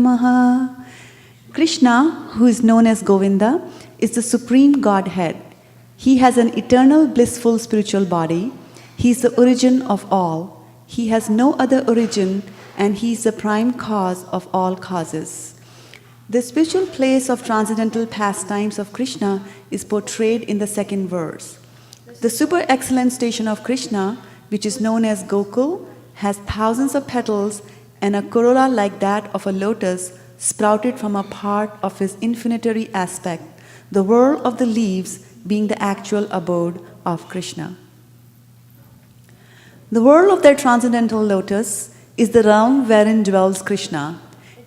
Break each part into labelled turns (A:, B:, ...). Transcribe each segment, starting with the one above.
A: Namaha. Krishna, who is known as Govinda, is the supreme Godhead. He has an eternal blissful spiritual body. He is the origin of all. He has no other origin, and he is the prime cause of all causes. The spiritual place of transcendental pastimes of Krishna is portrayed in the second verse. The super excellent station of Krishna, which is known as Gokul, has thousands of petals, and a corolla like that of a lotus sprouted from a part of his infinitary aspect, the world of the leaves being the actual abode of Krishna. The world of their transcendental lotus is the realm wherein dwells Krishna.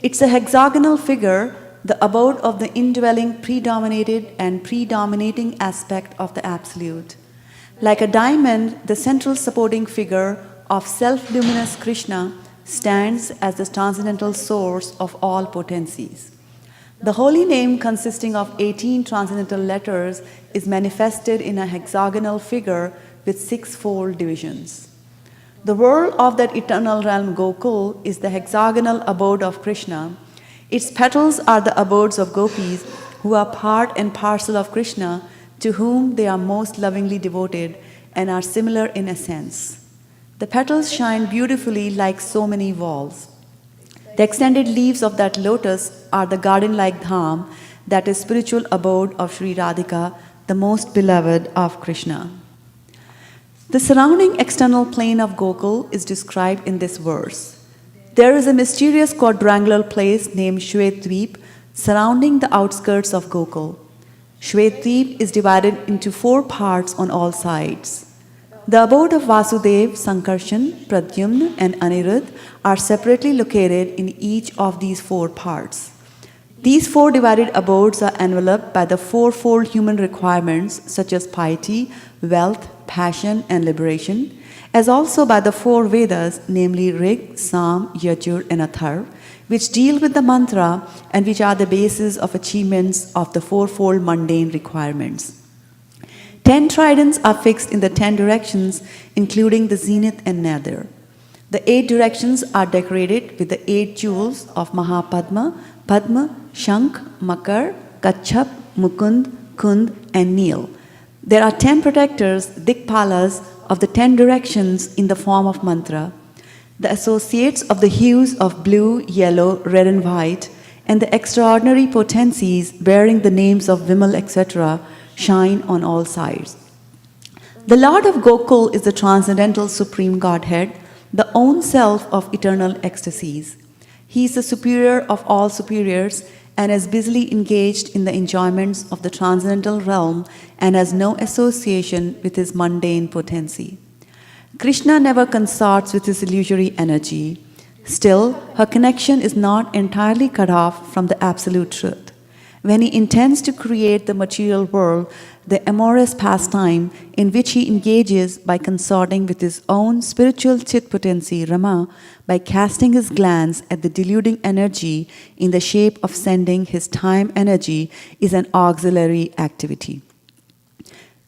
A: It's a hexagonal figure, the abode of the indwelling, predominated and predominating aspect of the Absolute. Like a diamond, the central supporting figure of self-luminous Krishna stands as the transcendental source of all potencies. The holy name, consisting of 18 transcendental letters, is manifested in a hexagonal figure with 6-fold divisions. The world of that eternal realm Gokul is the hexagonal abode of Krishna. Its petals are the abodes of gopis, who are part and parcel of Krishna, to whom they are most lovingly devoted and are similar in essence. The petals shine beautifully like so many walls. The extended leaves of that lotus are the garden-like dham, that is spiritual abode of Sri Radhika, the most beloved of Krishna. The surrounding external plane of Gokul is described in this verse. There is a mysterious quadrangular place named Shvetdvip surrounding the outskirts of Gokul. Shvetdvip is divided into 4 parts on all sides. The abode of Vasudev, Sankarshan, Pradyumna, and Anirudh are separately located in each of these 4 parts. These 4 divided abodes are enveloped by the 4-fold human requirements such as piety, wealth, passion, and liberation, as also by the 4 Vedas, namely Rig, Sam, Yajur, and Atharv, which deal with the mantra and which are the basis of achievements of the 4-fold mundane requirements. 10 tridents are fixed in the 10 directions, including the zenith and nadir. The 8 directions are decorated with the 8 jewels of Mahapadma, Padma, Shankh, Makar, Kachap, Mukund, Kund, and Neel. There are 10 protectors, Dikpalas, of the 10 directions in the form of mantra. The associates of the hues of blue, yellow, red, and white, and the extraordinary potencies bearing the names of Vimal, etc., shine on all sides. The Lord of Gokul is the transcendental supreme Godhead, the own self of eternal ecstasies. He is the superior of all superiors and is busily engaged in the enjoyments of the transcendental realm and has no association with his mundane potency. Krishna never consorts with his illusory energy. Still, her connection is not entirely cut off from the absolute truth. When he intends to create the material world, the amorous pastime in which he engages by consorting with his own spiritual chit potency, Rama, by casting his glance at the deluding energy in the shape of sending his time energy, is an auxiliary activity.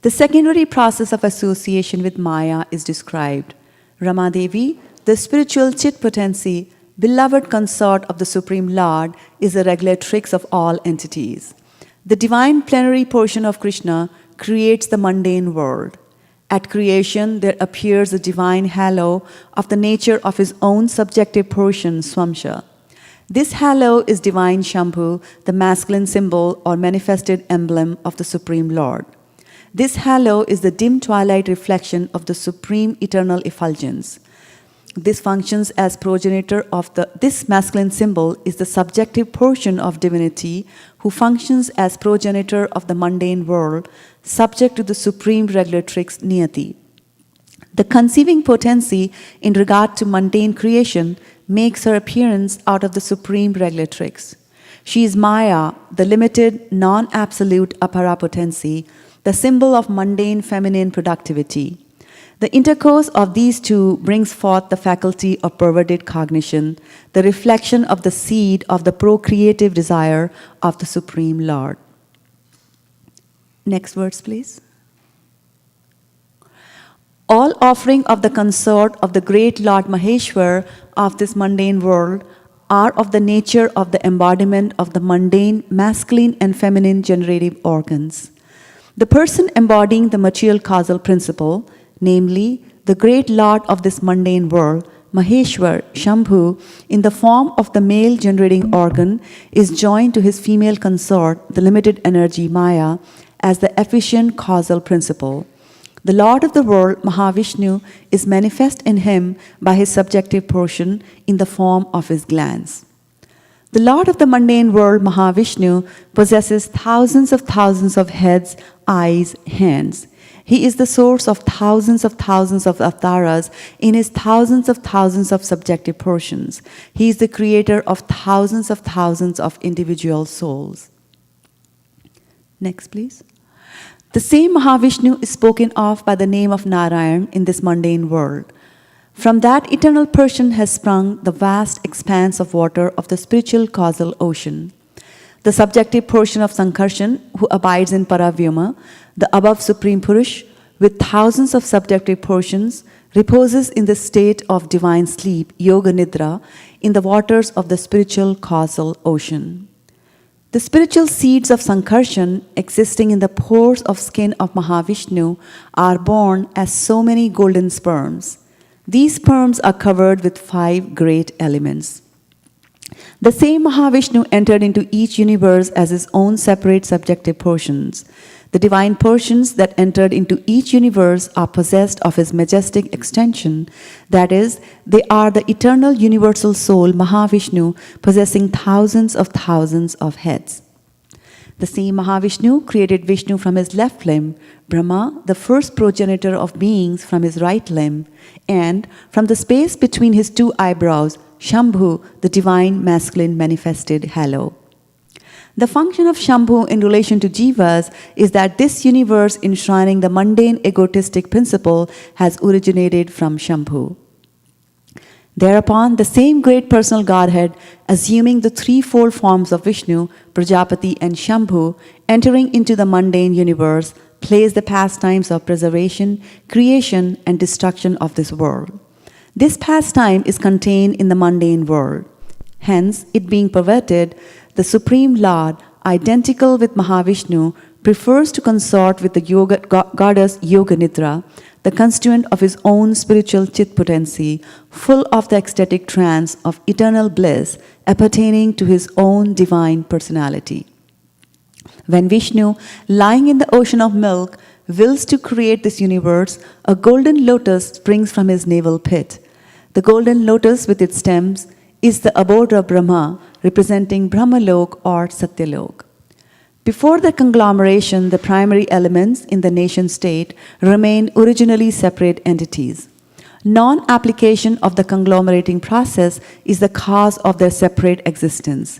A: The secondary process of association with Maya is described. Rama Devi, the spiritual chit potency, beloved consort of the Supreme Lord, is the regulatrix of all entities. The divine plenary portion of Krishna creates the mundane world. At creation, there appears a divine halo of the nature of his own subjective portion, Swamsha. This halo is divine Shambhu, the masculine symbol or manifested emblem of the Supreme Lord. This halo is the dim twilight reflection of the supreme eternal effulgence. This functions as progenitor of this masculine symbol is the subjective portion of divinity, who functions as progenitor of the mundane world, subject to the supreme regulatrix Niyati. The conceiving potency in regard to mundane creation makes her appearance out of the supreme regulatrix. She is Maya, the limited, non-absolute apara potency, the symbol of mundane feminine productivity. The intercourse of these two brings forth the faculty of perverted cognition, the reflection of the seed of the procreative desire of the Supreme Lord. Next verse, please. All offering of the consort of the great Lord Maheshwar of this mundane world are of the nature of the embodiment of the mundane masculine and feminine generative organs. The person embodying the material causal principle, namely the great lord of this mundane world, Maheshwar, Shambhu, in the form of the male generating organ, is joined to his female consort, the limited energy Maya, as the efficient causal principle. The Lord of the world, Mahavishnu, is manifest in him by his subjective portion in the form of his glands. The Lord of the mundane world, Mahavishnu, possesses thousands of heads, eyes, hands. He is the source of thousands of avatars in his thousands of subjective portions. He is the creator of thousands of individual souls. Next, please. The same Mahavishnu is spoken of by the name of Narayan in this mundane world. From that eternal person has sprung the vast expanse of water of the spiritual causal ocean. The subjective portion of Sankarshan, who abides in Paravyama, the above Supreme Purush, with thousands of subjective portions, reposes in the state of divine sleep, Yoga Nidra, in the waters of the spiritual causal ocean. The spiritual seeds of Sankarshan, existing in the pores of skin of Mahavishnu, are born as so many golden sperms. These sperms are covered with 5 great elements. The same Mahavishnu entered into each universe as his own separate subjective portions. The divine portions that entered into each universe are possessed of his majestic extension. That is, they are the eternal universal soul, Mahavishnu, possessing thousands of heads. The same Mahavishnu created Vishnu from his left limb, Brahma, the first progenitor of beings, from his right limb, and from the space between his 2 eyebrows, Shambhu, the divine masculine manifested halo. The function of Shambhu in relation to Jivas is that this universe enshrining the mundane egotistic principle has originated from Shambhu. Thereupon, the same great personal Godhead, assuming the 3-fold forms of Vishnu, Prajapati and Shambhu, entering into the mundane universe, plays the pastimes of preservation, creation and destruction of this world. This pastime is contained in the mundane world. Hence, it being perverted, the Supreme Lord, identical with Mahavishnu, prefers to consort with the goddess Yoga Nidra, the constituent of his own spiritual chit potency, full of the ecstatic trance of eternal bliss appertaining to his own divine personality. When Vishnu, lying in the ocean of milk, wills to create this universe, a golden lotus springs from his navel pit. The golden lotus with its stems is the abode of Brahma, representing Brahmalok or Satyalok. Before the conglomeration, the primary elements in the nation state remain originally separate entities. Non-application of the conglomerating process is the cause of their separate existence.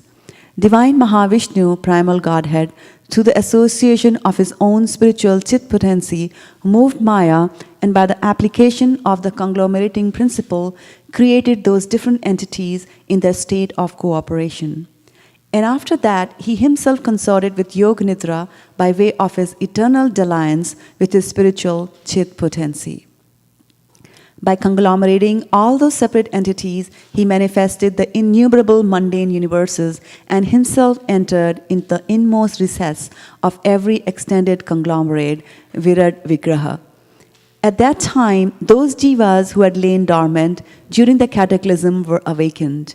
A: Divine Mahavishnu, primal Godhead, through the association of his own spiritual chit potency, moved Maya, and by the application of the conglomerating principle, created those different entities in their state of cooperation. And after that, he himself consorted with Yoga Nidra by way of his eternal dalliance with his spiritual chit potency. By conglomerating all those separate entities, he manifested the innumerable mundane universes and himself entered in the inmost recess of every extended conglomerate, Virat Vigraha. At that time, those jivas who had lain dormant during the cataclysm were awakened.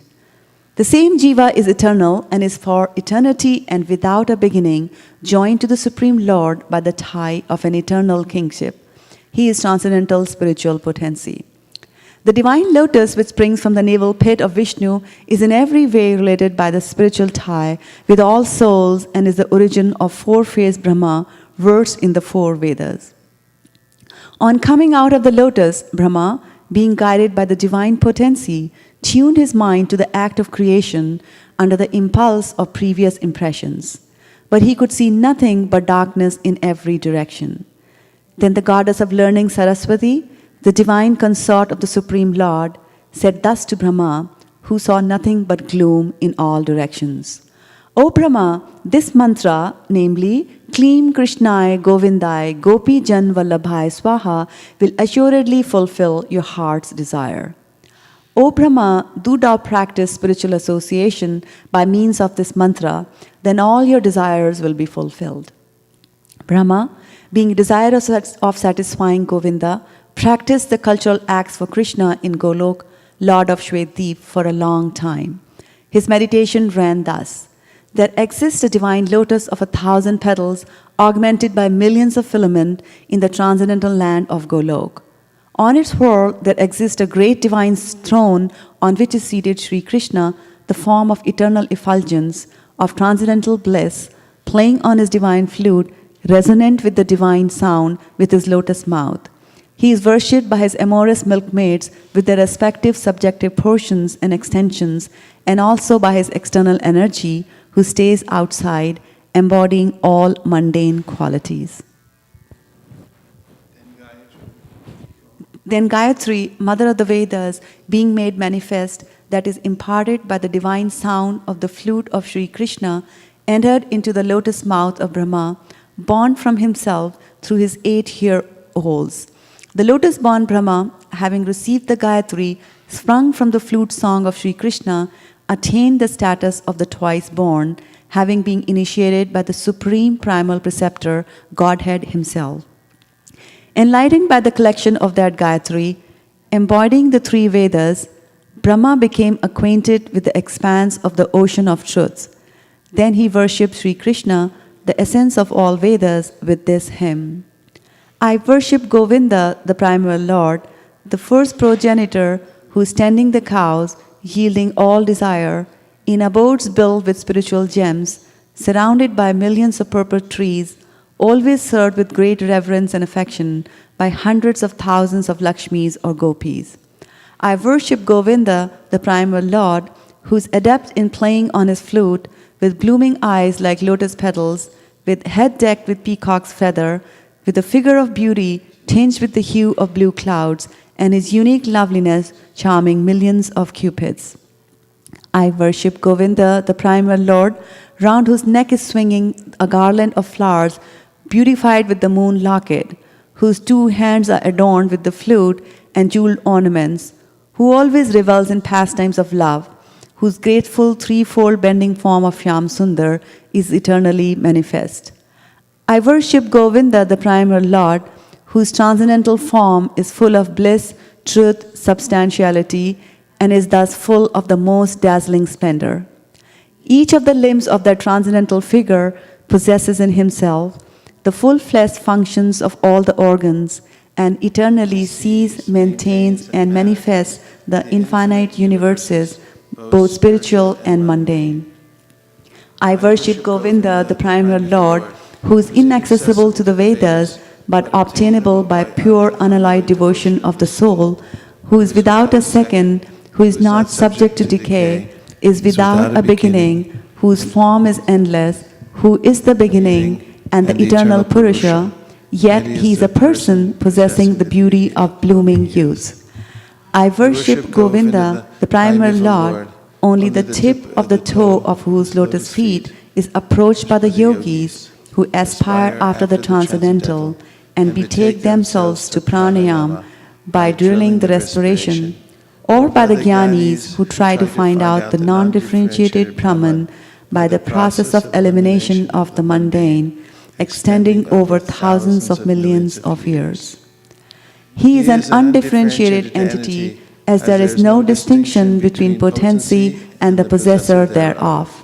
A: The same jiva is eternal and is for eternity and without a beginning joined to the Supreme Lord by the tie of an eternal kingship. He is transcendental spiritual potency. The divine lotus which springs from the navel pit of Vishnu is in every way related by the spiritual tie with all souls and is the origin of 4-phase Brahma versed in the 4 Vedas. On coming out of the lotus, Brahma, being guided by the divine potency, tuned his mind to the act of creation under the impulse of previous impressions. But he could see nothing but darkness in every direction. Then the goddess of learning Saraswati, the divine consort of the Supreme Lord, said thus to Brahma, who saw nothing but gloom in all directions. O Brahma, this mantra, namely, Kleem Krishnai Govindai Gopi Jan Vallabhai Swaha, will assuredly fulfill your heart's desire. O Brahma, do thou practice spiritual association by means of this mantra, then all your desires will be fulfilled. Brahma, being desirous of satisfying Govinda, practiced the cultural acts for Krishna in Golok, Lord of Shwetdeep, for a long time. His meditation ran thus: there exists a divine lotus of 1,000 petals, augmented by millions of filament in the transcendental land of Golok. On its whirl, there exists a great divine throne on which is seated Sri Krishna, the form of eternal effulgence, of transcendental bliss, playing on his divine flute, resonant with the divine sound with his lotus mouth. He is worshipped by his amorous milkmaids with their respective subjective portions and extensions, and also by his external energy, who stays outside, embodying all mundane qualities. Then Gayatri, mother of the Vedas, being made manifest, that is imparted by the divine sound of the flute of Sri Krishna, entered into the lotus mouth of Brahma, born from himself through his 8 ear holes. The lotus-born Brahma, having received the Gayatri, sprung from the flute song of Sri Krishna, attained the status of the twice-born, having been initiated by the supreme primal preceptor, Godhead himself. Enlightened by the collection of that Gayatri, embodying the 3 Vedas, Brahma became acquainted with the expanse of the ocean of truths. Then he worshipped Sri Krishna, the essence of all Vedas, with this hymn: I worship Govinda, the primal Lord, the first progenitor, who is tending the cows, yielding all desire, in abodes built with spiritual gems, surrounded by millions of purple trees, always served with great reverence and affection by hundreds of thousands of Lakshmis or Gopis. I worship Govinda, the primal Lord, who is adept in playing on his flute, with blooming eyes like lotus petals, with head decked with peacock's feather, with a figure of beauty tinged with the hue of blue clouds, and his unique loveliness charming millions of cupids. I worship Govinda, the primal Lord, round whose neck is swinging a garland of flowers, beautified with the moon locket, whose 2 hands are adorned with the flute and jeweled ornaments, who always revels in pastimes of love, whose graceful 3-fold bending form of Shyam Sundar is eternally manifest. I worship Govinda, the primal Lord, whose transcendental form is full of bliss, truth, substantiality, and is thus full of the most dazzling splendor. Each of the limbs of that transcendental figure possesses in himself the full-fleshed functions of all the organs, and eternally sees, maintains, and manifests the infinite universes, both spiritual and mundane. I worship Govinda, the primal Lord, who is inaccessible to the Vedas, but obtainable by pure unalloyed devotion of the soul, who is without a second, who is not subject to decay, is without a beginning, whose form is endless, who is the beginning and the eternal Purusha, yet he is a person possessing the beauty of blooming youth. I worship Govinda, the primal Lord, only the tip of the toe of whose lotus feet is approached by the yogis who aspire after the transcendental and betake themselves to pranayam by drilling the respiration, or by the jnanis who try to find out the non-differentiated Brahman by the process of elimination of the mundane, extending over thousands of millions of years. He is an undifferentiated entity, as there is no distinction between potency and the possessor thereof.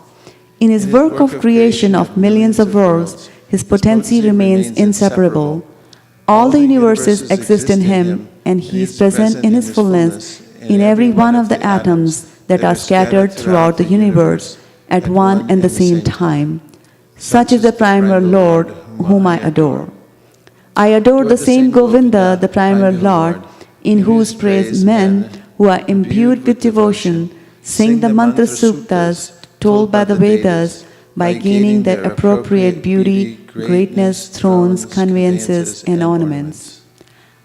A: In his work of creation of millions of worlds, his potency remains inseparable. All the universes exist in him, and he is present in his fullness in every one of the atoms that are scattered throughout the universe at one and the same time. Such is the primal Lord whom I adore. I adore the same Govinda, the primal Lord, in whose praise men who are imbued with devotion sing the mantra suktas told by the Vedas by gaining their appropriate beauty, greatness, thrones, conveyances, and ornaments.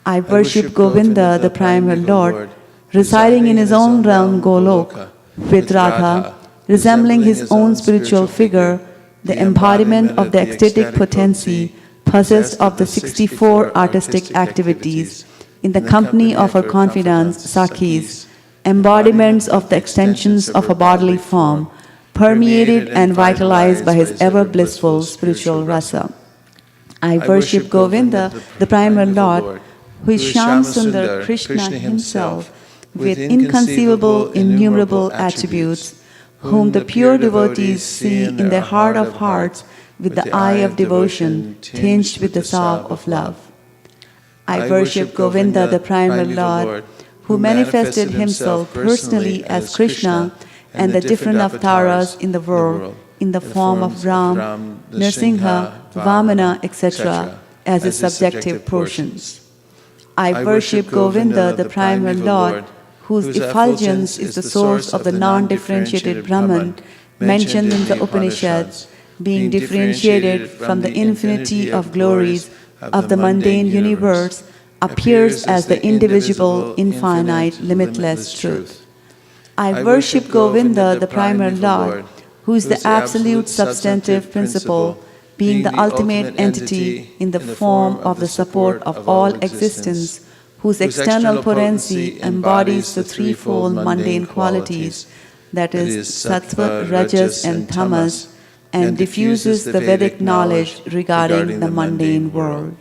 A: I worship Govinda, the primal Lord, residing in his own realm Golok, with Radha, resembling his own spiritual figure, the embodiment of the ecstatic potency, possessed of the 64 artistic activities, in the company of her confidants, Sakhis, embodiments of the extensions of a bodily form, permeated and vitalized by his ever blissful spiritual rasa. I worship Govinda, the primal Lord, who is Shyam Sundar Krishna himself, with inconceivable, innumerable attributes, whom the pure devotees see in their heart of hearts with the eye of devotion, tinged with the salve of love. I worship Govinda, the primal Lord, who manifested himself personally as Krishna and the different avatars in the world in the form of Ram, Nrsimha, Vamana, etc., as his subjective portions. I worship Govinda, the primal Lord, whose effulgence is the source of the non-differentiated Brahman mentioned in the Upanishads, being differentiated from the infinity of glories of the mundane universe, appears as the indivisible, infinite, limitless truth. I worship Govinda, the primal Lord, who is the absolute substantive principle, being the ultimate entity in the form of the support of all existence, whose external potency embodies the threefold mundane qualities, that is, sattva, rajas, and tamas, and diffuses the Vedic knowledge regarding the mundane world.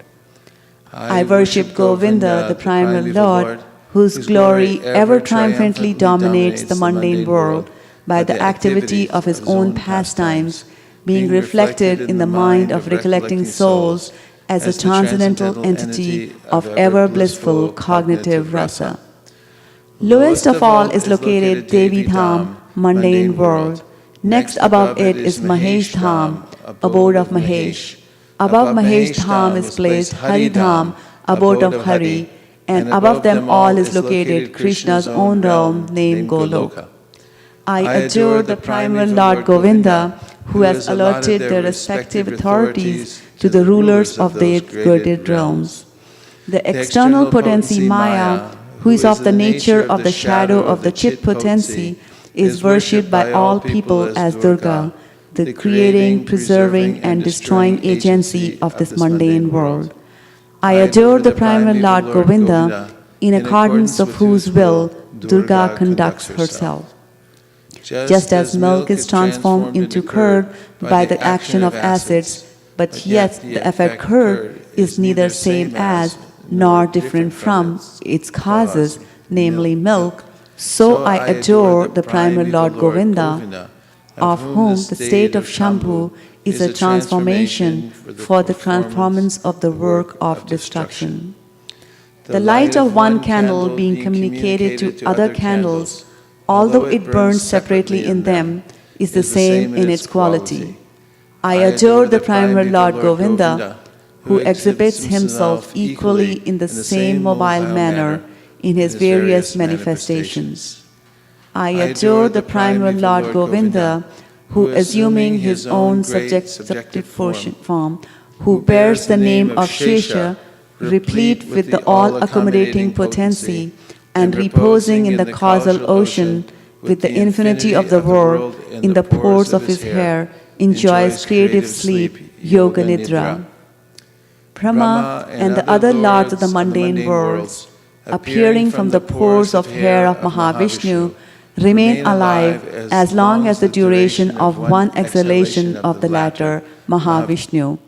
A: I worship Govinda, the primal Lord, whose glory ever triumphantly dominates the mundane world by the activity of his own pastimes, being reflected in the mind of recollecting souls as a transcendental entity of ever blissful cognitive rasa. Lowest of all is located Devi Dham, mundane world. Next above it is Mahesh Dham, abode of Mahesh. Above Mahesh Dham is placed Hari Dham, abode of Hari, and above them all is located Krishna's own realm named Goloka. I adore the primal Lord Govinda, who has allotted their respective authorities to the rulers of their girded realms. The external potency Maya, who is of the nature of the shadow of the Chit potency, is worshipped by all people as Durga, the creating, preserving, and destroying agency of this mundane world. I adore the primal Lord Govinda, in accordance of whose will Durga conducts herself. Just as milk is transformed into curd by the action of acids, but yet the effect curd is neither same as nor different from its causes, namely milk, so I adore the primal Lord Govinda, of whom the state of Shambhu is a transformation for the transformance of the work of destruction. The light of one candle being communicated to other candles, although it burns separately in them, is the same in its quality. I adore the primal Lord Govinda, who exhibits himself equally in the same mobile manner in his various manifestations. I adore the primal Lord Govinda, who, assuming his own subjective form, who bears the name of Shesha, replete with the all-accommodating potency, and reposing in the causal ocean with the infinity of the world in the pores of his hair, enjoys creative sleep, yoga nidra. Brahma and the other lords of the mundane worlds, appearing from the pores of hair of Mahavishnu, remain alive as long as the duration of one exhalation of the latter, Mahavishnu.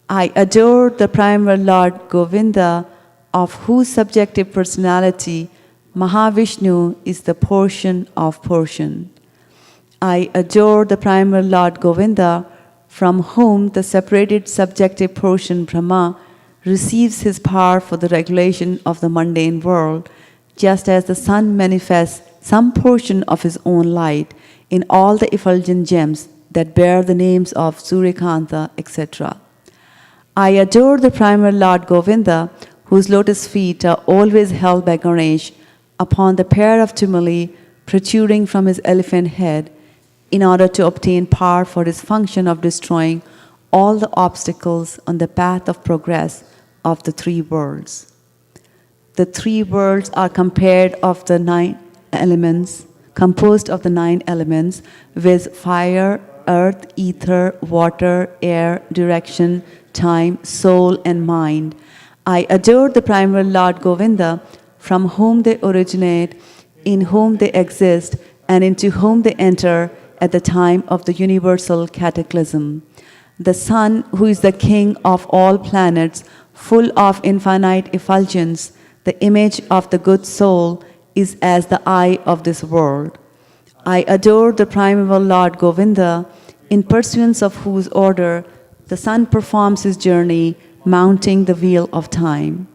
A: I adore the primal Lord Govinda, of whose subjective personality Mahavishnu is the portion of portion. I adore the primal Lord Govinda, from whom the separated subjective portion Brahma receives his power for the regulation of the mundane world, just as the sun manifests some portion of his own light in all the effulgent gems that bear the names of Suryakanta, etc. I adore the primal Lord Govinda, whose lotus feet are always held by Ganesh upon the pair of tumuli protruding from his elephant head, in order to obtain power for his function of destroying all the obstacles on the path of progress of the three worlds. The three worlds are composed of the 9 elements, viz. Fire, earth, ether, water, air, direction, time, soul, and mind. I adore the primal Lord Govinda, from whom they originate, in whom they exist and into whom they enter at the time of the universal cataclysm. The sun, who is the king of all planets, full of infinite effulgence, the image of the good soul, is as the eye of this world. I adore the primeval Lord Govinda, in pursuance of whose order the sun performs his journey, mounting the wheel of time.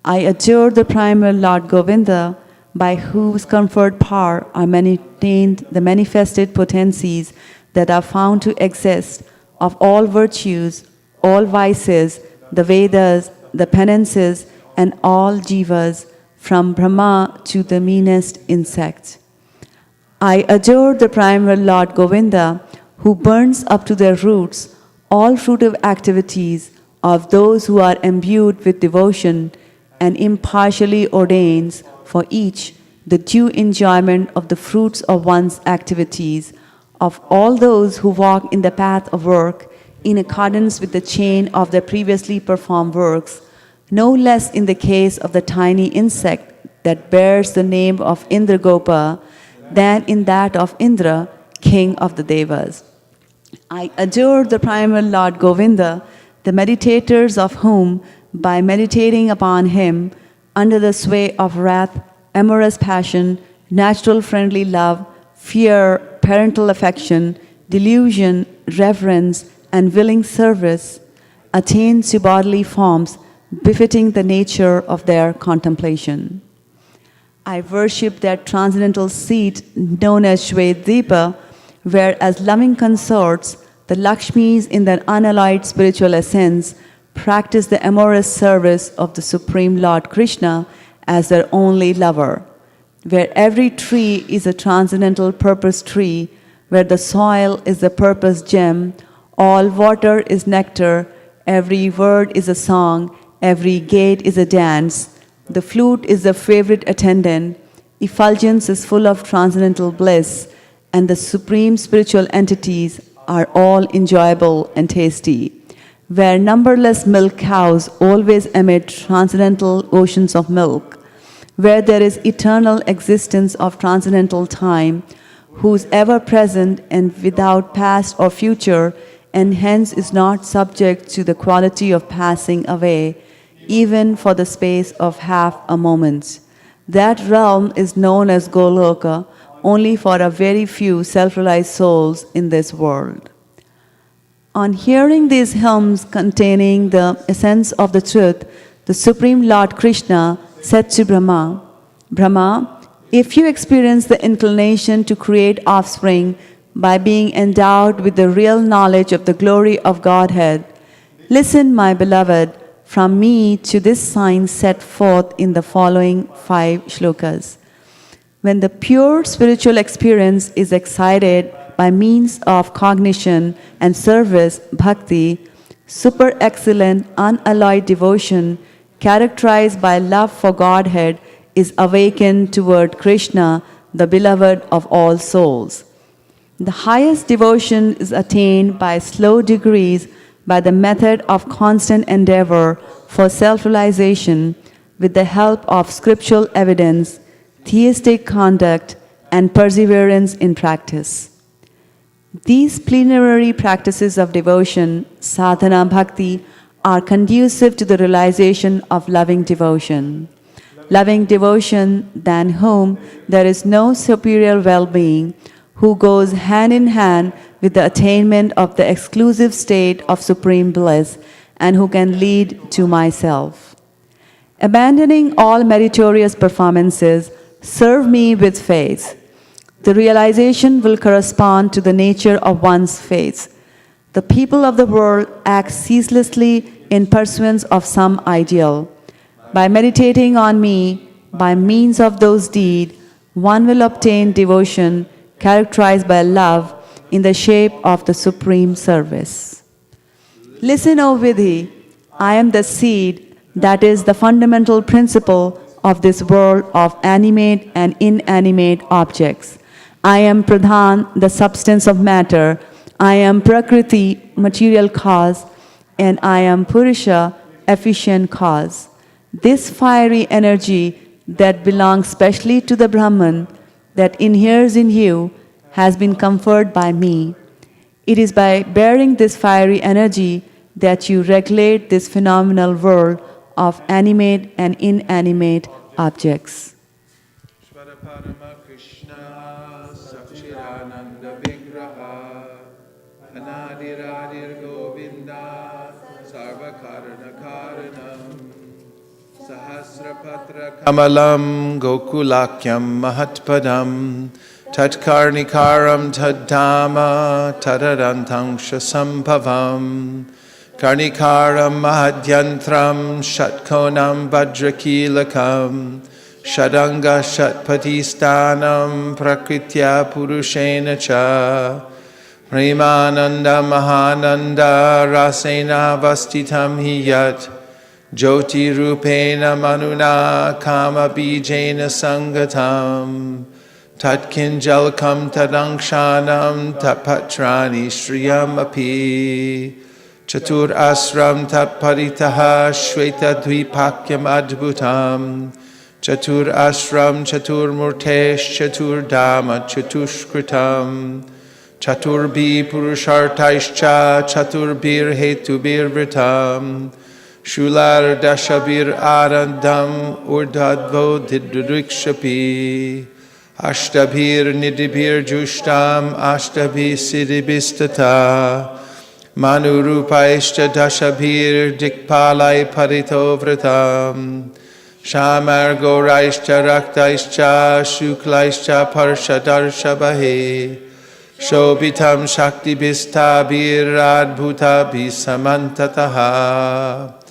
A: I adore the primeval Lord Govinda, by whose conferred power are maintained the manifested potencies that are found to exist of all virtues, all vices, the Vedas, the penances, and all jivas, from Brahma to the meanest insect. I adore the primeval Lord Govinda, who burns up to their roots all fruitive activities of those who are imbued with devotion and impartially ordains for each the due enjoyment of the fruits of one's activities, of all those who walk in the path of work in accordance with the chain of their previously performed works, no less in the case of the tiny insect that bears the name of Indragopa than in that of Indra, king of the Devas. I adore the primeval Lord Govinda, the meditators of whom, by meditating upon him, under the sway of wrath, amorous passion, natural friendly love, fear, parental affection, delusion, reverence, and willing service, attain to bodily forms befitting the nature of their contemplation. I worship that transcendental seat known as Shvedvipa, where as loving consorts, the Lakshmis in their unalloyed spiritual essence practice the amorous service of the Supreme Lord Krishna as their only lover, where every tree is a transcendental purpose tree, where the soil is the purpose gem, all water is nectar, every word is a song, every gate is a dance, the flute is the favorite attendant, effulgence is full of transcendental bliss, and the supreme spiritual entities are all enjoyable and tasty, where numberless milk cows always emit transcendental oceans of milk, where there is eternal existence of transcendental time, who is ever present and without past or future, and hence is not subject to the quality of passing away, even for the space of half a moment. That realm is known as Goloka only for a very few self-realized souls in this world. On hearing these hymns containing the essence of the truth, the Supreme Lord Krishna said to Brahma, Brahma, if you experience the inclination to create offspring by being endowed with the real knowledge of the glory of Godhead, listen, my beloved, from me to this sign set forth in the following 5 shlokas. When the pure spiritual experience is excited by means of cognition and service, bhakti, super excellent, unalloyed devotion, characterized by love for Godhead, is awakened toward Krishna, the beloved of all souls. The highest devotion is attained by slow degrees by the method of constant endeavor for self-realization with the help of scriptural evidence, theistic conduct, and perseverance in practice. These plenary practices of devotion, sadhana bhakti, are conducive to the realization of loving devotion. Loving devotion, than whom there is no superior well-being, who goes hand in hand with the attainment of the exclusive state of supreme bliss, and who can lead to myself. Abandoning all meritorious performances, serve me with faith. The realization will correspond to the nature of one's faith. The people of the world act ceaselessly in pursuance of some ideal. By meditating on me, by means of those deeds, one will obtain devotion characterized by love in the shape of the supreme service. Listen, O Vidhi, I am the seed, that is the fundamental principle of this world of animate and inanimate objects. I am Pradhan, the substance of matter. I am Prakriti, material cause, and I am Purusha, efficient cause. This fiery energy that belongs specially to the Brahman, that inheres in you, has been conferred by me. It is by bearing this fiery energy that you regulate this phenomenal world of animate and inanimate objects.
B: Sahasrapatra Kamalam Gokulakyam Mahatpadam Tatkarnikaram Tadama Tadarantangsha Sambhavam Karnikaram Mahadyantram Shatkonam Vajrakilakam Shadanga Shatpatistanam Prakritya Purushena Cha Premananda Mahananda Rasena Vastitam Hiyat Jyoti Rupena Manuna Kama Bijena Sangatam Tatkinjalkam Tadangshanam Tapatrani Shriyam Api Chatur Asram Taparitaha Shweta Dvipakyam Adbhutam Chatur Asram Chatur Murtesh Chatur Dhamma Chatushkritam Chatur Bhi Purushartaischa Chatur Bir Hetubir Vritam Shular Dashabir Arandam Urdadvo Didrikshapi Ashtabhir Nidibir Jushtam Ashtabhi Siddhibistata Manurupaishta Dashabhir Dikpalai Parito Vratam Shamar Goraishta Raktaishcha Shuklaishcha Parshadarshabahe Shobitam Shakti Bistabir Adbhuta Bisamantataha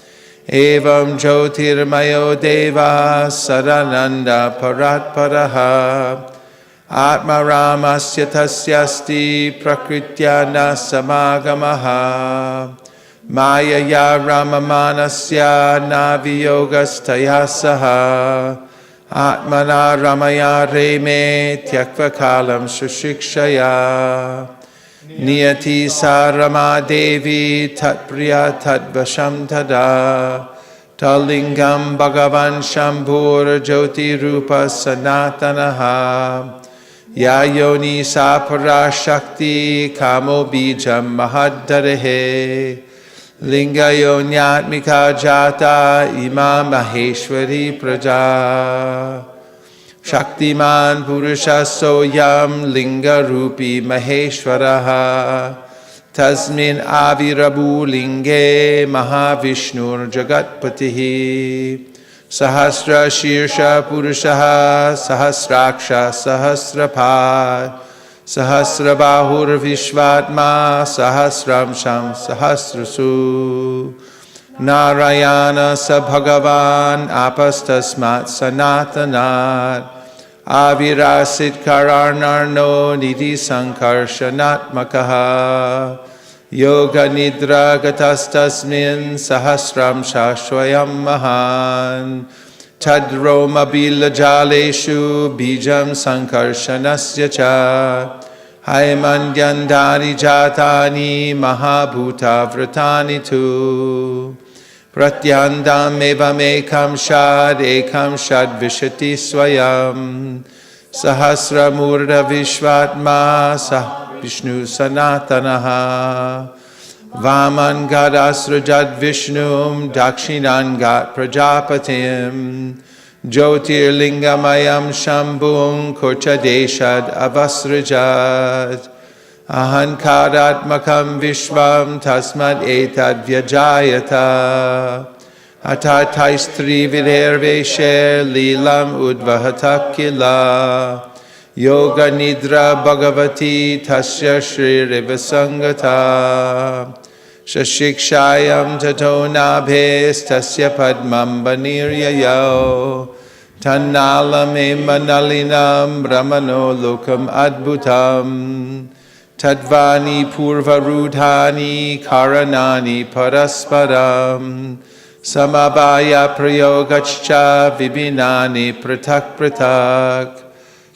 B: Evam Jyotirmayo Deva Sadananda Paratparaha Atma Ramasya Tasyasti Prakrityana Samagamaha Maya Ya Ramamanasya Naviyogasthaya Saha Atmana Ramaya Reme Tyakvakalam Sushikshaya Niyati Sarama Devi Tatpriya Tatvasham Tada Talingam Bhagavan Shambhur Jyoti Rupa Sanatanaha Yayoni Sapara Shakti Kamo Bijam Mahaddarehe Lingayonyatmika Jata Ima Maheshwari Praja Shaktiman Purusha Soyam Linga Rupi Maheshwaraha Tasmin Avirabu Linge Mahavishnur Jagatpatihi Sahasra Shirsha Purushaha Sahasraksha Sahasrapad Sahasrabahur Vishvatma Sahasram Sham Sahasrasu Narayana Sabhagavan Apastasmat Sanatanat Avirasit Kararnarno Nidhi Sankarshanatmakaha Yoga Nidra Gatastasmin Sahasram Shashwayam Mahan Tadroma Bila Jaleshu Bijam Sankarshanasya Cha Haimandyandari Jatani Mahabhuta Vratani Tu Pratyandam evam ekam shad vishati swayam Sahasra murda vishvatma sah Vishnu sanatanaha Vaman gadasrajad Vishnum Dakshinangat prajapatim Jyotirlingamayam shambhum Kurchadeshad avasrajad Ahankaratmakam Vishvam Tasmad Etad Vyajayata Atataistri Vidherveshe Lilam Udvahatakila Yoga Nidra Bhagavati Tasya Shri Rivasangata Shashikshayam Tato Nabhes Tasya Padmam Baniryayo Tannalam Emanalinam Brahmano Lokam Adbhutam Tadvani Purvarudhani Karanani Parasparam Samabaya Prayogachcha Vibinani Pratak Pratak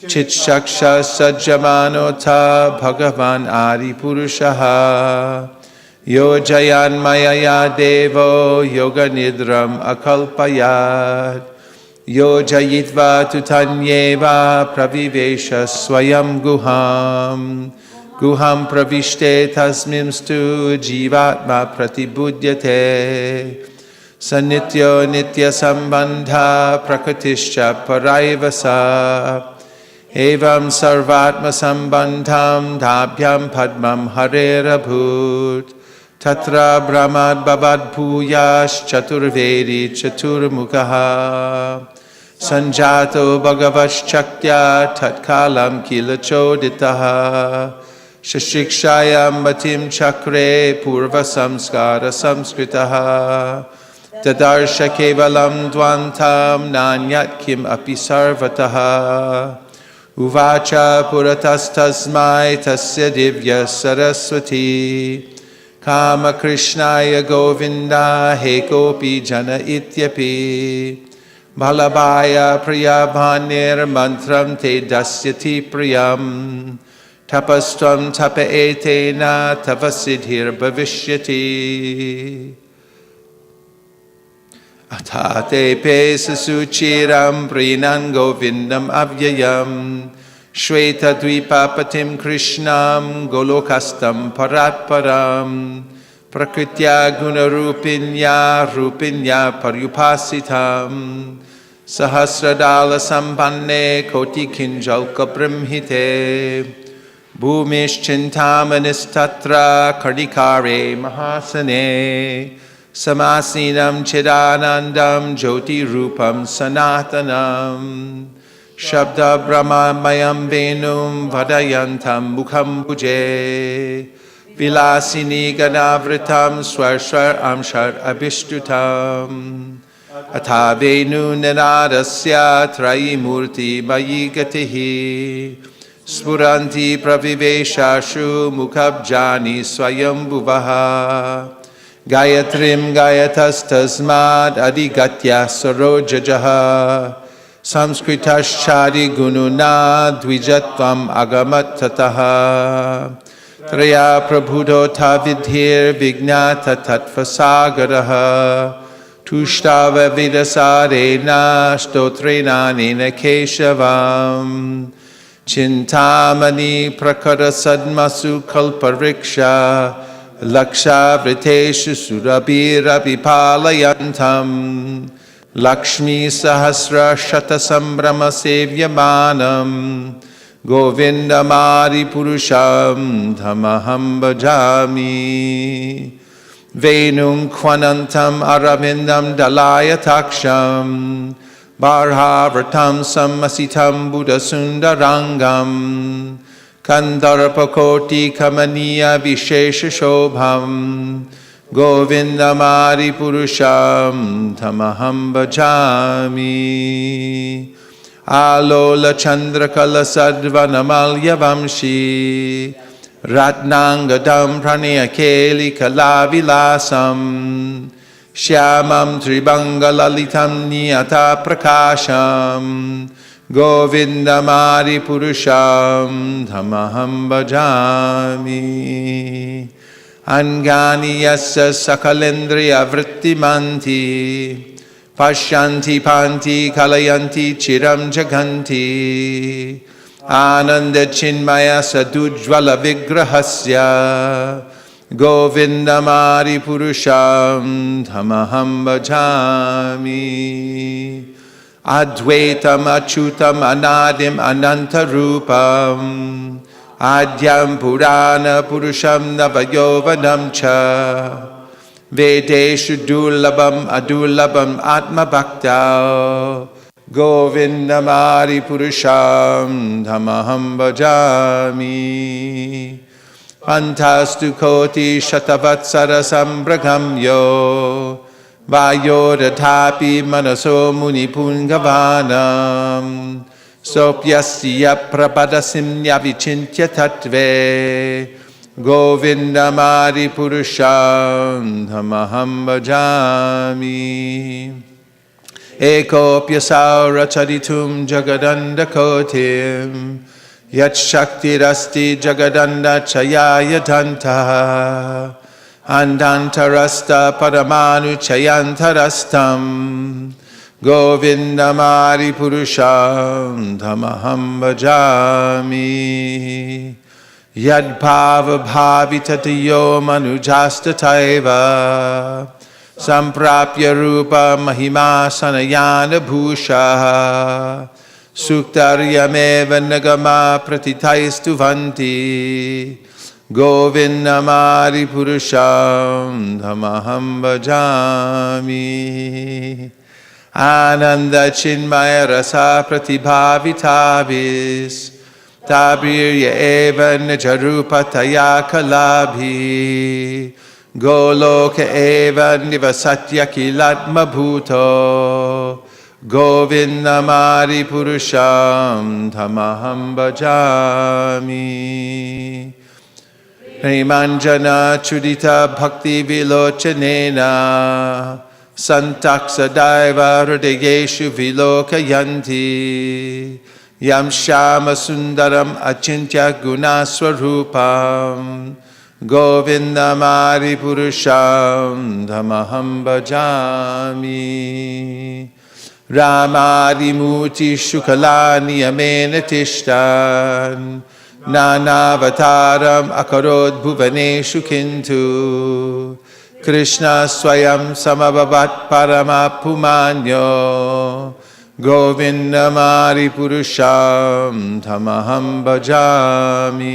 B: Chitshaksha Sajjamanota Bhagavan Adi Purushaha Yojayan Mayaya Devo Yoga Nidram Akalpayad Yojayitva tutanyeva pravivesha swayam guham. Guham pravishte tasmimstu jivatma pratibudyate. Sanityo nitya sambandha prakritischa paraivasa. Evam sarvatma sambandham dhabhyam padmam harerabhut. Tatra brahmad babad bhuyash chaturvedi chaturmukha. Sanjato bhagavash chaktya tatkalam kilachoditaha. Shashikshayam batim chakre purva samskara samskritaha. Tadarsha kevalam dvantam nanyat kim api sarvataha. Uvacha puratas tasmai tasya divya saraswati. Kama Krishnaya Govinda he gopi jana ityapi. Balabhaya priyabhanir mantram te dasyati priyam. Tapastvam tapa etena tavasidhir bhavishyati. Atate pesa suchiram prinan govindam avyayam. Shweta dvipapatim krishnam golokastam paratparam. Prakritya gunarupinya rupinya paryupasitam. Sahasradala sampanne koti kinjalka brahmite. Bhumish chintamanistattra karnikare mahasane. Samasinam chidanandam jyoti rupam sanatanam. Shabda Brahma Mayam Venum Vadayantam Mukham Puje. Vilasini Ganavritam Swarshar Amshar Abhishtutam. Atha Venu Nanadasya Trayimurti Mayigatihi. Spuranti Praviveshashu Mukhabjani Swayambhuvaha. Gayatrim Gayatas Tasmad Adigatya Sarojajaha. Samskritaschari gununa dvijatvam agamat tataha. Traya prabhudo tavidhir vignata tatvasagaraha. Tushtava vidasarena stotrena nena keshavam. Chintamani prakara sadmasu kalpariksha. Laksha vriteshu surabhirabhipalayantam. Lakshmi Sahasra Shata Sambrama Sevyamanam Govinda Mari Purusham Dhamaham Bhajami Venum Kwanantam Aravindam Dalaya Taksham Barhavratam Samasitam Buddha Sundarangam Kandarapakoti Kamaniya Vishesha Shobham Govinda Mari Purusham Tamaham Bhajami Alola Chandrakala Sadvanamalya Vamshi Ratnangadam Pranayakeli Kalavilasam Shyamam Tribangalalitam Niyata Prakasham Govinda Mari Purusham Tamaham Bhajami Angani yassa sakalendriya vrittimanti Pashyanti panti kalayanti chiram jaganti Ananda chinmaya sadujvala vigrahasya Govinda Mari Purusham Dhamaham Bhajami Advaitam achutam anadim anantarupam Adyam Purana Purusham Navayovanam Cha Vedeshu Dulabam Adulabam Atma Bhakta Govinda Mari Purusham Dhamaham Bhajami Antastu Koti Shatavatsara Sambragamyo Vayodathapi Manaso Muni Pungavanam Sopyasya prapadasimnya vichintya tatve Govinda Mari Purusham Dhamaham Bhajami Ekopya Saura Charitum Jagadanda Kotim Yat Shakti Rasti Jagadanda Chayaya Danta Andantarasta Paramanu Chayantarastam Govindamari Purusham Dhamaham Bhajami. Yad Bhava Bhavitatiyo Manujastataiva Samprapya Rupa Mahima Sanayana Bhusha Suktaryameva Nagama Pratitaistu Vanti Govindamari Purusham Dhamaham Bhajami. Ananda Chinmaya Rasa Pratibhavitavis Tabirya Eva Nijarupataya Kalabhi Goloka Eva Nivasatya Kilatma Bhuto Govindamari Purusham Dhamaham Bhajami. Premanjana Chudita Bhakti Vilochanena Santaksa Daiva Hridayeshu Vilokayanti Yam Shama Sundaram Achintya Gunaswarupam Govindamari Purusham Dhamaham Bhajami. Ramari Muti Shukalani Amena Tishtan Nanavataram Akarod Bhuvaneshu Kintu Krishna Swayam Samabhavat Parama Pumanyo Govindamari Purusham Dhamaham Bhajami.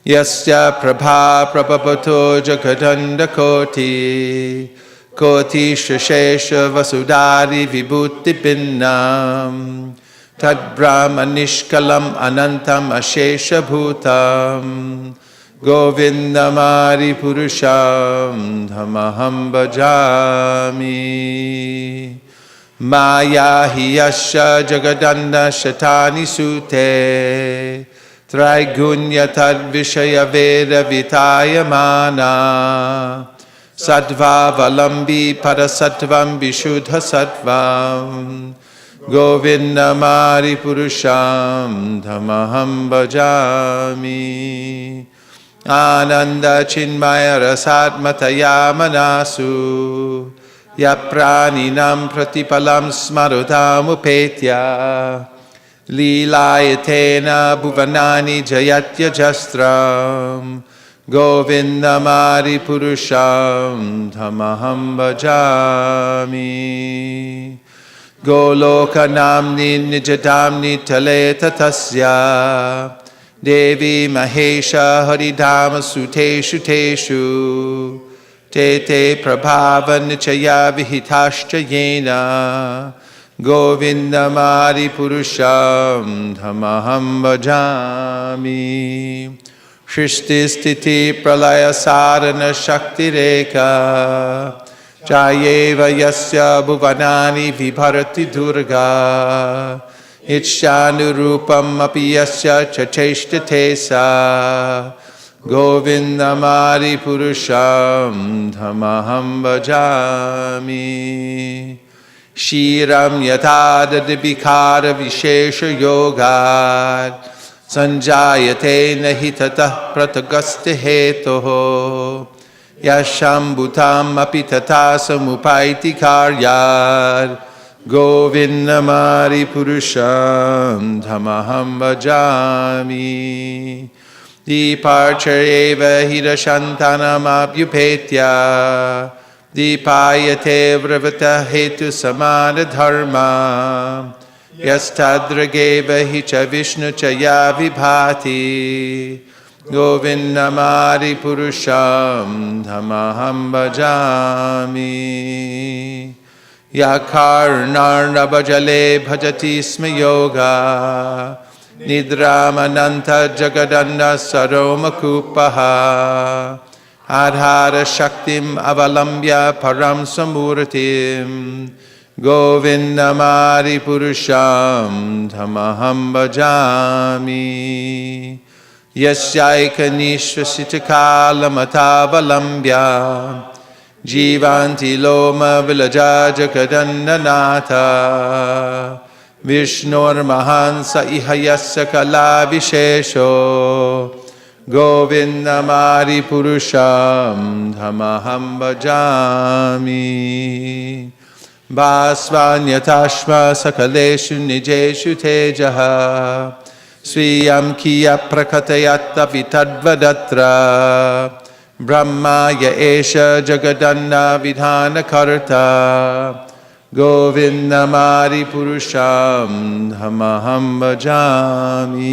B: Yasya Prabha Prapapato Jakatanda Koti Koti Shashesha Vasudari Vibhuti Pinnam Tad Brahma Nishkalam Anantam Ashesha Bhutam Govindamari Purusham Dhamaham Bhajami. Maya Hiyasha Jagadanda Shatani Sute Traigunya Tad Vishaya Veda Vitayamana Sattva Valambi Parasattvam Vishuddha Sattvam Govindamari Purusham Dhamaham Bhajami. Ananda Chinmaya Rasatmataya Manasu Yapraninam Pratipalam Smarutam Upetya Lilayatena Bhuvanani Jayatya Jastram Govindamari Purusham Dhamaham Bhajami. Goloka Namni Nijadamni Taleta Tasya Devi Mahesha Haridama Suteshu Teshu Tete Prabhava Nichaya Vihitascha Yena Govindamari Purusham Dhamaham Bhajami. Shristi Stiti Pralaya Sarana Shakti Reka Jayeva Yasya Bhuvanani Vibharati Durga Ichanurupam Api Yasya Chacheshtate Sa Govindamari Purusham Dhamaham Bhajami. Shiram Yatada Dibikara Vishesha Yoga Sanjayate Nahitata Pratagaste Hetoho Yashambhutam Apitatasam Upaiti Karyar Govindamari Purusham Dhamaham Bhajami. Deparchareva Hirashantanam Abhyupetya Dipayate Vravata Hetu Samana Dharma Yastadrageva Hicha Vishnu Chaya Vibhati Govindamari Purusham Dhamaham Bhajami. Yakarnarnabhajale Bhajati Sma Yoga Nidramananta Jagadanda Saromakupaha Adhara Shaktim Avalambya Param Samurtim Govindamari Purusham Dhamaham Bhajami. Yasyaika Nishvasitakala Matavalambya Jivanti Loma Vilaja Jagadandanata Vishnur Mahansa Ihayasya Kala Vishesho Govindamari Purusham Dhamaham Bhajami. Vasvanyatashma sakaleshu nijeshu tejaha Swiyam kiya prakatayatta vitadvadatra Brahma ya esha jagadanda vidhana karta Govindamari purusham dhamaham bhajami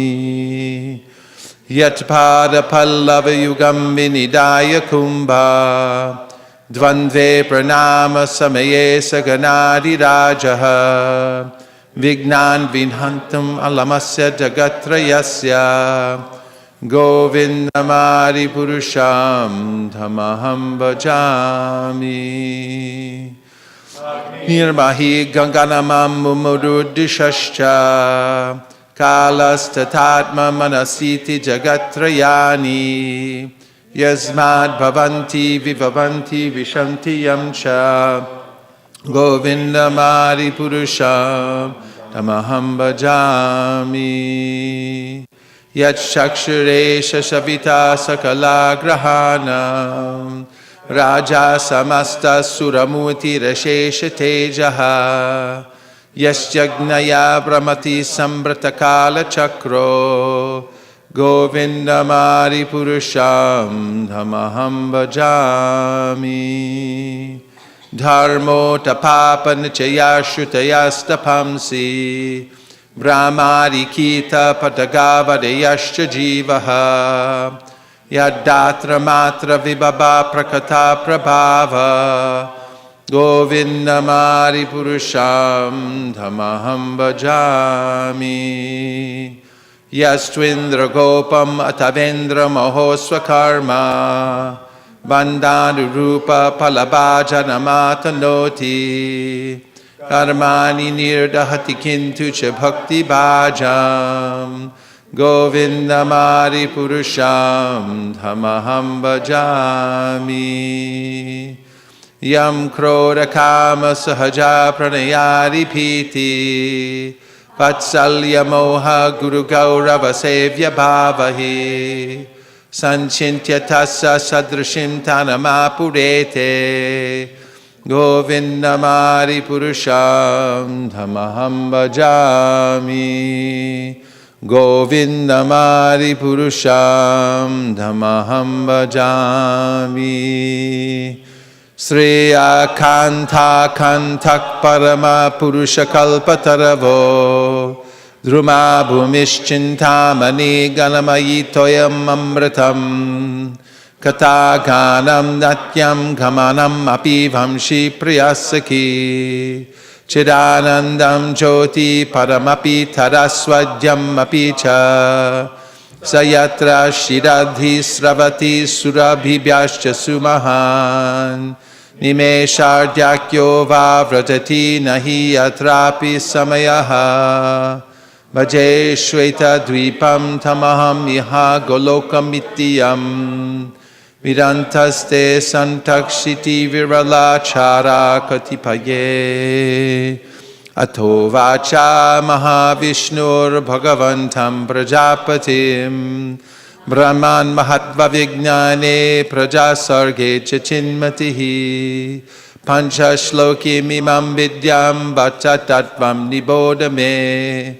B: Yatpada pallava yugam vinidaya kumbha Dvandve pranama samaye saganadi rajaha Vignan vinhantam alamasya jagatrayasya Govindamari purusham dhamaham bhajami Nirmahi ganganamam mumurudishascha Kalastatatma manasiti jagatrayani Yasmad bhavanti vivavanti vishanti yamcha Govindamari purusham tamaham bhajami Yat shakshuresha shavita sakala grahanam Raja samasta suramuti rashesha tejaha Yasyagnaya brahmati sambratakala chakro Govindamari purusham dhamaham bhajami Dharmo tapapa nichaya shrutayastapamsi Brahmari kita patagavadayascha jivaha Yadatra matra vibhava prakata prabhava Govindamari purusham dhamaham bhajami Yastvindra gopam atavendra mahosvakarma Bandhanu rupa palabhajanamatanoti Karmani nirdahati kintu cha bhakti bhajam Govindamari purusham dhamaham bhajami Yam krodha kama sahaja pranayari piti Vatsalya moha guru gaurava sevya bhavahi Sanchintya tassa sadrashim tanamapurete Govindamari purusham dhamaham bhajami Govindamari purusham dhamaham bhajami Sriya kanta kantak parama purusha kalpataravo Druma bhumischintamani ganamayi toyam amritam Kata ganam natyam gamanam api vamshi priyasaki Chidanandam jyoti paramapi tarasvadyam api cha Sayatra shiradhi sravati surabhibhyascha sumahan Nimeshardhyakyo va vrajati nahi atrapi samayaha Bhaje shveta dvipam tamaham iha golokam ityam Vidantaste santakshiti viralachara katipaye Ato vacha mahavishnur bhagavantam prajapatim Brahman mahatva vijnane prajasarge chachinmatihi Pancha shloki mimam vidyam bhachatatvam nibodame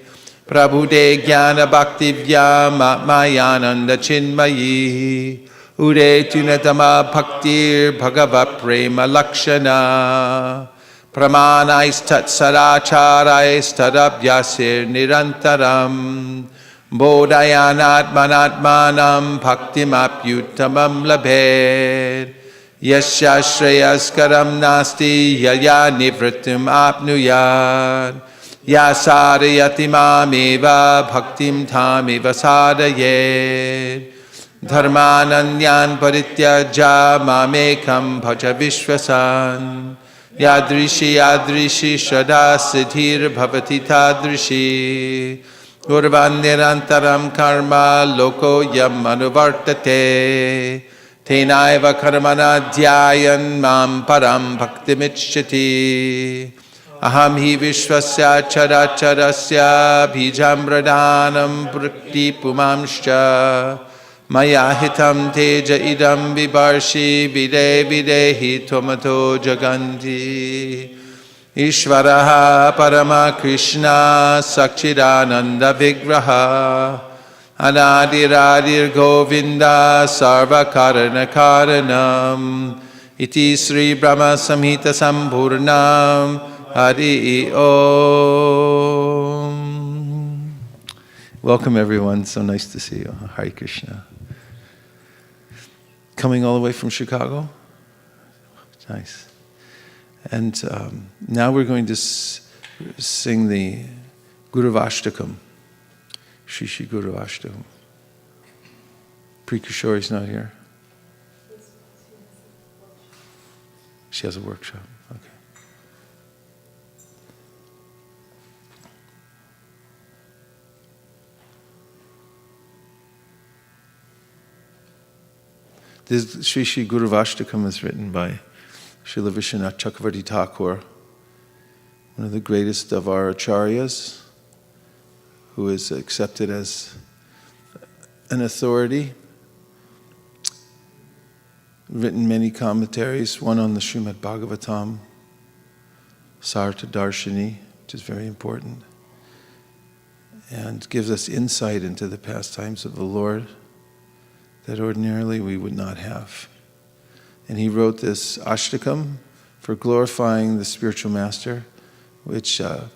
B: Prabhude jnana bhakti vyam atmayananda chinmayi Ude tunatama bhaktir bhagavat prema lakshana Pramanaistat saracharaistatadabhyasir nirantaram Bodhayanat manatmanam bhaktimapyuttamam labhed Yasya shreyaskaram nasti yaya nivritim apnuyad Yasarayati mameva bhaktim thameva sadayed Dharmananyan parityaja mamekam bhaja vishwasan Yadrishi yadrishi shraddha siddhir bhavati tadrishi Urvannirantaram karma loko yam anuvartate Tenaiva karmana dhyayan mam param bhaktimicchati Aham hi vishwasya characharasya bhijamradanam prikti pumamscha Maya hitam teja idam vibarshi vide videhi tomato jaganti Ishvaraha Parama Krishna Sakchidananda Vigraha Anadiradir Govinda Sarva Karana Karanam Iti Sri Brahma Samhita Sambhurnam Hari Om. Welcome everyone, so nice to see you. Hare Krishna. Coming all the way from Chicago? Nice. And now we're going to sing the Guru Vashtakam. Shri Guru Vashtakam. Prikishori's not here? She has a workshop. Okay. This Shri Guru Vashtakam is written by Srila Vishwanath Chakravarti Thakur, one of the greatest of our acharyas, who is accepted as an authority. Written many commentaries, one on the Srimad Bhagavatam, Sarta Darshini, which is very important, and gives us insight into the pastimes of the Lord that ordinarily we would not have. And he wrote this Ashtakam for glorifying the spiritual master, which said,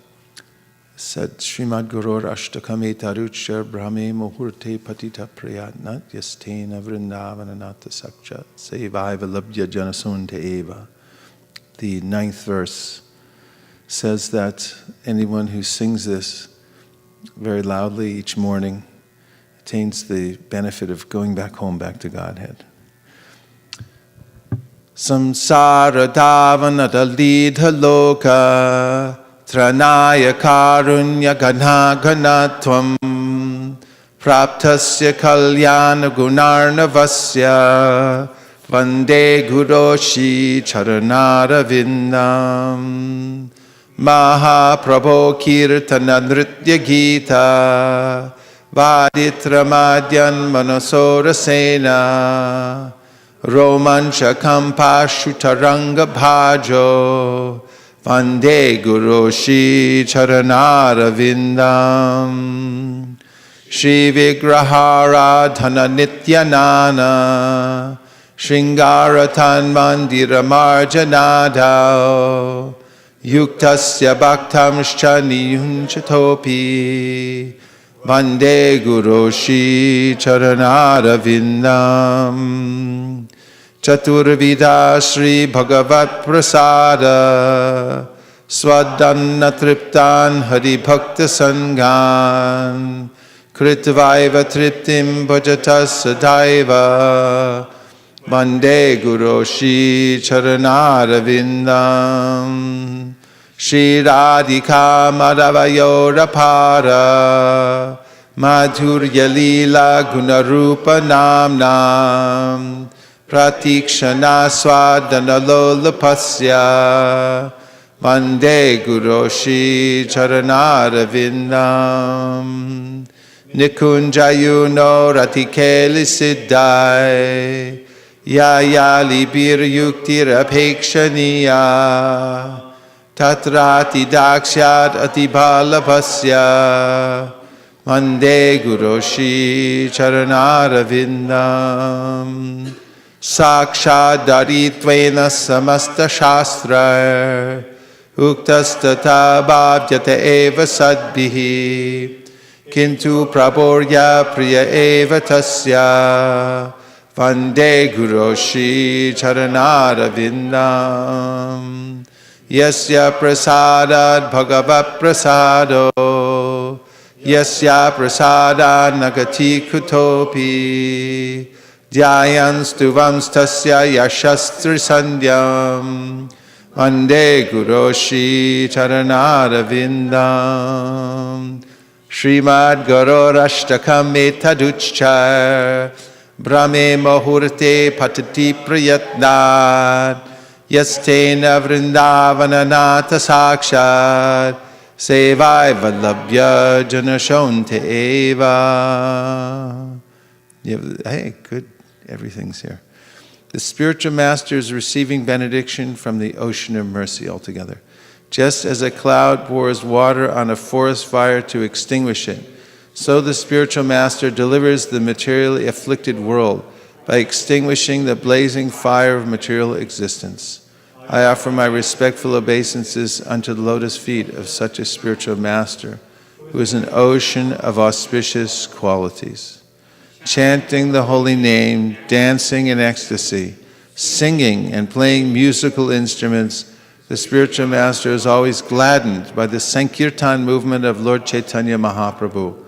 B: Srimad Gurur Ashtakam etaruchar brahme muhurte patita prayatnat yastena vrindavananata sakcha sevaiva labhya janasunta eva. The 9th verse says that anyone who sings this very loudly each morning attains the benefit of going back home, back to Godhead. Samsara davanata lidha loka Tranaya karunya gana ganatvam Praptasya kalyana gunarnavasya Vande guroshi charanara vindam Mahaprabho kirtana nritya gita Vaditra madhyan manasora sena Romancha kampashutaranga bhajo Vande Guroshi Charanara Vindam Shri Vigrahara Dhana Nityanana Shringaratan Mandira Marjanada Yuktasya Bhaktamscha Niyunchatopi Vande Guroshi Charanara Vindam Chaturvida Sri Bhagavat Prasada Swadanna Triptan Hari Bhakta Sangan Kritvaiva Triptim Bhajata Sadaiva Vande Guroshi Charanara Vindam Shri Radhika Madhavayora Para Madhurya Lila Gunarupa Namnam Pratikshana Swadana Lolapasya Vande Guroshi Charanara Vindam Nikunjayuno Ratikeli Siddhai Yayali Bir Yuktir Apekshaniya Tatrati Dakshyat Atibalapasya Vande Guroshi Charanara Vindam Sakshat Daritvena Samasta Shastra Uktastata Bhavjata Eva Sadbihi Kintu Praborya Priya Eva Tasya Vande Guroshi Charanara Vindam Yasya Prasadat Bhagavat Prasado Yasya Prasadat Nagati Kutopi Dhyayan Stuvam Stasya Yashastri Sandhyam Vande Guroshi Charanara Vindam Srimad Guru Ashtakam Etaduchchar Brahme Muhurte Patati Prayatnat Yastena Vrindavananata Sakshat Sevai Vallabhya Janashonte Eva. Hey, good. Everything's here. The spiritual master is receiving benediction from the ocean of mercy altogether. Just as a cloud pours water on a forest fire to extinguish it, so the spiritual master delivers the materially afflicted world by extinguishing the blazing fire of material existence. I offer my respectful obeisances unto the lotus feet of such a spiritual master, who is an ocean of auspicious qualities. Chanting the holy name, dancing in ecstasy, singing and playing musical instruments, the spiritual master is always gladdened by the Sankirtan movement of Lord Chaitanya Mahaprabhu.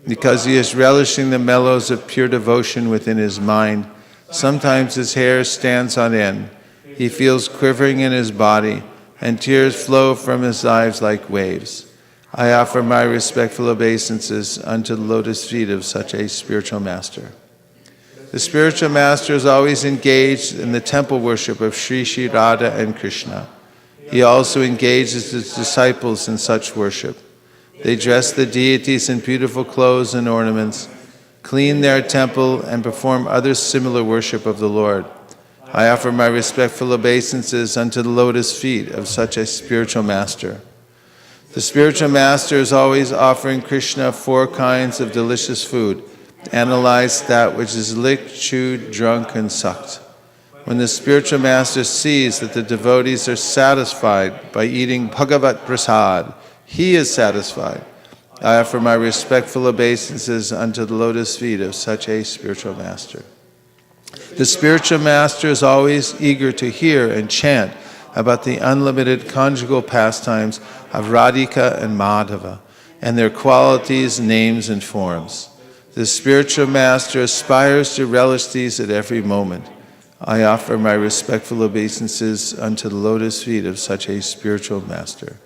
B: Because he is relishing the mellows of pure devotion within his mind, sometimes his hair stands on end. He feels quivering in his body, and tears flow from his eyes like waves. I offer my respectful obeisances unto the lotus feet of such a spiritual master. The spiritual master is always engaged in the temple worship of Sri Sri Radha and Krishna. He also engages his disciples in such worship. They dress the deities in beautiful clothes and ornaments, clean their temple, and perform other similar worship of the Lord. I offer my respectful obeisances unto the lotus feet of such a spiritual master. The spiritual master is always offering Krishna 4 kinds of delicious food. Analyze that which is licked, chewed, drunk, and sucked. When the spiritual master sees that the devotees are satisfied by eating Bhagavat Prasad, he is satisfied. I offer my respectful obeisances unto the lotus feet of such a spiritual master. The spiritual master is always eager to hear and chant about the unlimited conjugal pastimes of Radhika and Madhava, and their qualities, names, and forms. The spiritual master aspires to relish these at every moment. I offer my respectful obeisances unto the lotus feet of such a spiritual master.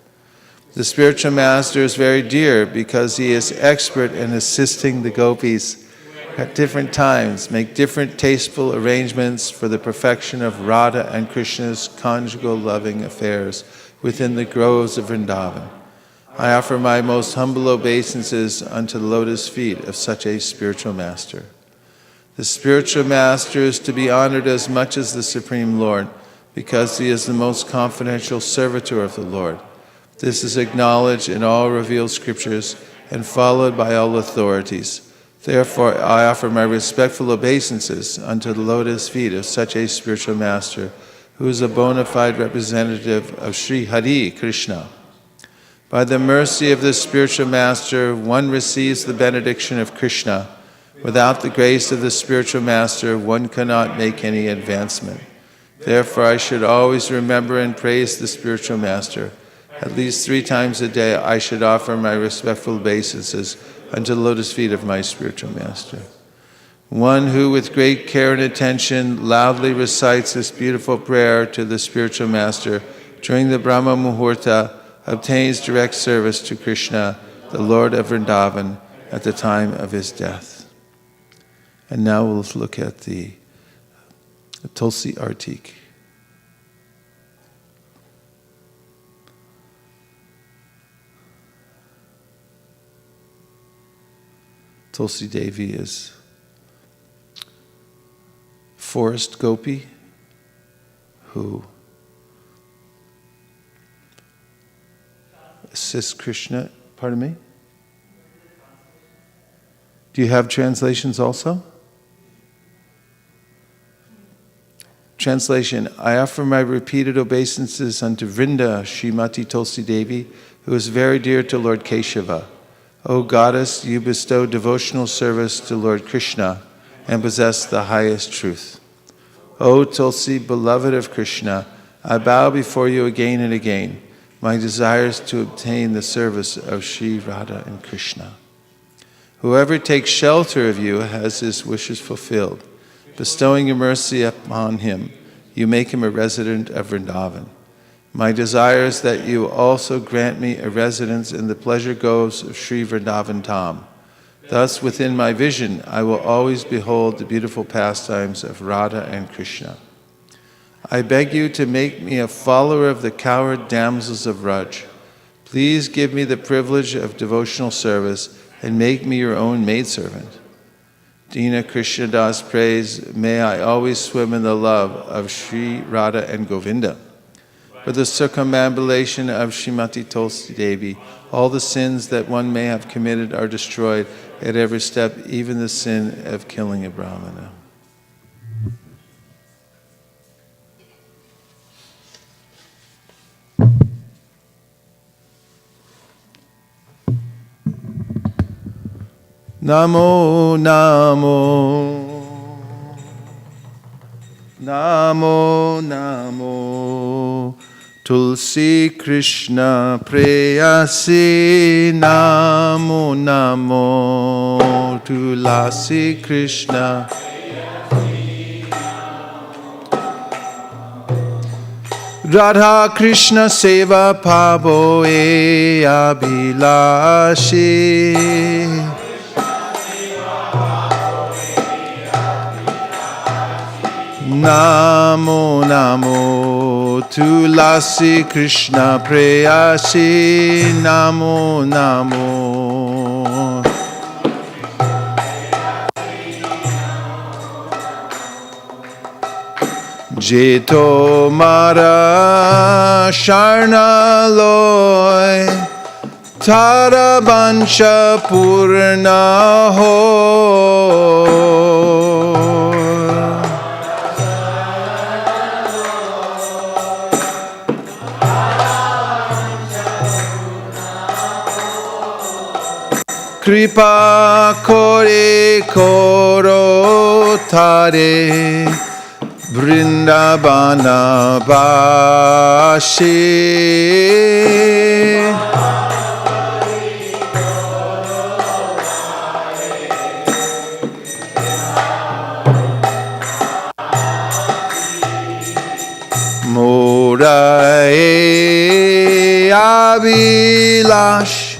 B: The spiritual master is very dear because he is expert in assisting the gopis at different times, make different tasteful arrangements for the perfection of Radha and Krishna's conjugal loving affairs within the groves of Vrindavan. I offer my most humble obeisances unto the lotus feet of such a spiritual master. The spiritual master is to be honored as much as the Supreme Lord because he is the most confidential servitor of the Lord. This is acknowledged in all revealed scriptures and followed by all authorities. Therefore, I offer my respectful obeisances unto the lotus feet of such a spiritual master, who is a bona fide representative of Sri Hari Krishna. By the mercy of this spiritual master, one receives the benediction of Krishna. Without the grace of the spiritual master, one cannot make any advancement. Therefore, I should always remember and praise the spiritual master. At least 3 times a day, I should offer my respectful obeisances unto the lotus feet of my spiritual master. One who with great care and attention loudly recites this beautiful prayer to the spiritual master during the Brahma Muhurta obtains direct service to Krishna, the Lord of Vrindavan, at the time of his death. And now we'll look at the Tulsi Artik. Tulsi Devi is forest gopi who assists Krishna. Pardon me? Do you have translations also? Translation: I offer my repeated obeisances unto Vrinda, Srimati Tulsi Devi, who is very dear to Lord Keshava. O goddess, you bestow devotional service to Lord Krishna and possess the highest truth. O Tulsi, beloved of Krishna, I bow before you again and again. My desire is to obtain the service of Sri Radha and Krishna. Whoever takes shelter of you has his wishes fulfilled. Bestowing your mercy upon him, you make him a resident of Vrindavan. My desire is that you also grant me a residence in the pleasure groves of Sri Vrindavan Dham. Thus, within my vision, I will always behold the beautiful pastimes of Radha and Krishna. I beg you to make me a follower of the cowherd damsels of Raj. Please give me the privilege of devotional service and make me your own maidservant. Dina Krishna Das prays, may I always swim in the love of Sri Radha and Govinda. for the circumambulation of Srimati Tulsi Devi. All the sins that one may have committed are destroyed at every step, even the sin of killing a Brahmana. Namo Namo Namo Namo Tulsi Krishna Preyasi Namo Namo Tulsi Krishna Radha Krishna Seva Pavo E Abhilashi Namo Namo Tulasi Krishna Preyasi Namo Namo Jeto Mara Sharna Loy Tara Bansha Purna Ho Kripa kore koro tare Vrindavana Vashi Morae Abhilash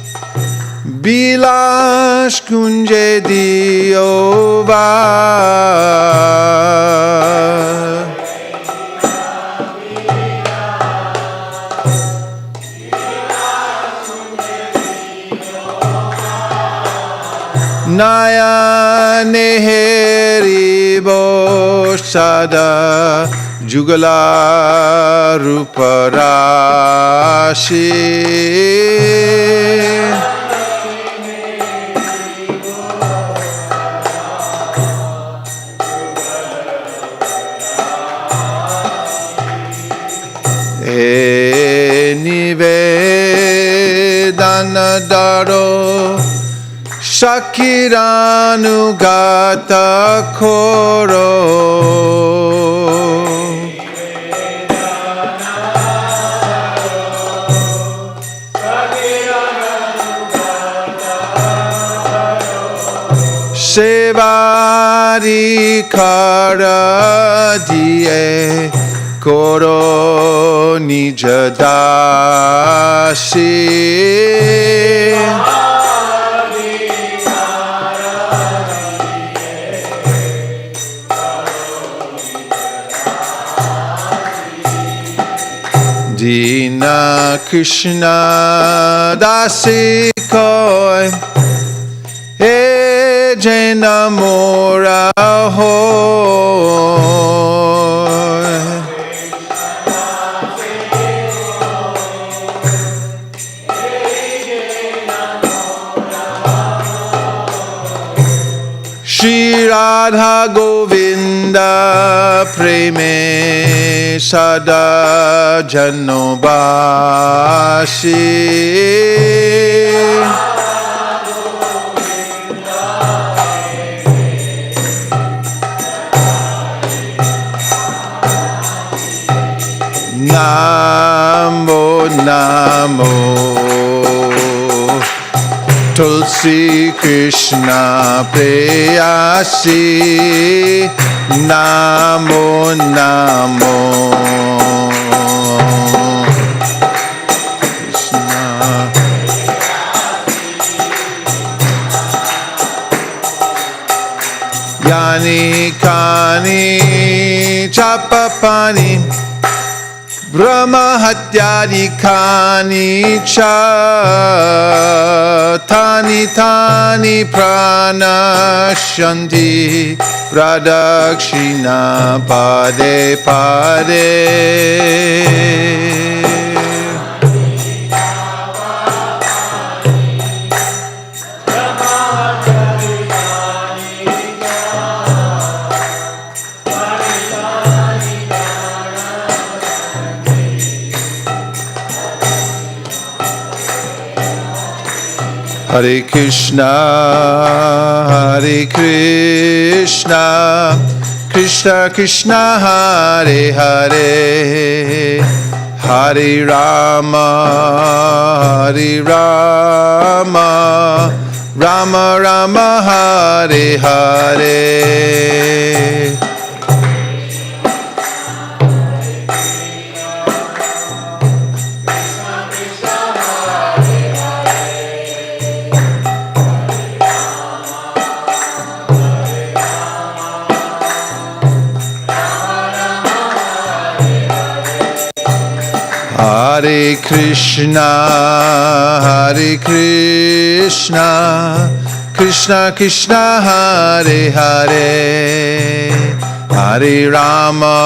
B: Bilash Kunje Diova Naya Neheri Boshada Jugala Ruparashi Nivedana Daro Shakiranugata Koro Sevari Kara Die Koro Nijadashi Dina Krishna Dasi Koi E Jena Mora Hoi Shri Radha Govinda Preme Sada Janobashi Namo Namo Tulsi Krishna Preyasi Namo Namo Krishna Yani Kani Chapapani Brahma Hatyadi Kani Cha Tani Tani Prana Shanti Pradakshina Pade Pade. Hare Krishna, Hare Krishna, Krishna Krishna, Hare Hare, Hare Rama, Hare Rama, Rama Rama, Hare Hare. Hare Krishna, Hare Krishna, Krishna Krishna, Hare Hare, Hare Rama,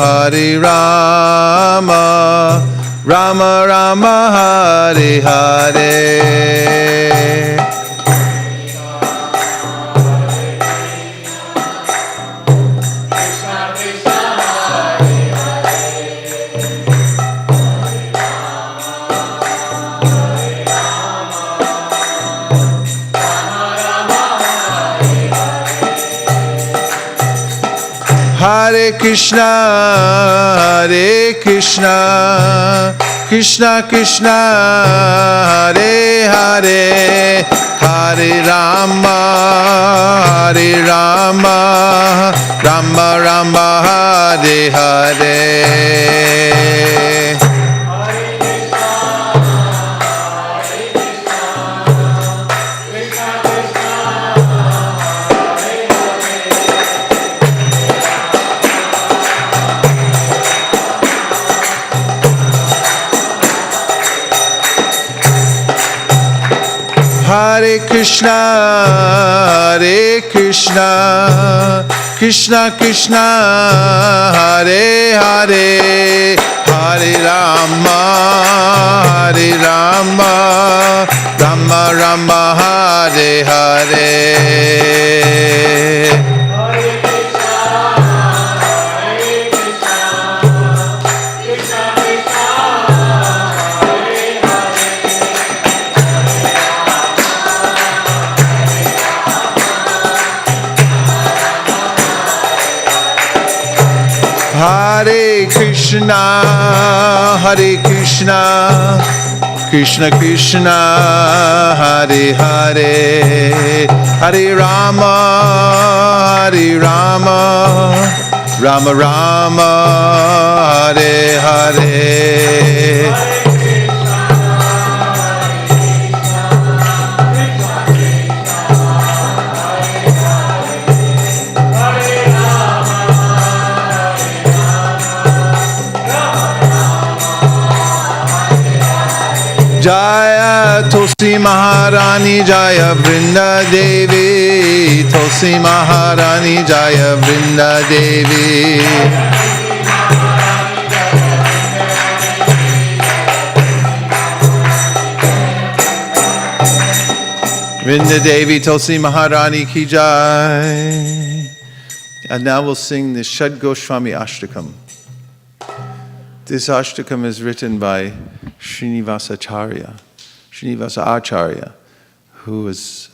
B: Hare Rama, Rama Rama, Hare Hare. Hare Krishna, Hare Krishna, Krishna Krishna, Hare Hare, Hare Rama, Hare Rama, Rama Rama, Hare Hare. Hare Krishna, Hare Krishna, Krishna Krishna, Hare Hare, Hare Rama, Hare Rama, Rama Rama, Hare Hare. Hare Krishna, Hare Krishna, Krishna Krishna, Hare Hare, Hare Rama, Hare Rama, Rama Rama, Hare Hare. Jaya Tulsi Maharani, Jaya Vrinda Devi, Tulsi Maharani, Jaya Vrinda Devi. Vrinda Devi, Tulsi Maharani ki jai. And now we'll sing the Shad Goswami Ashtakam. This Ashtakam is written by Srinivasa Acharya, who is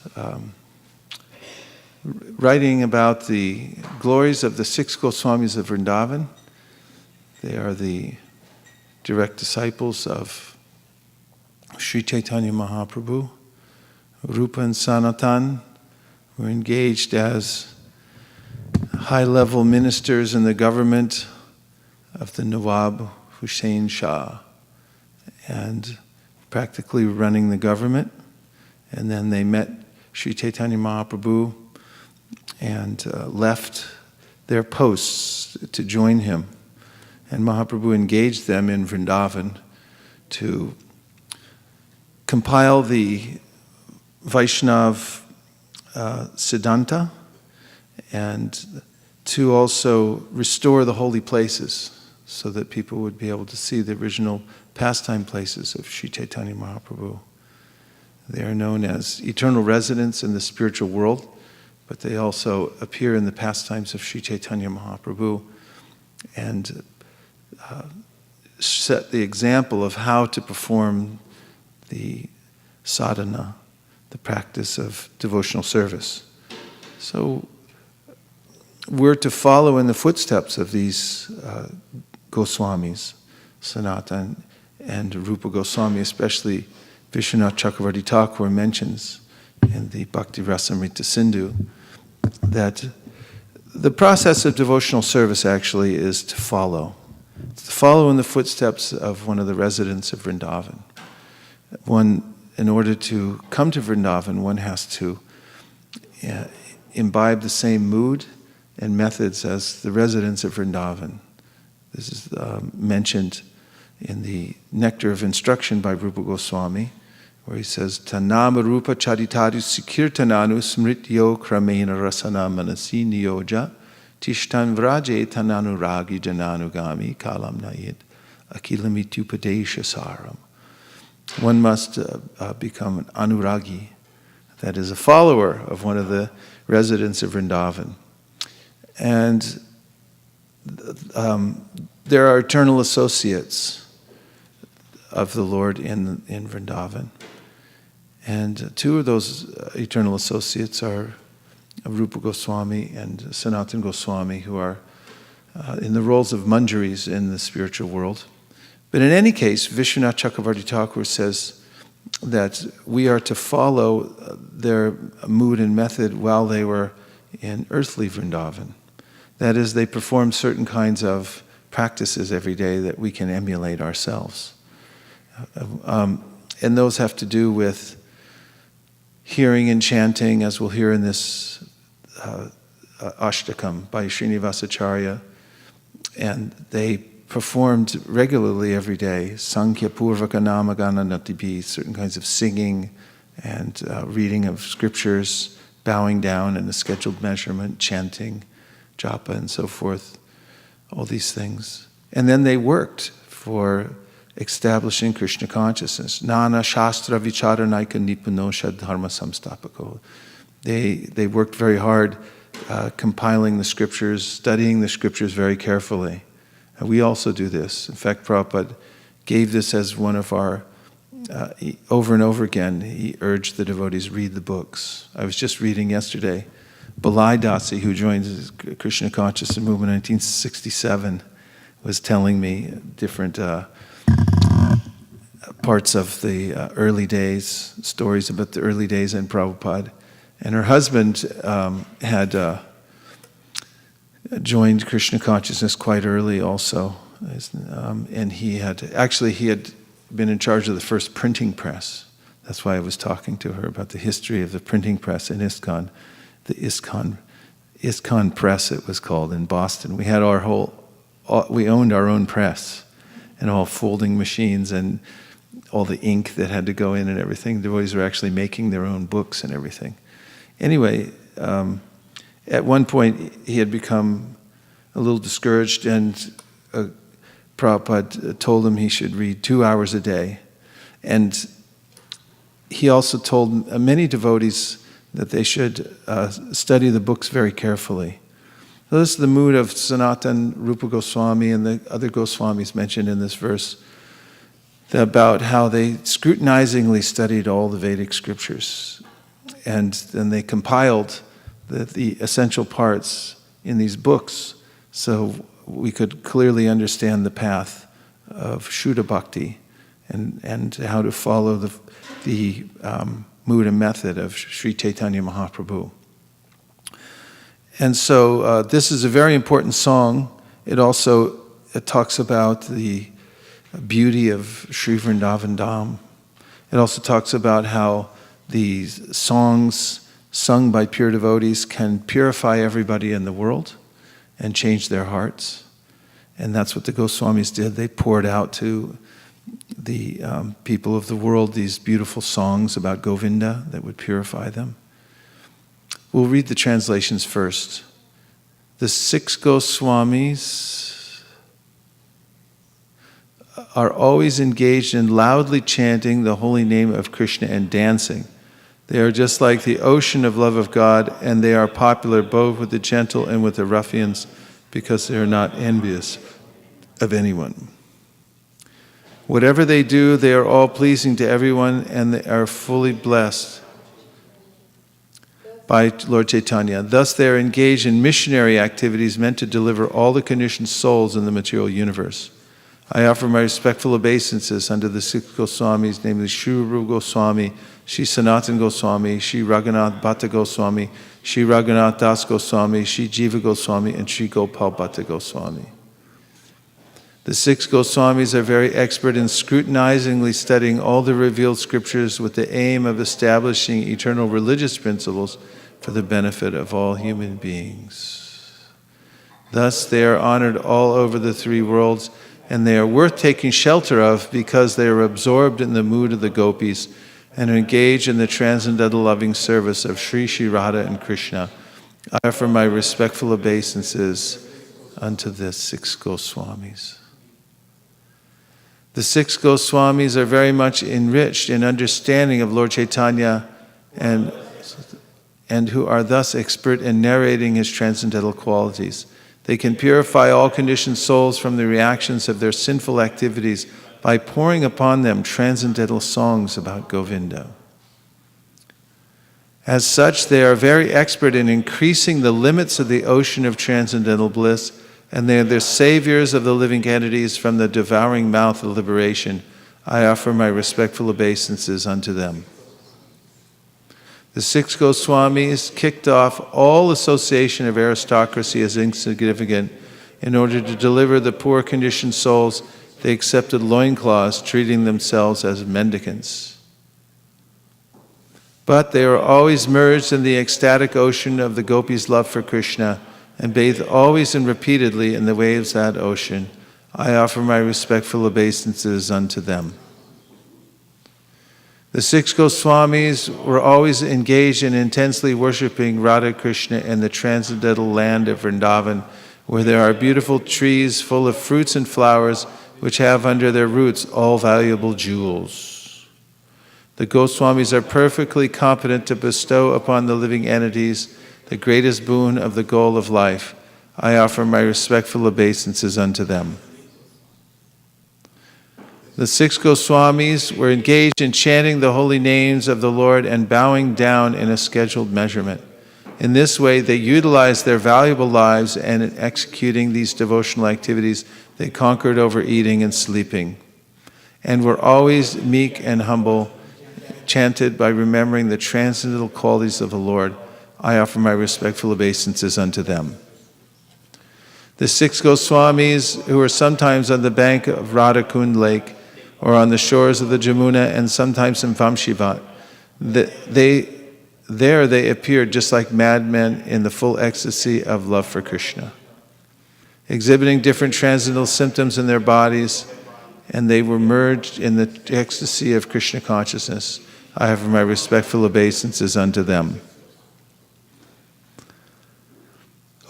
B: writing about the glories of the 6 Goswamis of Vrindavan. They are the direct disciples of Sri Chaitanya Mahaprabhu. Rupa and Sanatan were engaged as high-level ministers in the government of the Nawab Hussain Shah, and practically running the government. And then they met Sri Chaitanya Mahaprabhu and left their posts to join him. And Mahaprabhu engaged them in Vrindavan to compile the Vaishnav Siddhanta and to also restore the holy places so that people would be able to see the original pastime places of Sri Chaitanya Mahaprabhu. They are known as eternal residents in the spiritual world, but they also appear in the pastimes of Sri Chaitanya Mahaprabhu and set the example of how to perform the sadhana, the practice of devotional service. So we're to follow in the footsteps of these Goswamis, Sanatana and Rupa Goswami, especially Vishwanath Chakravarti Thakur mentions in the Bhakti Rasamrita Sindhu that the process of devotional service actually is to follow. It's to follow in the footsteps of one of the residents of Vrindavan. In order to come to Vrindavan, one has to imbibe the same mood and methods as the residents of Vrindavan. This is mentioned in the Nectar of Instruction by Rupa Goswami, where he says, Tanama Rupa Charitadu Sikirtananu Smrityo Kramena Rasana Manasi Niyoja Tishtan Vraje Tananu Ragi Jananugami Kalam Nayid Akilamityupadesha Saram. One must become an anuragi, that is a follower of one of the residents of Vrindavan. And there are eternal associates of the Lord in Vrindavan. And two of those eternal associates are Rupa Goswami and Sanatana Goswami, who are in the roles of manjaris in the spiritual world. But in any case, Vishwanath Chakravarti Thakur says that we are to follow their mood and method while they were in earthly Vrindavan. That is, they performed certain kinds of practices every day that we can emulate ourselves. And those have to do with hearing and chanting, as we'll hear in this Ashtakam by Srinivasacharya. And they performed regularly every day, Sankhya Purvaka Namagana Natibi, certain kinds of singing and reading of scriptures, bowing down in a scheduled measurement, chanting, japa and so forth, all these things. And then they worked for establishing Krishna consciousness. Nana Shastra Vicharanaika Nipuno Shadharma Samstapako. They worked very hard compiling the scriptures, studying the scriptures very carefully. And we also do this. In fact, Prabhupada gave this as one of our, over and over again, he urged the devotees, read the books. I was just reading yesterday, Balai Dasi, who joined the Krishna Consciousness Movement in 1967, was telling me different parts of the early days, stories about the early days in Prabhupada. And her husband had joined Krishna Consciousness quite early also. And he had been in charge of the first printing press. That's why I was talking to her about the history of the printing press in ISKCON. The ISKCON press, it was called, in Boston. We had we owned our own press and all folding machines and all the ink that had to go in and everything. The devotees were actually making their own books and everything. Anyway, at one point he had become a little discouraged, and Prabhupada told him he should read 2 hours a day. And he also told many devotees that they should study the books very carefully. So this is the mood of Sanatana, Rupa Goswami, and the other Goswamis mentioned in this verse, about how they scrutinizingly studied all the Vedic scriptures. And then they compiled the essential parts in these books so we could clearly understand the path of Shuddha Bhakti and how to follow the mood and method of Sri Chaitanya Mahaprabhu. And so this is a very important song. It talks about the beauty of Sri Vrindavan Dham. It also talks about how the songs sung by pure devotees can purify everybody in the world and change their hearts. And that's what the Goswamis did. They poured out to the people of the world these beautiful songs about Govinda that would purify them. We'll read the translations first. The 6 Goswamis are always engaged in loudly chanting the holy name of Krishna and dancing. They are just like the ocean of love of God, and they are popular both with the gentle and with the ruffians because they are not envious of anyone. Whatever they do, they are all pleasing to everyone, and they are fully blessed by Lord Chaitanya. Thus, they are engaged in missionary activities meant to deliver all the conditioned souls in the material universe. I offer my respectful obeisances unto the 6 Goswamis, namely Shri Rupa Goswami, Shri Sanatan Goswami, Shri Raghunath Bhatta Goswami, Shri Raghunath Das Goswami, Shri Jiva Goswami, and Shri Gopal Bhatta Goswami. The 6 Goswamis are very expert in scrutinizingly studying all the revealed scriptures with the aim of establishing eternal religious principles for the benefit of all human beings. Thus, they are honored all over the 3 worlds, and they are worth taking shelter of because they are absorbed in the mood of the gopis and are engaged in the transcendental loving service of Sri Sri Radha and Krishna. I offer my respectful obeisances unto the 6 Goswamis. The 6 Goswamis are very much enriched in understanding of Lord Chaitanya and who are thus expert in narrating his transcendental qualities. They can purify all conditioned souls from the reactions of their sinful activities by pouring upon them transcendental songs about Govinda. As such, they are very expert in increasing the limits of the ocean of transcendental bliss, and they are the saviors of the living entities from the devouring mouth of liberation. I offer my respectful obeisances unto them. The 6 Goswamis kicked off all association of aristocracy as insignificant. In order to deliver the poor conditioned souls, they accepted loincloths, treating themselves as mendicants. But they are always merged in the ecstatic ocean of the gopis' love for Krishna and bathe always and repeatedly in the waves of that ocean. I offer my respectful obeisances unto them. The 6 Goswamis were always engaged in intensely worshipping Radha Krishna in the transcendental land of Vrindavan, where there are beautiful trees full of fruits and flowers, which have under their roots all valuable jewels. The Goswamis are perfectly competent to bestow upon the living entities the greatest boon of the goal of life. I offer my respectful obeisances unto them. The 6 Goswamis were engaged in chanting the holy names of the Lord and bowing down in a scheduled measurement. In this way, they utilized their valuable lives, and in executing these devotional activities, they conquered overeating and sleeping, and were always meek and humble, chanted by remembering the transcendental qualities of the Lord. I offer my respectful obeisances unto them. The 6 Goswamis, who were sometimes on the bank of Radhakund Lake, or on the shores of the Jamuna, and sometimes in Vamshivat, they appeared just like madmen in the full ecstasy of love for Krishna, exhibiting different transcendental symptoms in their bodies, and they were merged in the ecstasy of Krishna consciousness. I offer my respectful obeisances unto them.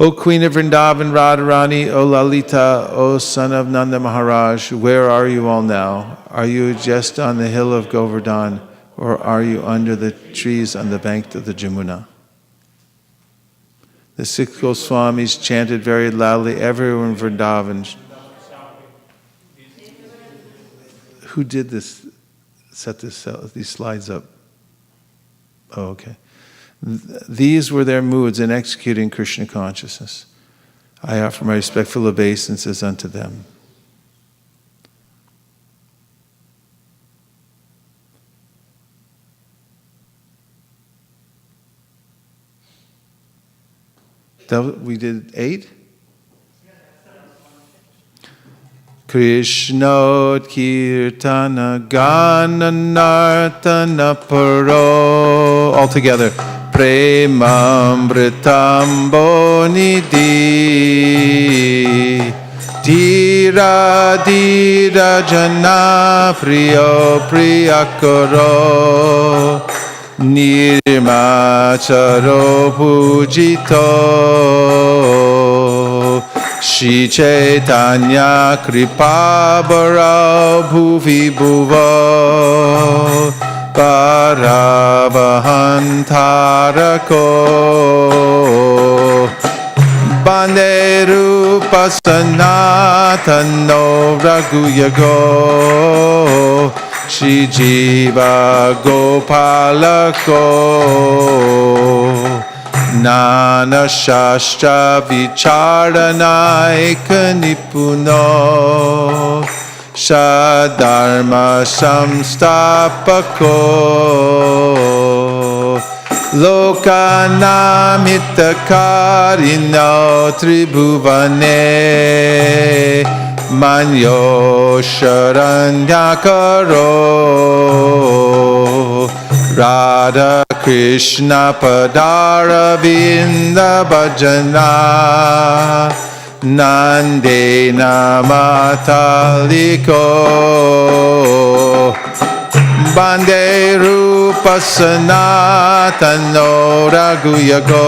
B: O Queen of Vrindavan, Radharani, O Lalita, O son of Nanda Maharaj, where are you all now? Are you just on the hill of Govardhan, or are you under the trees on the bank of the Jamuna? The 6 Goswamis chanted very loudly everywhere in Vrindavan. Who did this? Set these slides up. Oh, okay. These were their moods in executing Krishna consciousness. I offer my respectful obeisances unto them. We did 8? Krishna Kirtana Gana Nartana Paro. All together. Premamritambo Nidhi Dira Dira Jana Priyo Priyakaro Nirmacharo Pujito Shri Chaitanya Kripa Bhara Bhuvi Bhuva Paravahantarako Bande Rupa Sanatano Raghuyago Shri Jiva Gopalako Nana Shastra Vicharanaika Nipuno Shadharma Samstapako Lokanamitakarino Tribhuvane Manyo Sharanyakaro Radha Krishna Padaravinda Bhajana Nandena Mataliko Bande Rupa Sanatano Raghuyago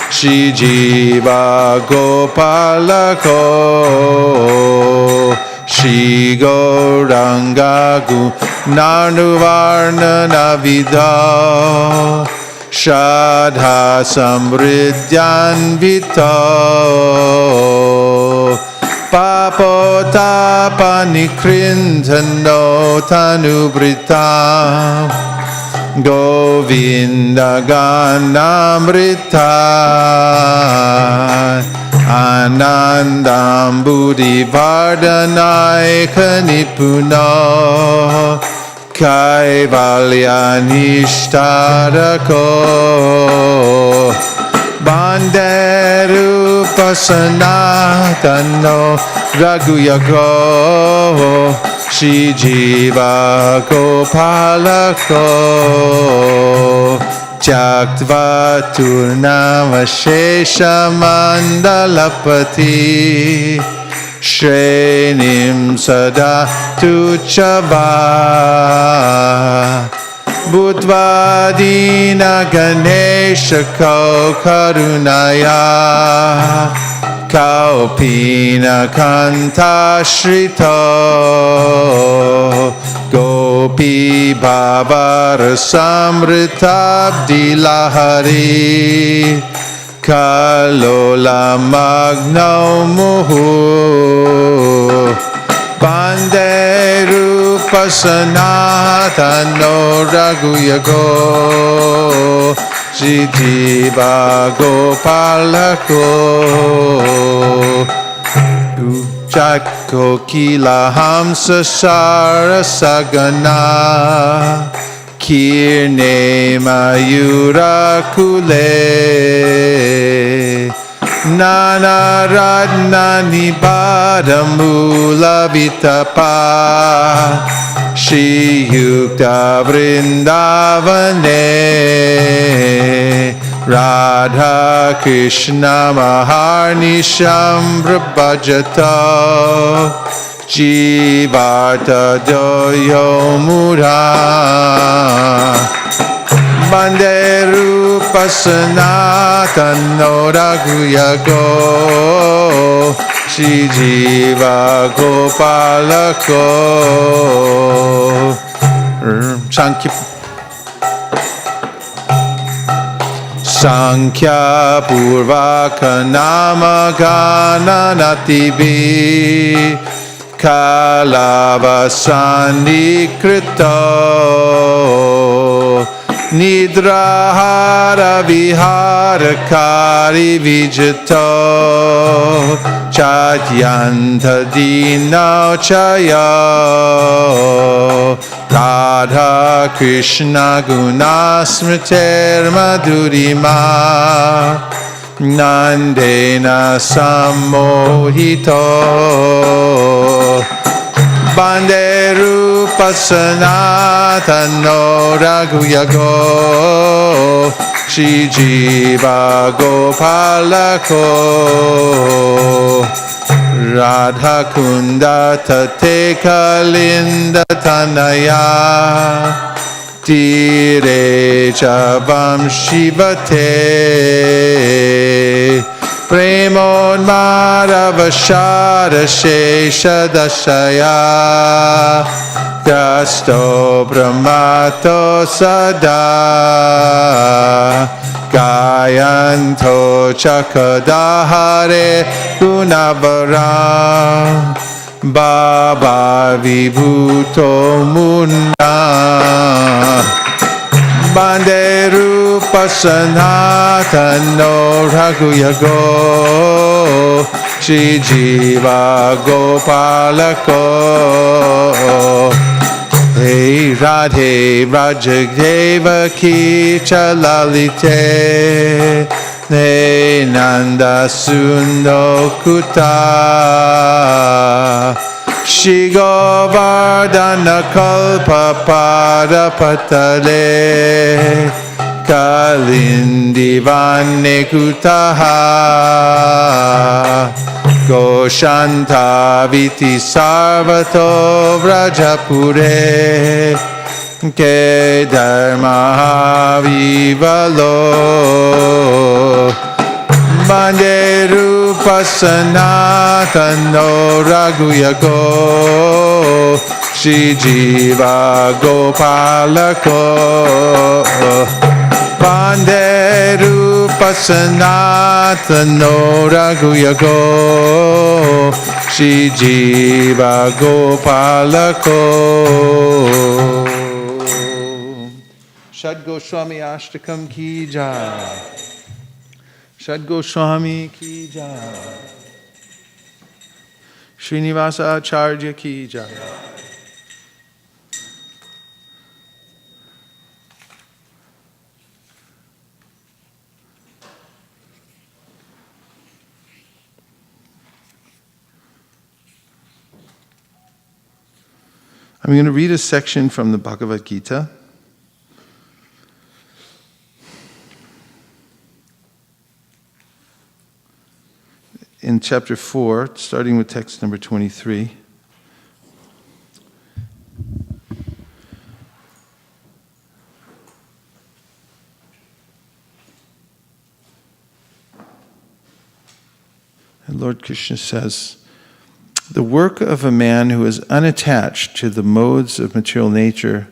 B: Shri Jiva Gopalako Shri Gauranga Gunarnuvarna Navida Shadha Samridhyanvita Papotapanikrindhano Tanubrita Govinda Ganamrita Anandambudi Vardanaika Nipuno Kaivalya Nishtarako Banderu Pasanatano Raghuyago Shri Jiva Gopalako Jaktva Turnavashesha Mandalapati Shrenim Sada Tuchava Budvadina Ganesha Kau Karunaya Kaupina Kanta Shrito Gopi Bhavar Samritabdi Lahari Kalola Magno Muhu Bande Rupa Sanatano Raghuyago Shri Jiva Gopalako Ujako Kila Hamsa Sarasagana Kirne Mayura Kule Nana Radna Nibada Mula Vitapa Shri Yukta Vrindavane Radha Krishna Maharnisham Prabhajata Jivarta Doyo Mura Bande Rupa Sanatano Raghuyago Shri Jiva Gopalako Sankhya Purvaka Namagana Natibi Kalavasani Krito Nidrahara Viharakari Vijato Chatyanta Dino Chayo Radha Krishna Gunasmriter Madhurima Nandena Sammohito Bande Rupa Sanatano Raghuyago Shri Jiva Gopalako Radha Kunda Tate Kalinda Tanaya Tire Chavam Shivate Premonmadavashara Shesha Dashaya Dasto Brahmato Sada Gayanto Chakadahare Gunavara Baba Vibhuto Munda Banderu Pasanatano Raghuyago Shri Jiva Gopalako Hey Radhe Rajadeva Ki Chalalite Hey Nanda Sundo Kuta Shri Govardhana Kalpa Padapatale Kalindi Vane Kutaha Goshanta Viti Sarvato Vrajapure Ke Dharma Vivalo Banderu Pasanatano Raghuyago Shri Jiva Gopalako Banderu Pasanatano Raghuyago Shri Jiva Gopalako Shad Goswami Ashtakam Ki Jai Shad Goswami Ki Jai Srinivasa Acharya Ki Jai I'm going to read a section from the Bhagavad Gita. In chapter 4, starting with text number 23. And Lord Krishna says, the work of a man who is unattached to the modes of material nature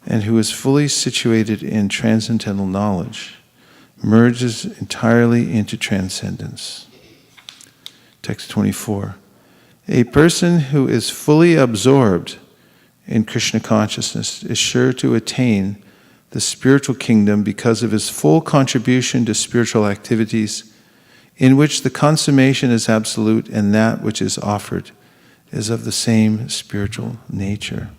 B: and who is fully situated in transcendental knowledge merges entirely into transcendence. Text 24. A person who is fully absorbed in Krishna consciousness is sure to attain the spiritual kingdom because of his full contribution to spiritual activities, in which the consummation is absolute and that which is offered is of the same spiritual nature.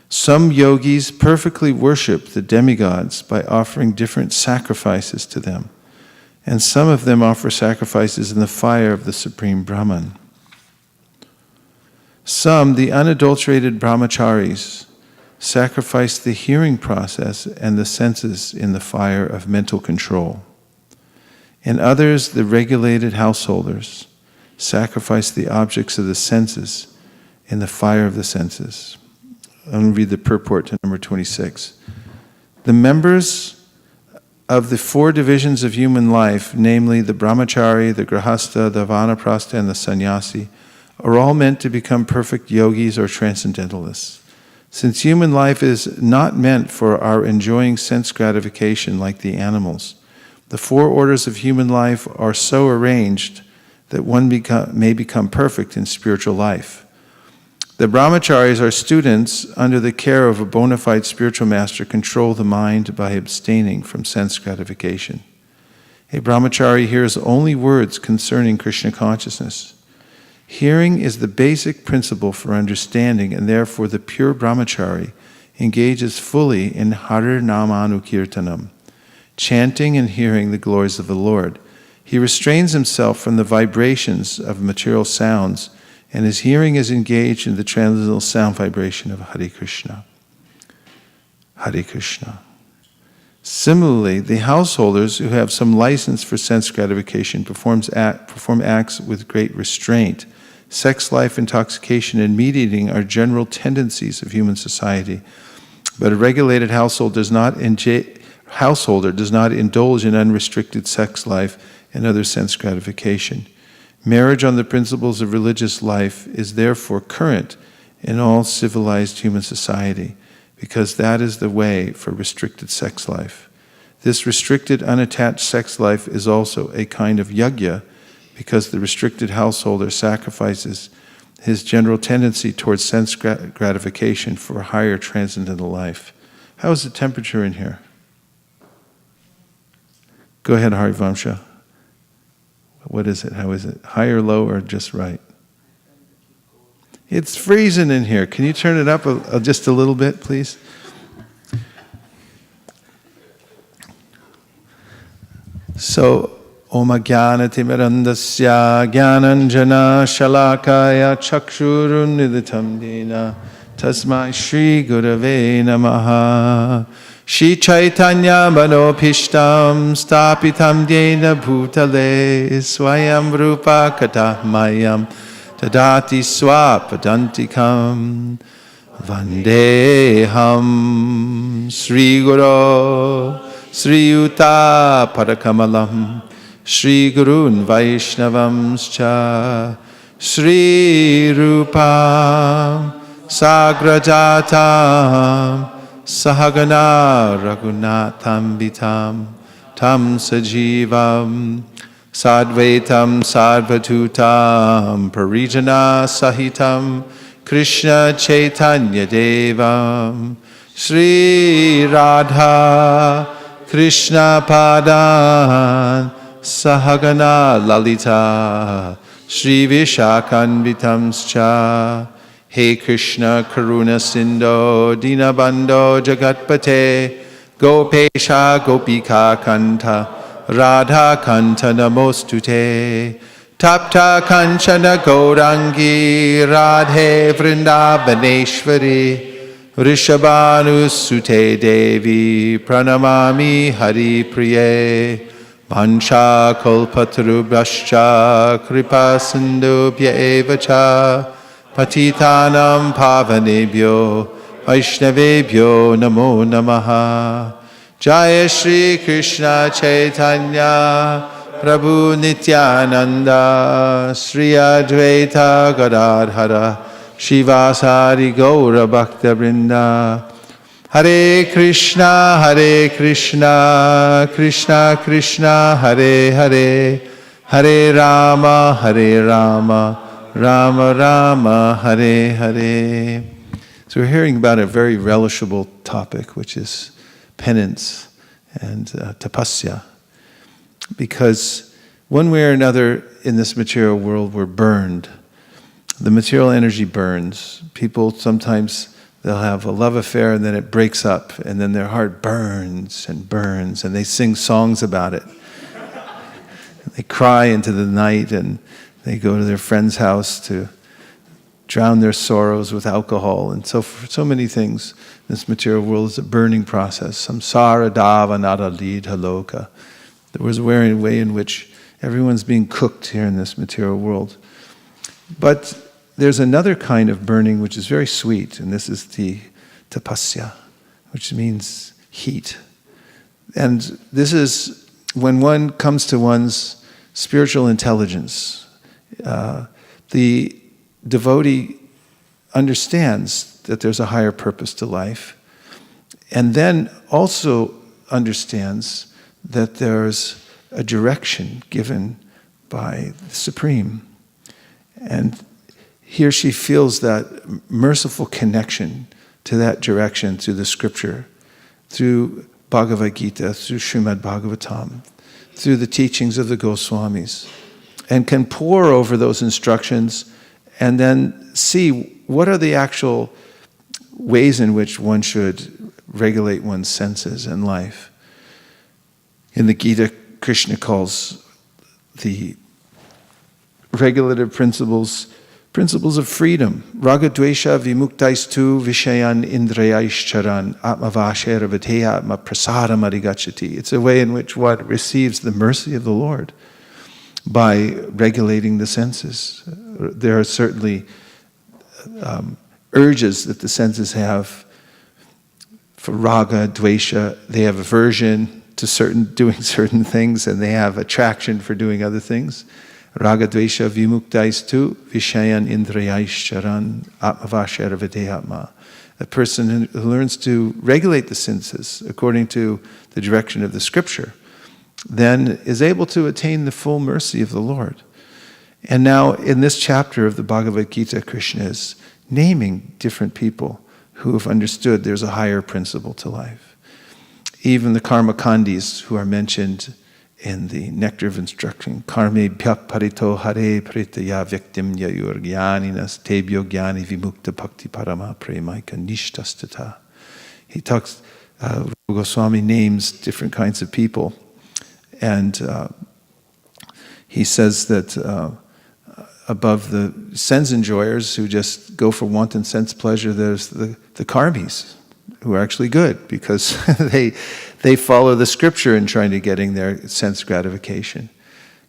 B: Some yogis perfectly worship the demigods by offering different sacrifices to them, and some of them offer sacrifices in the fire of the Supreme Brahman. Some, the unadulterated brahmacharis, sacrifice the hearing process and the senses in the fire of mental control. And others, the regulated householders, sacrifice the objects of the senses in the fire of the senses. I'm going to read the purport to number 26. The members of the four divisions of human life, namely the brahmachari, the grahastha, the vanaprastha, and the sannyasi, are all meant to become perfect yogis or transcendentalists. Since human life is not meant for our enjoying sense gratification like the animals, the four orders of human life are so arranged that one may become perfect in spiritual life. The brahmacharis are students under the care of a bona fide spiritual master, control the mind by abstaining from sense gratification. A brahmachari hears only words concerning Krishna consciousness. Hearing is the basic principle for understanding, and therefore the pure brahmachari engages fully in Harir Namanukirtanam, chanting and hearing the glories of the Lord. He restrains himself from the vibrations of material sounds, and his hearing is engaged in the transcendental sound vibration of Hare Krishna. Hare Krishna. Similarly, the householders who have some license for sense gratification perform acts with great restraint. Sex life, intoxication, and meat eating are general tendencies of human society, but a regulated householder does not indulge in unrestricted sex life and other sense gratification. Marriage on the principles of religious life is therefore current in all civilized human society, because that is the way for restricted sex life. This restricted, unattached sex life is also a kind of yajna, because the restricted householder sacrifices his general tendency towards sense gratification for a higher transcendental life. How is the temperature in here? Go ahead, Harivamsha. What is it? How is it? High or low or just right? It's freezing in here. Can you turn it up just a little bit, please? So, Om Jnana-timirandasya Jnananjana Shalakaya Chakshurunniditam Dena Tasmai Shri Gurave Namaha Shri Chaitanya Manopishtam Stapitam Dena Bhutale Swayam Rupa Katahmayam Tadati Swapadantikam Vandeham Sri Guru Sri Yuta Parakamalam Shri Gurun Vaishnavamscha Shri Rupa Sagrajatam Sahagana Raghunatham Vitam Tam Sajivam Sadvaitam Sarvatutam Parijana Sahitam Krishna Chaitanya Devam Shri Radha Krishna Padan Sahagana Lalita Shri Vishakanvitamscha He Krishna Karuna Sindho Dinabandho Jagatpate Gopesha Gopika Kanta Radha Kanta Namostute Tapta Kanchana Gaurangi Radhe Vrindavaneshwari Rishabhanu Sute Devi Pranamami Hari Priye Pancha Kalpatarubhascha Kripa Sindhubhya Evacha Patitanam Pavanebhyo Vaishnavebhyo Namo Namaha Jaya Shri Krishna Chaitanya Prabhu Nityananda Sri Advaita Gadadhara Shivasari Gaura Bhakta Vrinda Hare Krishna, Krishna Krishna, Hare Hare, Hare Rama, Rama Rama, Hare Hare. So we're hearing about a very relishable topic, which is penance and tapasya. Because one way or another in this material world we're burned. The material energy burns. People sometimes they'll have a love affair and then it breaks up and then their heart burns and burns and they sing songs about it. They cry into the night and they go to their friend's house to drown their sorrows with alcohol and so many things. This material world is a burning process. Samsara dava nadalidha loka. There was a way in which everyone's being cooked here in this material world. But there's another kind of burning which is very sweet, and this is the tapasya, which means heat. And this is when one comes to one's spiritual intelligence. The devotee understands that there's a higher purpose to life, and then also understands that there's a direction given by the Supreme. And here she feels that merciful connection to that direction through the scripture, through Bhagavad Gita, through Srimad Bhagavatam, through the teachings of the Goswamis, and can pore over those instructions and then see what are the actual ways in which one should regulate one's senses and life. In the Gita, Krishna calls the regulative principles of freedom. Raga dvesha vimuktais vishayan indrayaischaran atmavashera vidheya atma prasadam adhigachati. It's a way in which one receives the mercy of the Lord by regulating the senses. There are certainly urges that the senses have for raga, dvesha. They have aversion doing certain things, and they have attraction for doing other things. Raga dvesha vimuktais vishayan indrayaischaran atmavashara videhatma. A person who learns to regulate the senses according to the direction of the scripture then is able to attain the full mercy of the Lord. And now in this chapter of the Bhagavad Gita, Krishna is naming different people who have understood there's a higher principle to life. Even the karma kandis who are mentioned in the Nectar of Instruction, karme bhyak parito hare pritaya vyaktim yayur gyaninas tebyo gyani vimukta bhakti parama premaika nishtastata. He talks, Goswami names different kinds of people, and he says that above the sense enjoyers who just go for wanton sense pleasure, there's the karmis, who are actually good because they follow the scripture in trying to getting their sense gratification.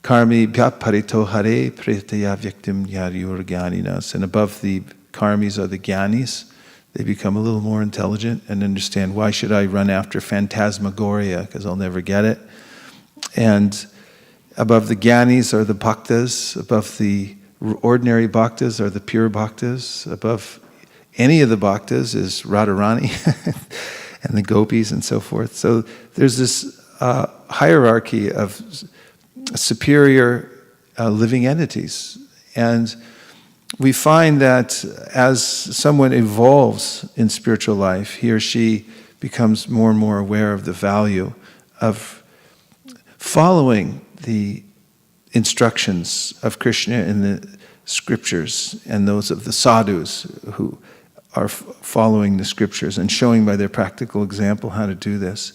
B: Karmi bhyak parito hare pritaya vyaktim yaryur gyaninas. And above the karmis are the gyanis. They become a little more intelligent and understand, why should I run after phantasmagoria, because I'll never get it. And above the gyanis are the bhaktas. Above the ordinary bhaktas are the pure bhaktas. Above any of the bhaktas is Radharani and the gopis and so forth. So there's this hierarchy of superior living entities. And we find that as someone evolves in spiritual life, he or she becomes more and more aware of the value of following the instructions of Krishna in the scriptures and those of the sadhus who are following the scriptures and showing by their practical example how to do this.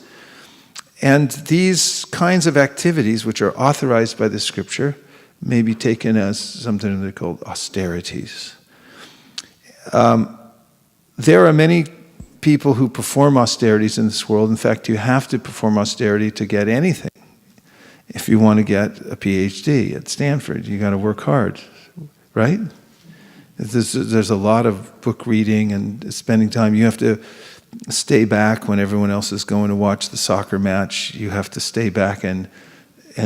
B: And these kinds of activities, which are authorized by the scripture, may be taken as something they're called austerities. There are many people who perform austerities in this world. In fact, you have to perform austerity to get anything. If you want to get a PhD at Stanford, you got to work hard, right? There's a lot of book reading and spending time. You have to stay back when everyone else is going to watch the soccer match. You have to stay back and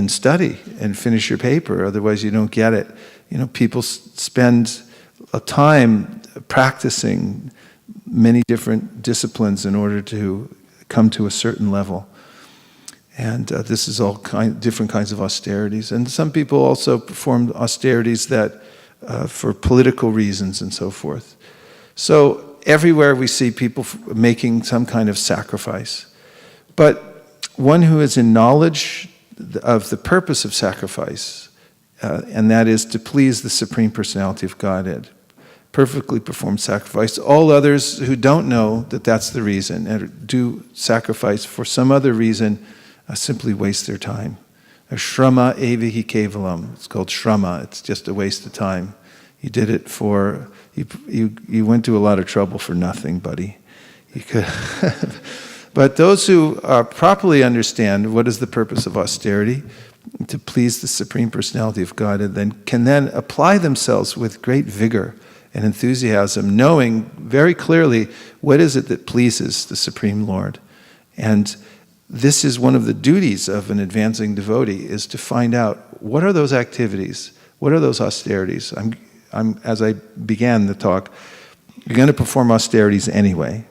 B: study and finish your paper. Otherwise, you don't get it. You know, people spend a time practicing many different disciplines in order to come to a certain level. And this is all different kinds of austerities. And some people also perform austerities that for political reasons and so forth. So everywhere we see people making some kind of sacrifice. But one who is in knowledge of the purpose of sacrifice, and that is to please the Supreme Personality of Godhead, perfectly perform sacrifice. All others who don't know that that's the reason and do sacrifice for some other reason simply waste their time. Shrama evihi kevalam. It's called shrama. It's just a waste of time. You did it for, you went to a lot of trouble for nothing, buddy. You could. But those who properly understand what is the purpose of austerity, to please the Supreme Personality of God, can then apply themselves with great vigor and enthusiasm, knowing very clearly what is it that pleases the Supreme Lord. And this is one of the duties of an advancing devotee, is to find out what are those activities, what are those austerities. As I began the talk, you're going to perform austerities anyway.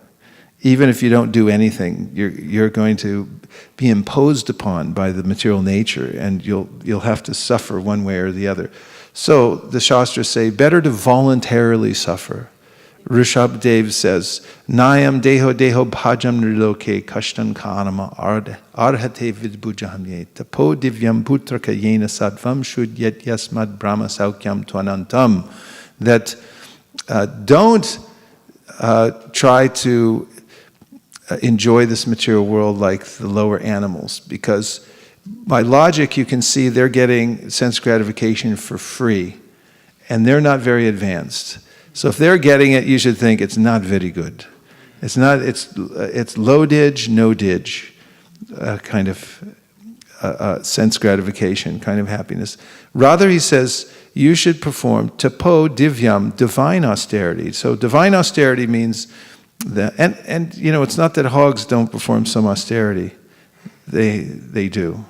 B: Even if you don't do anything, you're going to be imposed upon by the material nature, and you'll have to suffer one way or the other. So the Shastras say, better to voluntarily suffer. Rishabdev says, Nayam deho bhajam niloke kashtan kanama arhate vidbujamye tapo divyam putraka yena sadvam shudyet yasmad brahma saukyam twanantam. That don't try to enjoy this material world like the lower animals, because by logic you can see they're getting sense gratification for free, and they're not very advanced. So if they're getting it, you should think it's not very good. It's not. It's low dig, no dig, kind of sense gratification, kind of happiness. Rather, he says you should perform tapo divyam, divine austerity. So divine austerity means that, and you know, it's not that hogs don't perform some austerity. they do.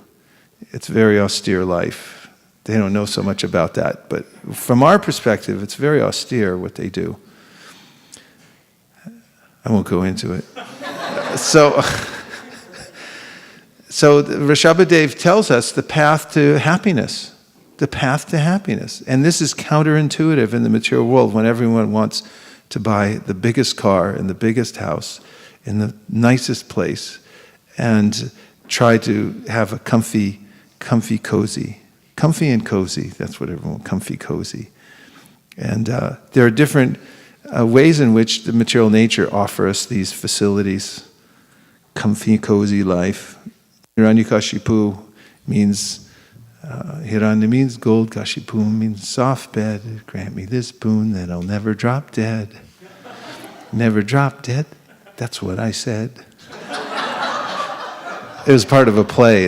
B: It's a very austere life. They don't know so much about that, but from our perspective, it's very austere what they do. I won't go into it. So Rishabhadev tells us the path to happiness. The path to happiness. And this is counterintuitive in the material world when everyone wants to buy the biggest car and the biggest house in the nicest place and try to have a comfy, cozy. Comfy and cozy, that's what everyone, comfy, cozy. And there are different ways in which the material nature offers us these facilities. Comfy, cozy life. Hiranyakashipu means Hiranya means gold, Kashipu means soft bed. Grant me this boon that I'll never drop dead. Never drop dead? That's what I said. It was part of a play.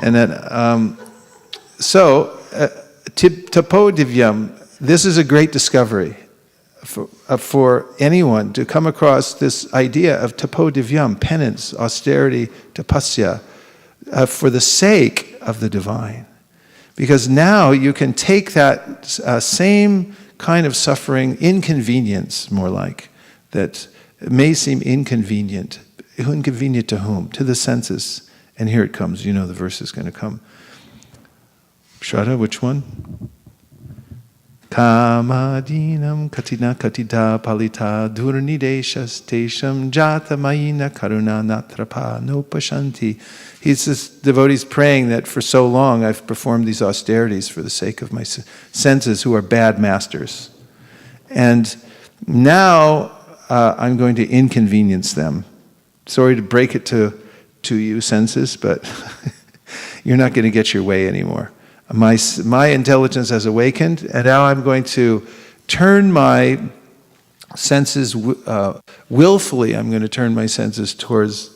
B: And then, Tapo Divyam, this is a great discovery for anyone to come across this idea of Tapo Divyam, penance, austerity, tapasya, for the sake of the divine. Because now you can take that same kind of suffering, inconvenience more like, that may seem inconvenient. Inconvenient to whom? To the senses. And here it comes. You know the verse is going to come. Shraddha, which one? Kamadinam katina katita palita durnideshas tesham jata mayina karuna natrapa nopashanti. He's this devotee's praying that for so long I've performed these austerities for the sake of my senses who are bad masters. And now I'm going to inconvenience them. Sorry to break it to you, senses, but you're not going to get your way anymore. My intelligence has awakened, and now I'm going to turn my senses, willfully I'm going to turn my senses towards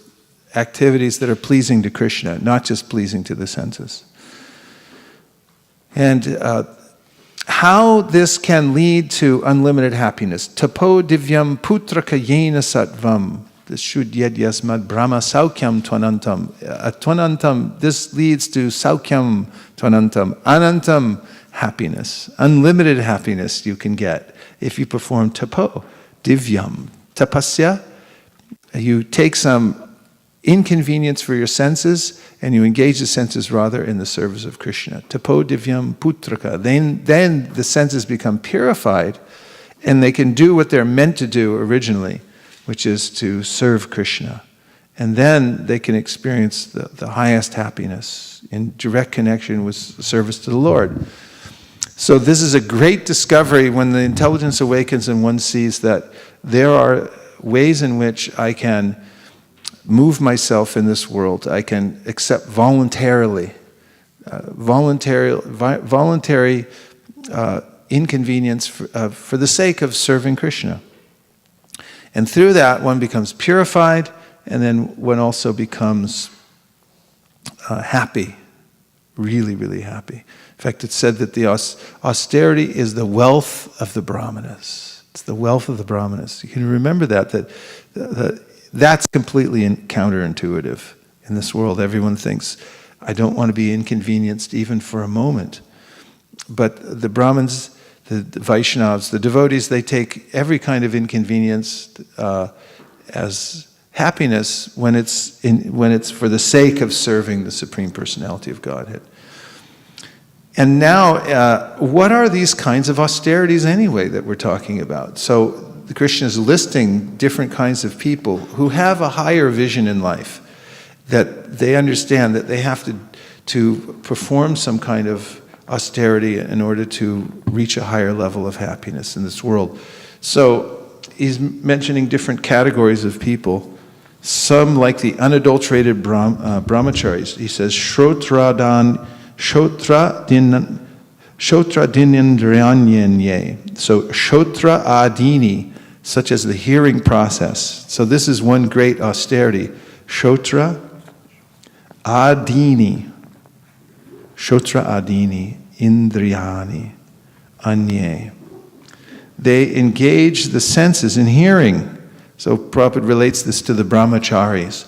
B: activities that are pleasing to Krishna, not just pleasing to the senses. And how this can lead to unlimited happiness. Tapo divyam putraka yena sattvam. This shudyad yasmad brahma saukyam tvanantam. Tvanantam, this leads to saukyam tvanantam. Anantam, happiness. Unlimited happiness you can get if you perform tapo. Divyam. Tapasya, you take some inconvenience for your senses and you engage the senses rather in the service of Krishna. Tapo divyam putraka. Then the senses become purified and they can do what they're meant to do originally, which is to serve Krishna. And then they can experience the highest happiness in direct connection with service to the Lord. So this is a great discovery when the intelligence awakens and one sees that there are ways in which I can move myself in this world. I can accept voluntary inconvenience for the sake of serving Krishna. And through that, one becomes purified, and then one also becomes happy, really, really happy. In fact, it's said that the austerity is the wealth of the brahmanas. It's the wealth of the brahmanas. You can remember that's completely counterintuitive. In this world, everyone thinks, I don't want to be inconvenienced even for a moment. But the Brahmins, the Vaishnavas, the devotees, they take every kind of inconvenience as happiness when it's for the sake of serving the Supreme Personality of Godhead. And now, what are these kinds of austerities anyway that we're talking about? So the Krishna is listing different kinds of people who have a higher vision in life, that they understand that they have to perform some kind of austerity in order to reach a higher level of happiness in this world. So he's mentioning different categories of people. Some like the unadulterated brahmacharis. He says, Shotra dinindriyanyenye. So Shotra adini, such as the hearing process. So this is one great austerity. Shotra adini. Shotra adini indriyani anye. They engage the senses in hearing. So Prabhupada relates this to the brahmacharis.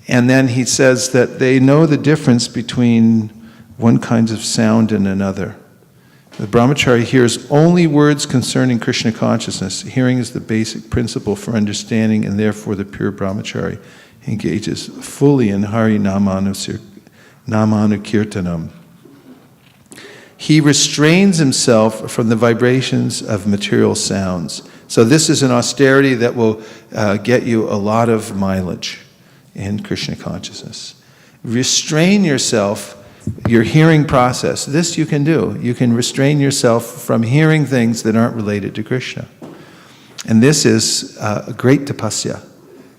B: And then he says that they know the difference between one kind of sound and another. The brahmachari hears only words concerning Krishna consciousness. Hearing is the basic principle for understanding, and therefore the pure brahmachari engages fully in Hari Namanukirtanam. He restrains himself from the vibrations of material sounds. So this is an austerity that will get you a lot of mileage in Krishna consciousness. Restrain yourself, your hearing process. This you can do. You can restrain yourself from hearing things that aren't related to Krishna. And this is a great tapasya,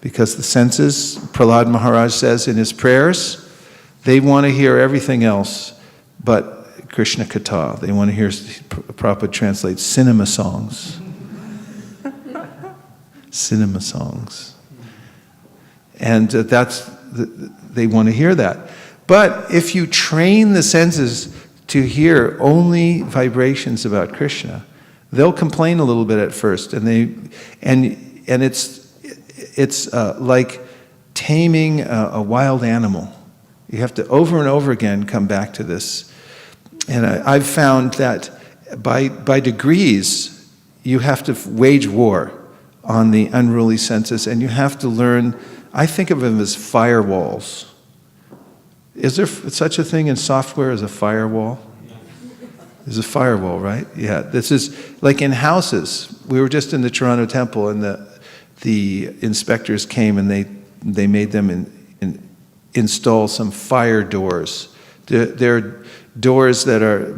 B: because the senses, Prahlad Maharaj says in his prayers, they want to hear everything else but Krishna Katha. They want to hear, Prabhupada translates, cinema songs. Cinema songs. And they want to hear that. But if you train the senses to hear only vibrations about Krishna, they'll complain a little bit at first, and it's like taming a wild animal. You have to over and over again come back to this. And I've found that by degrees, you have to wage war on the unruly senses, and you have to learn. I think of them as firewalls. Is there such a thing in software as a firewall? There's a firewall, right? Yeah. This is like in houses. We were just in the Toronto Temple, and the inspectors came, and they made them install some fire doors. They're doors that are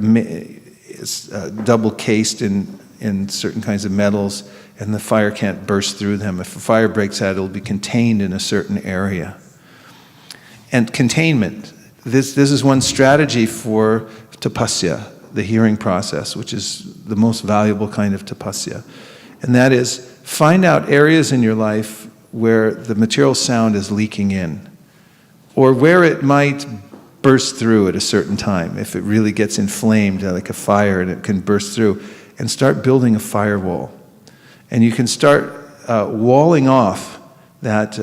B: double cased in certain kinds of metals, and the fire can't burst through them. If a fire breaks out, it'll be contained in a certain area. And containment. This is one strategy for tapasya, the hearing process, which is the most valuable kind of tapasya. And that is, find out areas in your life where the material sound is leaking in, or where it might burst through at a certain time, if it really gets inflamed like a fire and it can burst through, and start building a firewall. And you can start walling off that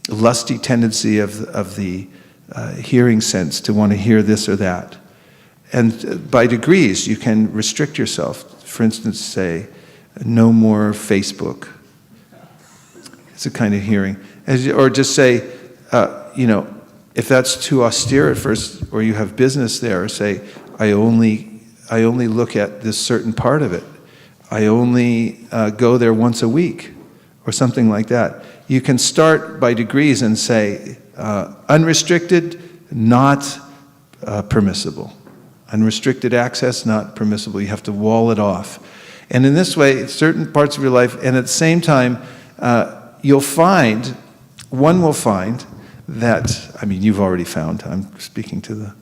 B: lusty tendency of the hearing sense to want to hear this or that. And by degrees, you can restrict yourself. For instance, say, no more Facebook. It's a kind of hearing. Or just say, if that's too austere at first, or you have business there, say, I only look at this certain part of it. I only go there once a week, or something like that. You can start by degrees and say, unrestricted, not permissible. Unrestricted access, not permissible. You have to wall it off. And in this way, certain parts of your life, and at the same time, one will find that, you've already found, I'm speaking to the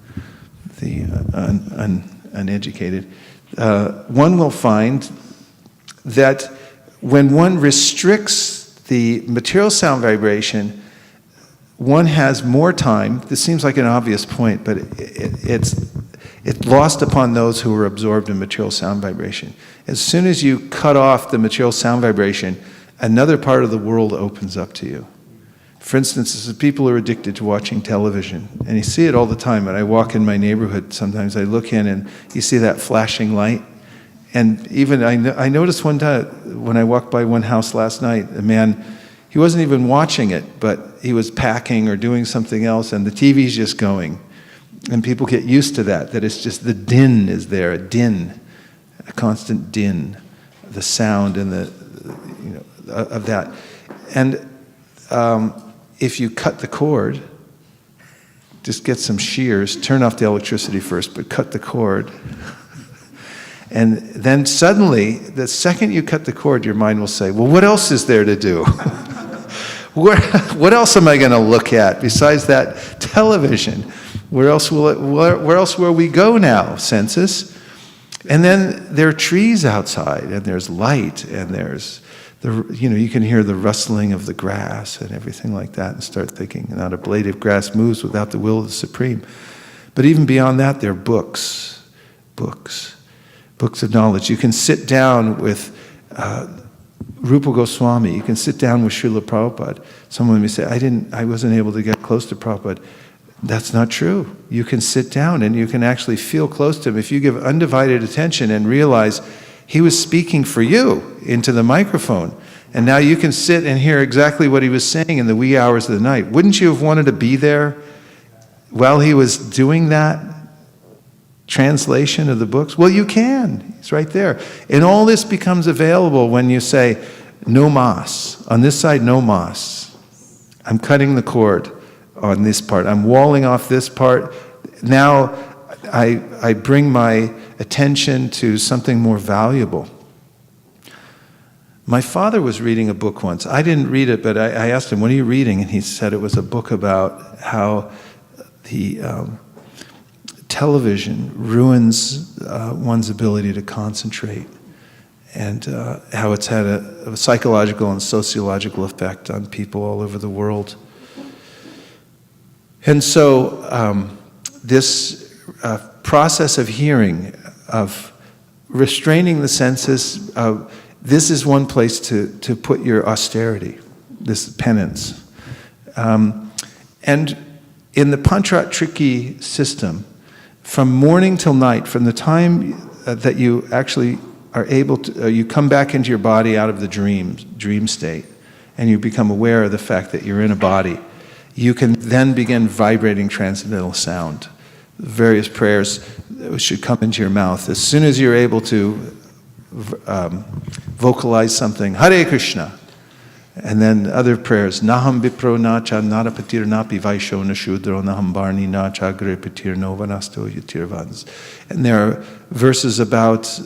B: uneducated, one will find that when one restricts the material sound vibration, one has more time. This seems like an obvious point, but it's lost upon those who are absorbed in material sound vibration. As soon as you cut off the material sound vibration, another part of the world opens up to you. For instance, people are addicted to watching television, and you see it all the time. When I walk in my neighborhood, sometimes I look in and you see that flashing light. And even I noticed one time when I walked by one house last night, a man, he wasn't even watching it, but he was packing or doing something else, and the TV's just going. And people get used to that it's just the din is there, a constant din, the sound and of that. And if you cut the cord, just get some shears, turn off the electricity first, but cut the cord. And then suddenly, the second you cut the cord, your mind will say, well, what else is there to do? What else am I going to look at besides that television? Where else will we go now, senses? And then there are trees outside, and there's light, and there's you can hear the rustling of the grass and everything like that, and start thinking, not a blade of grass moves without the will of the Supreme. But even beyond that, there are books of knowledge. You can sit down with Rupa Goswami. You can sit down with Srila Prabhupada. Someone may say, I wasn't able to get close to Prabhupada. That's not true. You can sit down and you can actually feel close to him. If you give undivided attention and realize he was speaking for you into the microphone, and now you can sit and hear exactly what he was saying in the wee hours of the night. Wouldn't you have wanted to be there while he was doing that translation of the books? Well, you can. It's right there. And all this becomes available when you say, no mas. On this side, no mas. I'm cutting the cord on this part. I'm walling off this part. Now I bring my attention to something more valuable. My father was reading a book once. I didn't read it, but I asked him, what are you reading? And he said it was a book about how the television ruins one's ability to concentrate, and how it's had a psychological and sociological effect on people all over the world. And so this process of hearing, of restraining the senses, this is one place to put your austerity, this penance. And in the Panchatriki system, from morning till night, from the time that you actually are able to, you come back into your body out of the dream state, and you become aware of the fact that you're in a body, you can then begin vibrating transcendental sound. Various prayers should come into your mouth. As soon as you're able to vocalize something, Hare Krishna, and then other prayers, Naham Vipro Nacha Narapatir Napi Vaisho Nashudro Naham Barni Nacha Gre Patir Novanasto Yatirvans. And there are verses about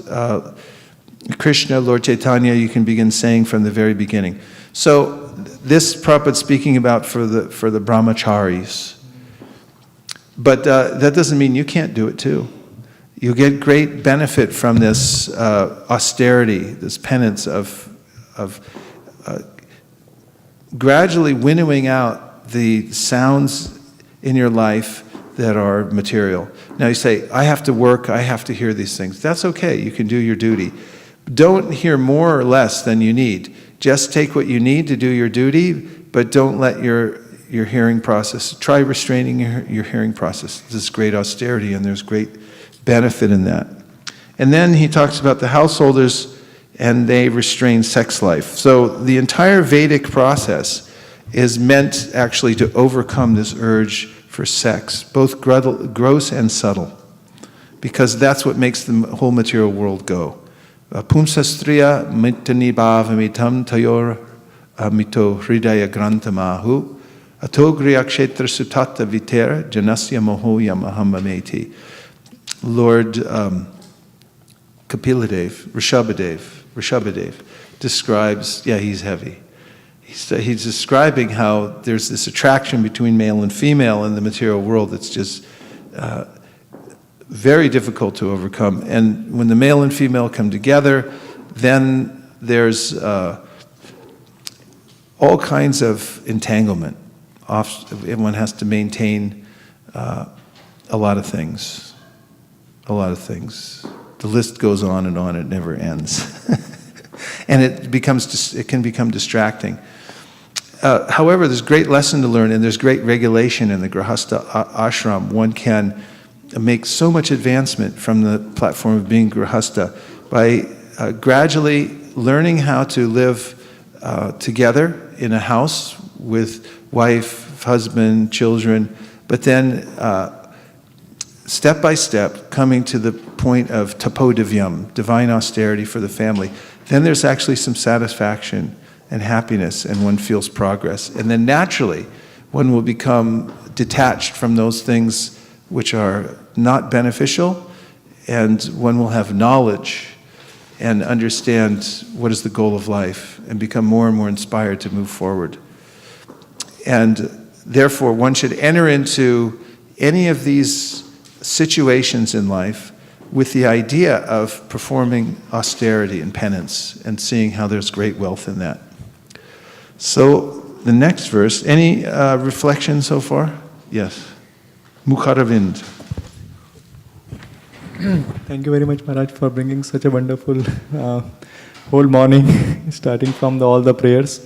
B: Krishna, Lord Chaitanya, you can begin saying from the very beginning. So this Prabhupada's speaking about for the brahmacharis. But that doesn't mean you can't do it too. You get great benefit from this austerity, this penance of gradually winnowing out the sounds in your life that are material. Now you say, I have to work, I have to hear these things. That's okay, you can do your duty. Don't hear more or less than you need. Just take what you need to do your duty, but don't let your hearing process, try restraining your hearing process. This is great austerity, and there's great benefit in that. And then he talks about the householders, and they restrain sex life. So the entire Vedic process is meant actually to overcome this urge for sex, both gross and subtle, because that's what makes the whole material world go. Pumsastriya mitani bhavamitam tayor mito hridaya grantamahu atogriya kshetra sutata vitera janasya mohoya mahamameti. Lord Rishabhadev describes, he's heavy. He's describing how there's this attraction between male and female in the material world that's just very difficult to overcome. And when the male and female come together, then there's all kinds of entanglement. Everyone has to maintain a lot of things. A lot of things. The list goes on, it never ends. And it can become distracting. However, there's great lesson to learn, and there's great regulation in the Grihastha ashram. One can make so much advancement from the platform of being Grihastha by gradually learning how to live together in a house with wife, husband, children, but then step by step coming to the point of tapodivyam, divine austerity for the family. Then there's actually some satisfaction and happiness, and one feels progress. And then naturally, one will become detached from those things which are not beneficial, and one will have knowledge and understand what is the goal of life and become more and more inspired to move forward. And therefore, one should enter into any of these situations in life with the idea of performing austerity and penance and seeing how there's great wealth in that. So the next verse, any reflection so far? Yes. Mukharavind.
C: Thank you very much, Maharaj, for bringing such a wonderful whole morning, starting from all the prayers.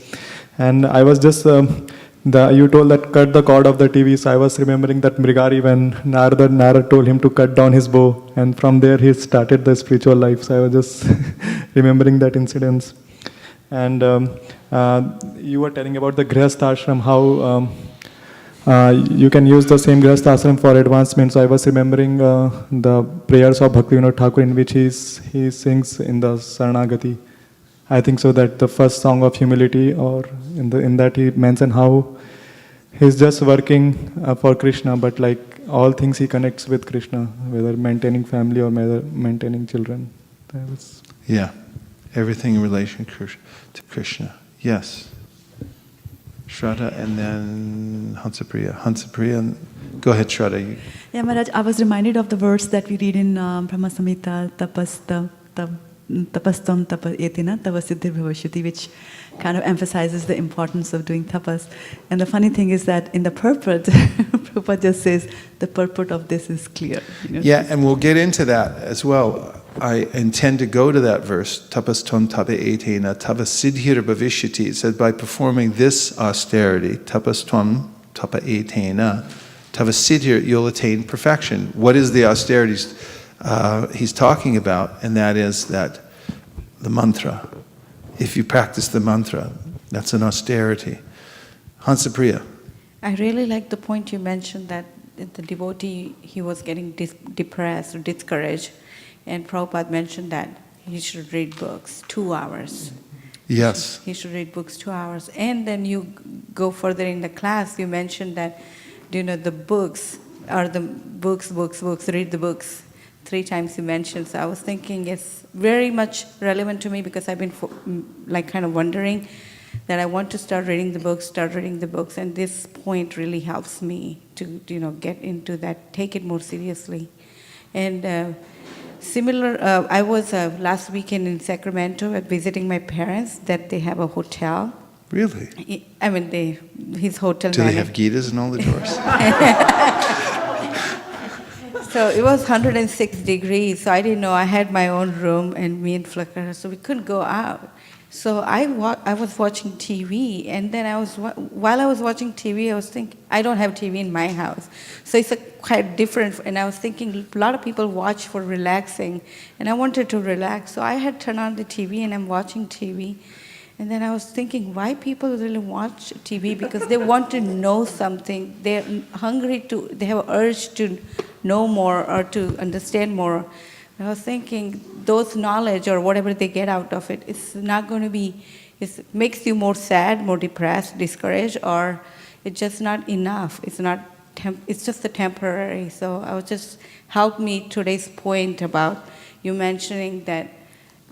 C: And I was just, you told that cut the cord of the TV, so I was remembering that Mrigari when Narada told him to cut down his bow, and from there he started the spiritual life. So I was just remembering that incident. And you were telling about the Grihastha ashram, how you can use the same Grihastha ashram for advancement. So I was remembering the prayers of Bhaktivinoda Thakur, in which he sings in the Saranagati. I think so that the first song of humility, or in that he mentioned how he's just working for Krishna, but like all things he connects with Krishna, whether maintaining family or whether maintaining children.
B: Yeah, everything in relation to Krishna. Yes. Shraddha and then Hansapriya. Go ahead, Shraddha.
A: Yeah, Maharaj, I was reminded of the verse that we read in Brahma Samhita, tapastam tapayetina tavasiddhir bhavashyati, which kind of emphasizes the importance of doing tapas. And the funny thing is that in the purport, Prabhupada just says the purport of this is clear.
B: Yeah, and we'll get into that as well. I intend to go to that verse, tapastam tapayetena tavasiddhir bhavishyati. It said, by performing this austerity, tapastam tapayetena tavasiddhir, you'll attain perfection. What is the austerities he's talking about? And that is that the mantra. If you practice the mantra, that's an austerity. Hansapriya.
D: I really like the point you mentioned that the devotee, he was getting depressed or discouraged, and Prabhupada mentioned that he should read books 2 hours.
B: Yes.
D: He should read books 2 hours. And then you go further in the class, you mentioned that, the books are the books, read the books. 3 times you mentioned. So I was thinking it's very much relevant to me, because I've been kind of wondering that I want to start reading the books, and this point really helps me to get into that, take it more seriously. And I was last weekend in Sacramento visiting my parents, that they have a hotel.
B: Really?
D: I mean, his hotel.
B: Do they have Gitas in all the doors?
D: So it was 106 degrees, so I didn't know. I had my own room, and me and Flickr, so we couldn't go out. So I was watching TV, and then while I was watching TV, I was thinking, I don't have TV in my house. So it's quite different, and I was thinking a lot of people watch for relaxing, and I wanted to relax. So I had turned on the TV, and I'm watching TV. And then I was thinking, why people really watch TV? Because they want to know something. They're hungry they have an urge to know more or to understand more. And I was thinking, those knowledge or whatever they get out of it, it's not going to be, it makes you more sad, more depressed, discouraged, or it's just not enough. It's just a temporary. So I was just helped me today's point about you mentioning that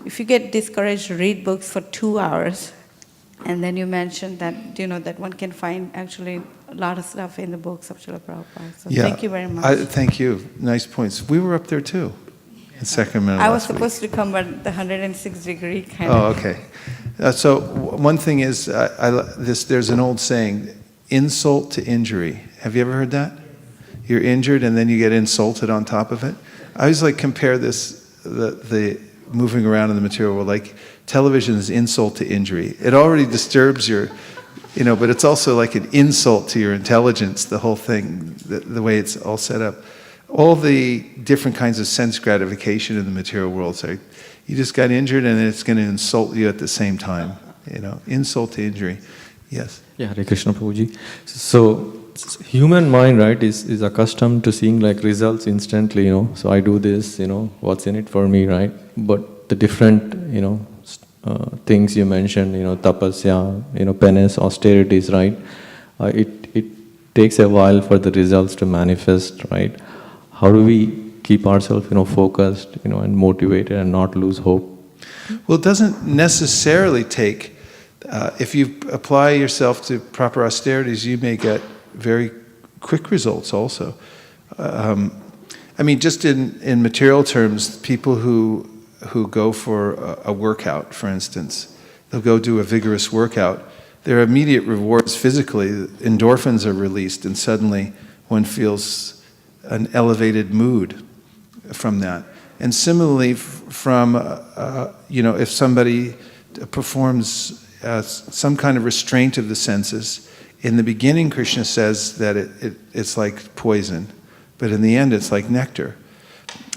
D: if you get discouraged, read books for 2 hours. And then you mentioned that, that one can find actually a lot of stuff in the books of Srila Prabhupada. So thank you very much.
B: Thank you. Nice points. We were up there too, in Sacramento.
D: I was supposed to come, but the 106 degree kind of.
B: Oh, okay. So one thing is, there's an old saying, insult to injury. Have you ever heard that? You're injured and then you get insulted on top of it. I always compare this, the moving around in the material world, like television is insult to injury. It already disturbs your, but it's also like an insult to your intelligence, the whole thing, the way it's all set up. All the different kinds of sense gratification in the material world. So you just got injured and it's going to insult you at the same time. Insult to injury. Yes.
E: Yeah, Hare Krishna Prabhuji. So human mind, right, is accustomed to seeing results instantly, So I do this, what's in it for me, right? But the different, things you mentioned, tapasya, penance, austerities, right? It takes a while for the results to manifest, right? How do we keep ourselves, focused, and motivated and not lose hope?
B: Well, it doesn't necessarily take, if you apply yourself to proper austerities, you may get very quick results also. Just in material terms, people who go for a workout, for instance, they'll go do a vigorous workout, their immediate rewards physically, endorphins are released, and suddenly one feels an elevated mood from that. And similarly, from if somebody performs some kind of restraint of the senses, in the beginning Krishna says that it's like poison, but in the end it's like nectar.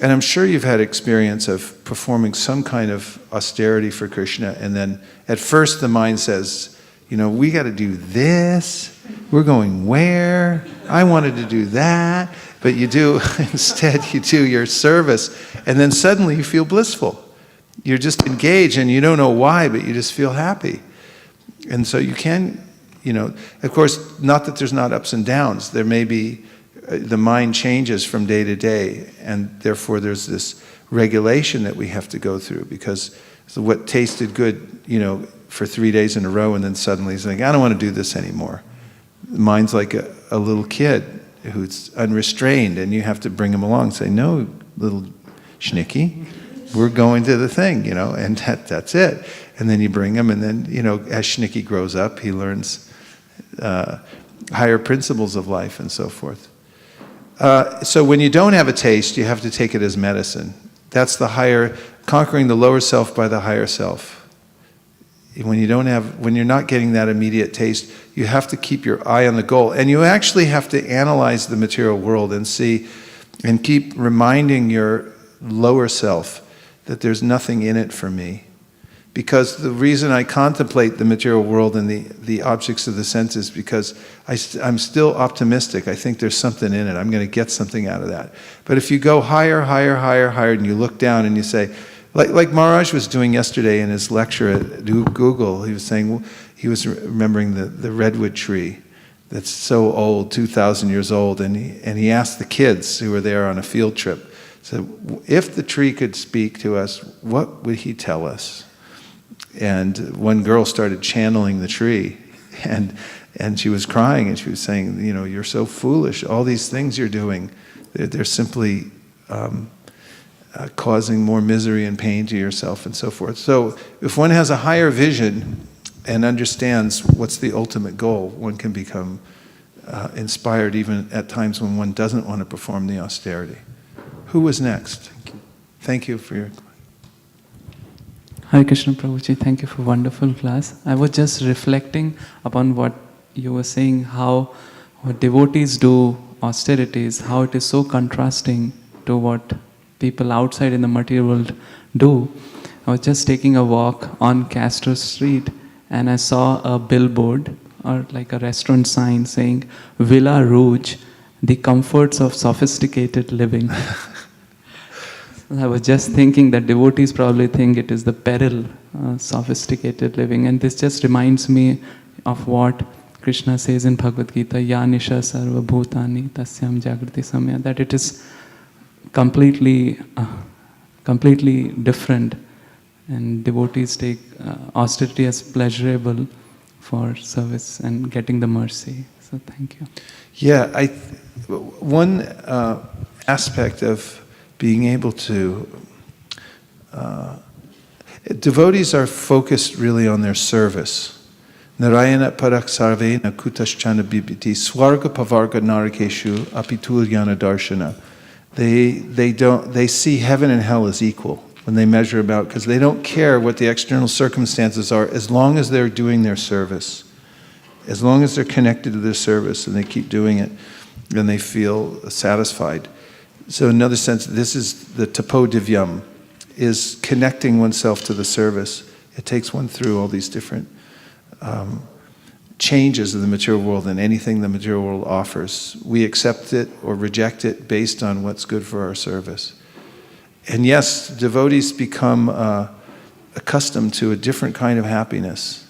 B: And I'm sure you've had experience of performing some kind of austerity for Krishna, and then at first the mind says, we got to do this, we're going where, I wanted to do that, but instead you do your service, and then suddenly you feel blissful. You're just engaged and you don't know why, but you just feel happy. And so you can, of course, not that there's not ups and downs. There may be, the mind changes from day to day, and therefore there's this regulation that we have to go through, because what tasted good, for 3 days in a row, and then suddenly he's like, I don't want to do this anymore. The mind's like a little kid who's unrestrained, and you have to bring him along and say, no, little schnicky, we're going to the thing, and that's it. And then you bring him, and then, as Schnicky grows up, he learns higher principles of life and so forth. So when you don't have a taste, you have to take it as medicine. That's conquering the lower self by the higher self. When you're not getting that immediate taste, you have to keep your eye on the goal. And you actually have to analyze the material world and see, and keep reminding your lower self that there's nothing in it for me. Because the reason I contemplate the material world and the objects of the senses, because I'm still optimistic. I think there's something in it. I'm going to get something out of that. But if you go higher, and you look down and you say, like Maharaj was doing yesterday in his lecture at Google, he was saying, he was remembering the redwood tree that's so old, 2,000 years old, and he asked the kids who were there on a field trip, said, if the tree could speak to us, what would he tell us? And one girl started channeling the tree, and she was crying, and she was saying, you're so foolish. All these things you're doing, they're simply causing more misery and pain to yourself and so forth. So if one has a higher vision and understands what's the ultimate goal, one can become inspired even at times when one doesn't want to perform the austerity. Who was next? Thank you for your...
F: Hare Krishna Prabhuji, thank you for wonderful class. I was just reflecting upon what you were saying, how devotees do austerities, how it is so contrasting to what people outside in the material world do. I was just taking a walk on Castro Street, and I saw a billboard or like a restaurant sign saying Villa Rouge, the comforts of sophisticated living. I was just thinking that devotees probably think it is the peril, sophisticated living. And this just reminds me of what Krishna says in Bhagavad Gita, Ya Nisha Sarva Bhutani Tasyam Jagrati Samya, that it is completely different. And devotees take austerity as pleasurable for service and getting the mercy. So thank you.
B: Yeah, one aspect of being able to... devotees are focused really on their service. Narayana parak sarvena kutaschana bibiti swarga pavarga narakeshu apitulyana darshana. They see heaven and hell as equal when they measure about, because they don't care what the external circumstances are as long as they're doing their service. As long as they're connected to their service and they keep doing it, then they feel satisfied. So in another sense, this is the tapo divyam, is connecting oneself to the service. It takes one through all these different changes of the material world, and anything the material world offers. We accept it or reject it based on what's good for our service. And yes, devotees become accustomed to a different kind of happiness.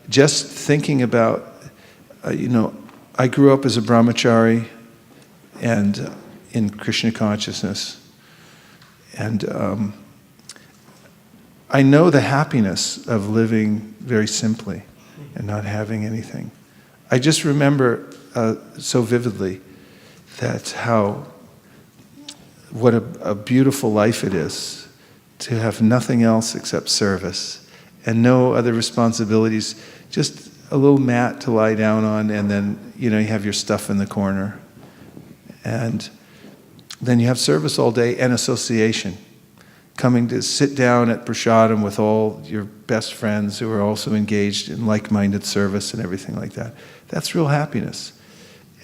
B: Just thinking about, I grew up as a brahmachari and in Krishna consciousness. And I know the happiness of living very simply and not having anything. I just remember so vividly what a beautiful life it is to have nothing else except service and no other responsibilities, just a little mat to lie down on, and then you have your stuff in the corner. And then you have service all day and association. Coming to sit down at prasadam with all your best friends who are also engaged in like-minded service and everything like that. That's real happiness.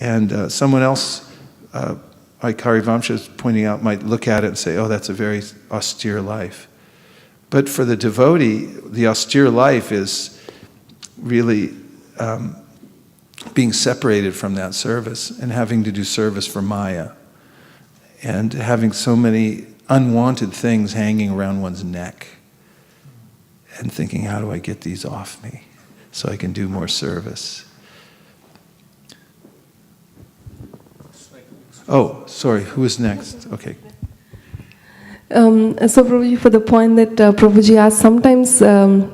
B: And someone else, like Harivamsha is pointing out, might look at it and say, oh, that's a very austere life. But for the devotee, the austere life is really being separated from that service and having to do service for Maya and having so many unwanted things hanging around one's neck and thinking, how do I get these off me so I can do more service? Oh, sorry, who is next? Okay.
G: So Prabhuji, for the point that Prabhuji asked, sometimes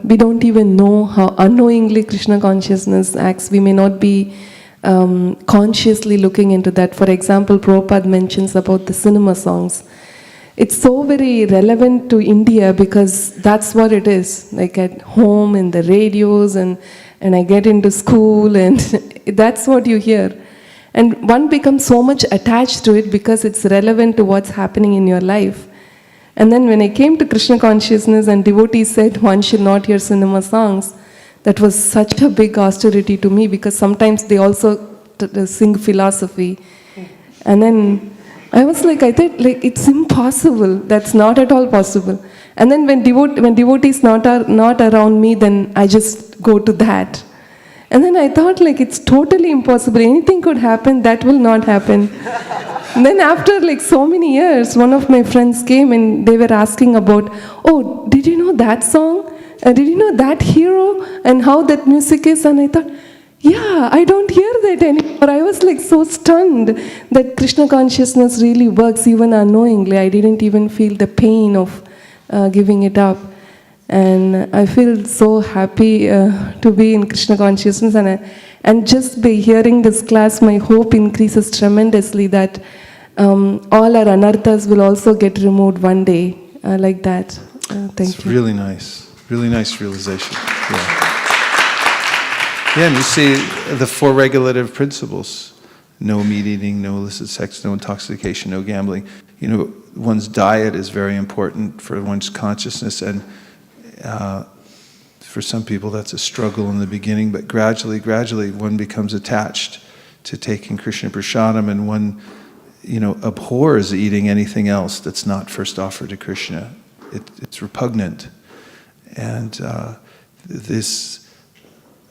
G: we don't even know how unknowingly Krishna consciousness acts. We may not be consciously looking into that. For example, Prabhupada mentions about the cinema songs. It's so very relevant to India because that's what it is. Like at home, in the radios, and I get into school, and that's what you hear. And one becomes so much attached to it because it's relevant to what's happening in your life. And then when I came to Krishna consciousness and devotees said one should not hear cinema songs, that was such a big austerity to me because sometimes they also sing philosophy. And then I was like, I thought, like, it's impossible. That's not at all possible. And then when devotees not around me, then I just go to that. And then I thought, like, it's totally impossible. Anything could happen, that will not happen. Then after like so many years, one of my friends came and they were asking about, oh, did you know that song? Did you know that hero? And how that music is? And I thought, yeah, I don't hear that anymore. I was like so stunned that Krishna consciousness really works even unknowingly. I didn't even feel the pain of giving it up. And I feel so happy to be in Krishna consciousness. And just by hearing this class, my hope increases tremendously that all our anarthas will also get removed one day, like that. Thank you.
B: It's really nice realization. Yeah. Yeah, and you see the 4 regulative principles: no meat eating, no illicit sex, no intoxication, no gambling. You know, one's diet is very important for one's consciousness, and for some people that's a struggle in the beginning, but gradually one becomes attached to taking Krishna prasadam, and one, abhors eating anything else that's not first offered to Krishna. It's repugnant. And this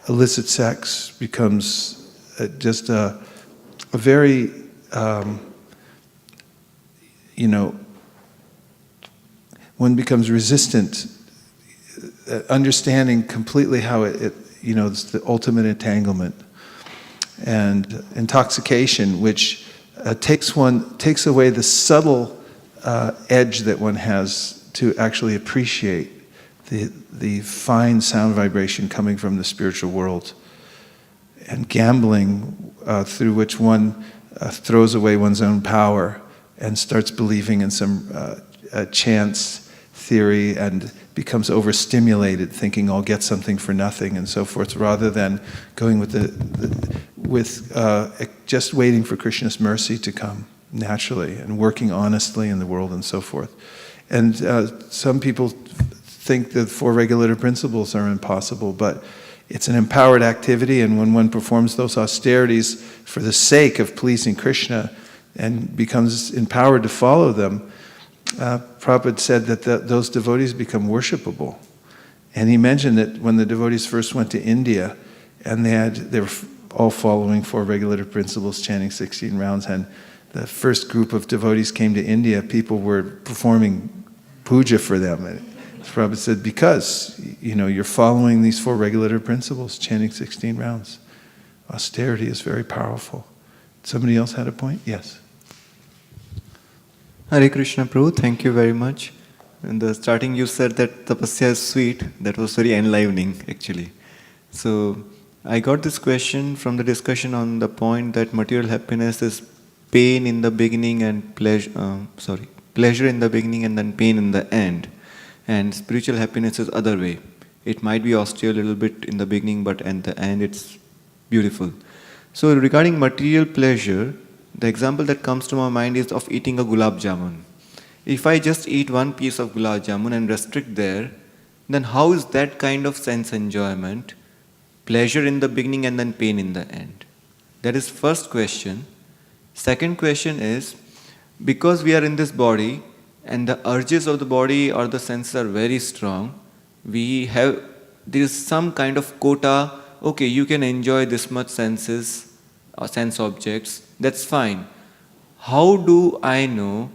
B: illicit sex becomes just a very, one becomes resistant, understanding completely how it's the ultimate entanglement. And intoxication, which takes away the subtle edge that one has to actually appreciate the fine sound vibration coming from the spiritual world. And gambling, through which one throws away one's own power and starts believing in some chance theory and becomes overstimulated, thinking I'll get something for nothing and so forth, rather than going with just waiting for Krishna's mercy to come naturally and working honestly in the world and so forth. And some people think the 4 regulative principles are impossible, but it's an empowered activity, and when one performs those austerities for the sake of pleasing Krishna and becomes empowered to follow them, Prabhupada said that those devotees become worshipable. And he mentioned that when the devotees first went to India, and they were all following 4 regulative principles, chanting 16 rounds, and the first group of devotees came to India, people were performing puja for them. And Prabhupada said, because you're following these 4 regulative principles, chanting 16 rounds. Austerity is very powerful. Somebody else had a point? Yes.
H: Hare Krishna Prabhu, thank you very much. In the starting you said that tapasya is sweet. That was very enlivening actually. So I got this question from the discussion on the point that material happiness is pain in the beginning and pleasure in the beginning and then pain in the end. And spiritual happiness is other way. It might be austere a little bit in the beginning, but at the end it's beautiful. So regarding material pleasure, the example that comes to my mind is of eating a gulab jamun. If I just eat one piece of gulab jamun and restrict there, then how is that kind of sense enjoyment, pleasure in the beginning and then pain in the end? That is first question. Second question is, because we are in this body and the urges of the body or the senses are very strong, there is some kind of quota, okay, you can enjoy this much senses or sense objects, that's fine. How do I know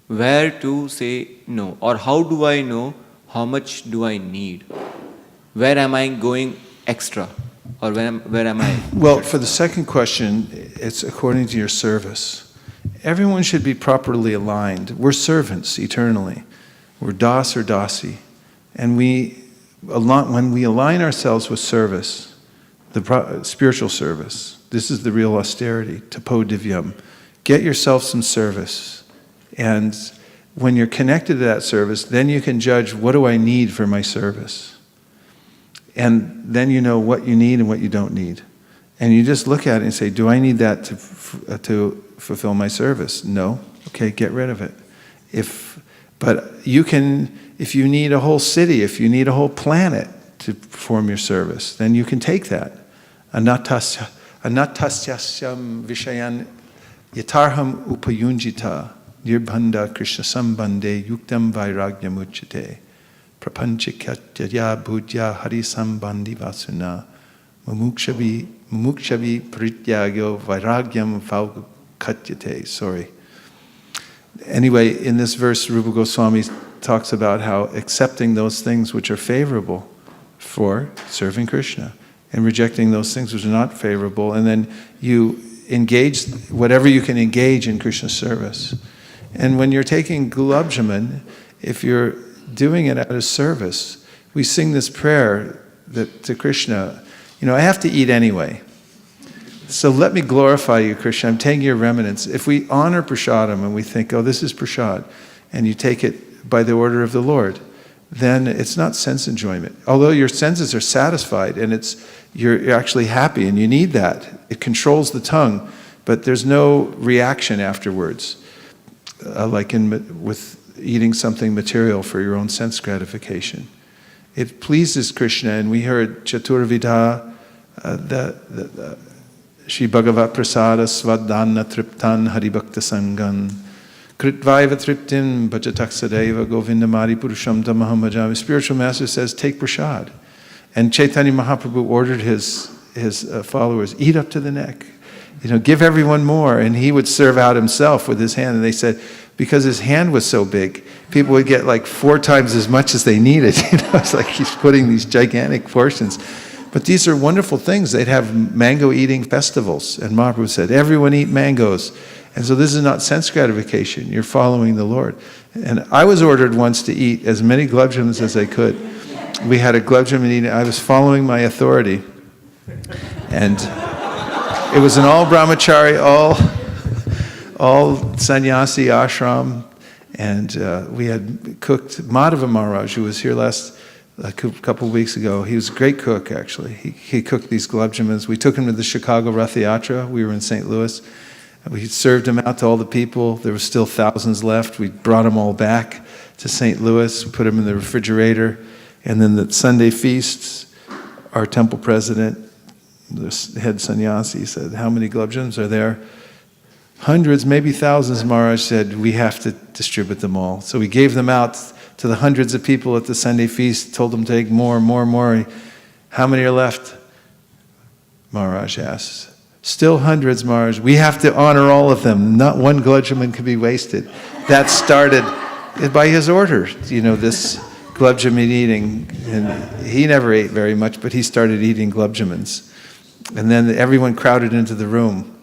H: where to say no? Or how do I know how much do I need? Where am I going extra? Or where am I?
B: Well, for the second question, it's according to your service. Everyone should be properly aligned. We're servants eternally. We're das or dasi. And when we align ourselves with service, the spiritual service, this is the real austerity, tapo divyam. Get yourself some service. And when you're connected to that service, then you can judge, what do I need for my service? And then you know what you need and what you don't need. And you just look at it and say, do I need that to fulfill my service? No. Okay, get rid of it. But you can, if you need a whole city, if you need a whole planet to perform your service, then you can take that. Anattasyam vishayan yatarham upayunjita nirbhanda krishna sambande yuktam vairagyam uchate prapanchikatyaya bhujya hari sambandi vasuna mumukshavi prityago vairagyam katyate. Sorry. Anyway, in this verse, Rupa Goswami talks about how accepting those things which are favorable for serving Krishna and rejecting those things which are not favorable, and then you engage whatever you can engage in Krishna's service. And when you're taking gulab jamun, if you're doing it out of service, we sing this prayer to Krishna, I have to eat anyway. So let me glorify you, Krishna. I'm taking your remnants. If we honor prasadam and we think, oh, this is prasad, and you take it by the order of the Lord, then it's not sense enjoyment. Although your senses are satisfied and you're actually happy and you need that. It controls the tongue, but there's no reaction afterwards, like with eating something material for your own sense gratification. It pleases Krishna, and we heard Chaturvidha, Shri Bhagavat Prasada Svadhanna Triptan Haribhakta Sangan Kritvaiva Triptin Bhajataksadeva Govindamari Purusham Tamaham Bhajami. Spiritual Master says, take prasad. And Chaitanya Mahaprabhu ordered his followers, eat up to the neck. Give everyone more. And he would serve out himself with his hand. And they said, because his hand was so big, people would get like 4 times as much as they needed. It's like he's putting these gigantic portions. But these are wonderful things. They'd have mango eating festivals. And Mahaprabhu said, everyone eat mangoes. And so this is not sense gratification. You're following the Lord. And I was ordered once to eat as many gulab jamuns as I could. We had a gulab jamun eating. I was following my authority. And it was an all brahmachari, all sannyasi ashram. And we had cooked Madhava Maharaj, who was here a couple of weeks ago. He was a great cook, actually. He cooked these gulab jamuns. We took him to the Chicago Rath Yatra. We were in St. Louis. We served him out to all the people. There were still thousands left. We brought them all back to St. Louis, put them in the refrigerator. And then the Sunday feasts, our temple president, the head sannyasi, said, how many gulab jamuns are there? Hundreds, maybe thousands. Maharaj said, we have to distribute them all. So we gave them out to the hundreds of people at the Sunday feast, told them to take more. How many are left? Maharaj asked. Still hundreds, Maharaj. We have to honor all of them. Not one gulab jamun can be wasted. That started by his order, this gulab jamun eating. And he never ate very much, but he started eating gulab jamuns. And then everyone crowded into the room.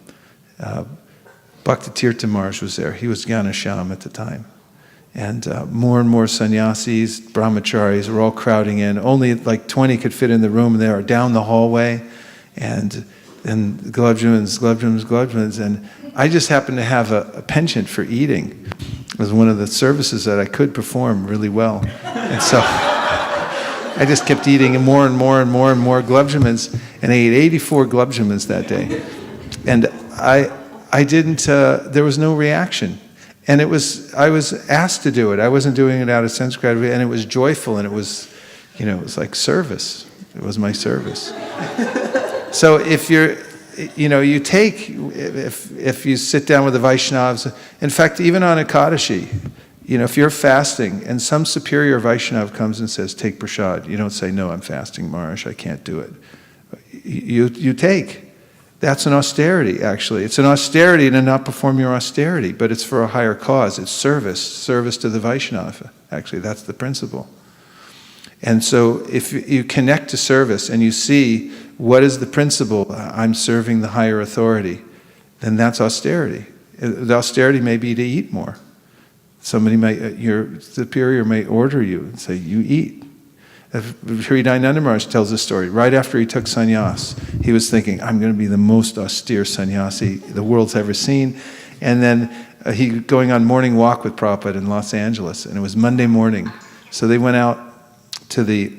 B: Bhakti Tirtha Maharaj was there. He was Gyanasham at the time. And more and more sannyasis, brahmacharis were all crowding in. Only like 20 could fit in the room. They were down the hallway. And gulab jamuns. And I just happened to have a penchant for eating. It was one of the services that I could perform really well. And so I just kept eating more and more gulab jamuns. And I ate 84 gulab jamuns that day. And I didn't, there was no reaction. And I was asked to do it. I wasn't doing it out of sense gratitude, and it was joyful, and it was, it was like service. It was my service. So if you're, you take, if you sit down with the Vaishnavas, in fact, even on Ekadashi, if you're fasting and some superior Vaishnav comes and says, take prasad, you don't say, no, I'm fasting, Maharaj, I can't do it. You take. That's an austerity, actually. It's an austerity to not perform your austerity, but it's for a higher cause. It's service to the Vaishnava. Actually, that's the principle. And so if you connect to service and you see what is the principle, I'm serving the higher authority, then that's austerity. The austerity may be to eat more. Your superior may order you and say, you eat. Hridayananda Maharaj tells this story. Right after he took sannyas, he was thinking, I'm going to be the most austere sannyasi the world's ever seen. And then he going on morning walk with Prabhupada in Los Angeles, and it was Monday morning. So they went out to the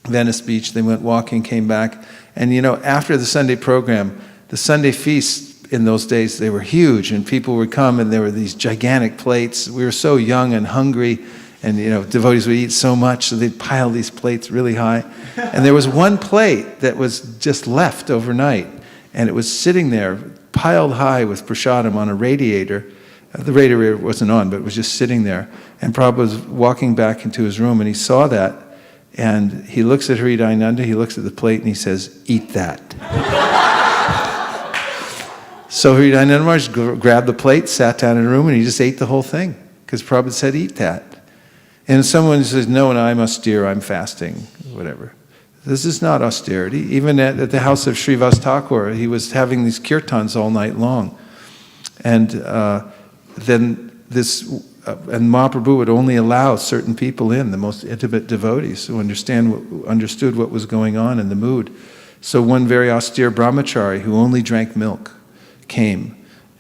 B: Venice Beach, they went walking, came back, and after the Sunday program, the Sunday feasts in those days, they were huge, and people would come, and there were these gigantic plates. We were so young and hungry, and devotees would eat so much, so they'd pile these plates really high. And there was one plate that was just left overnight, and it was sitting there, piled high with prasadam on a radiator. The radiator wasn't on, but it was just sitting there. And Prabhupada was walking back into his room, and he saw that, and he looks at Hridayananda, he looks at the plate, and he says, eat that. So Hridayananda Maharaj grabbed the plate, sat down in the room, and he just ate the whole thing, because Prabhupada said, eat that. And someone says, no, I'm austere, I'm fasting, whatever. This is not austerity. Even at the house of Srivas Thakur, he was having these kirtans all night long. And then and Mahaprabhu would only allow certain people in, the most intimate devotees who understood what was going on in the mood. So one very austere brahmachari who only drank milk came,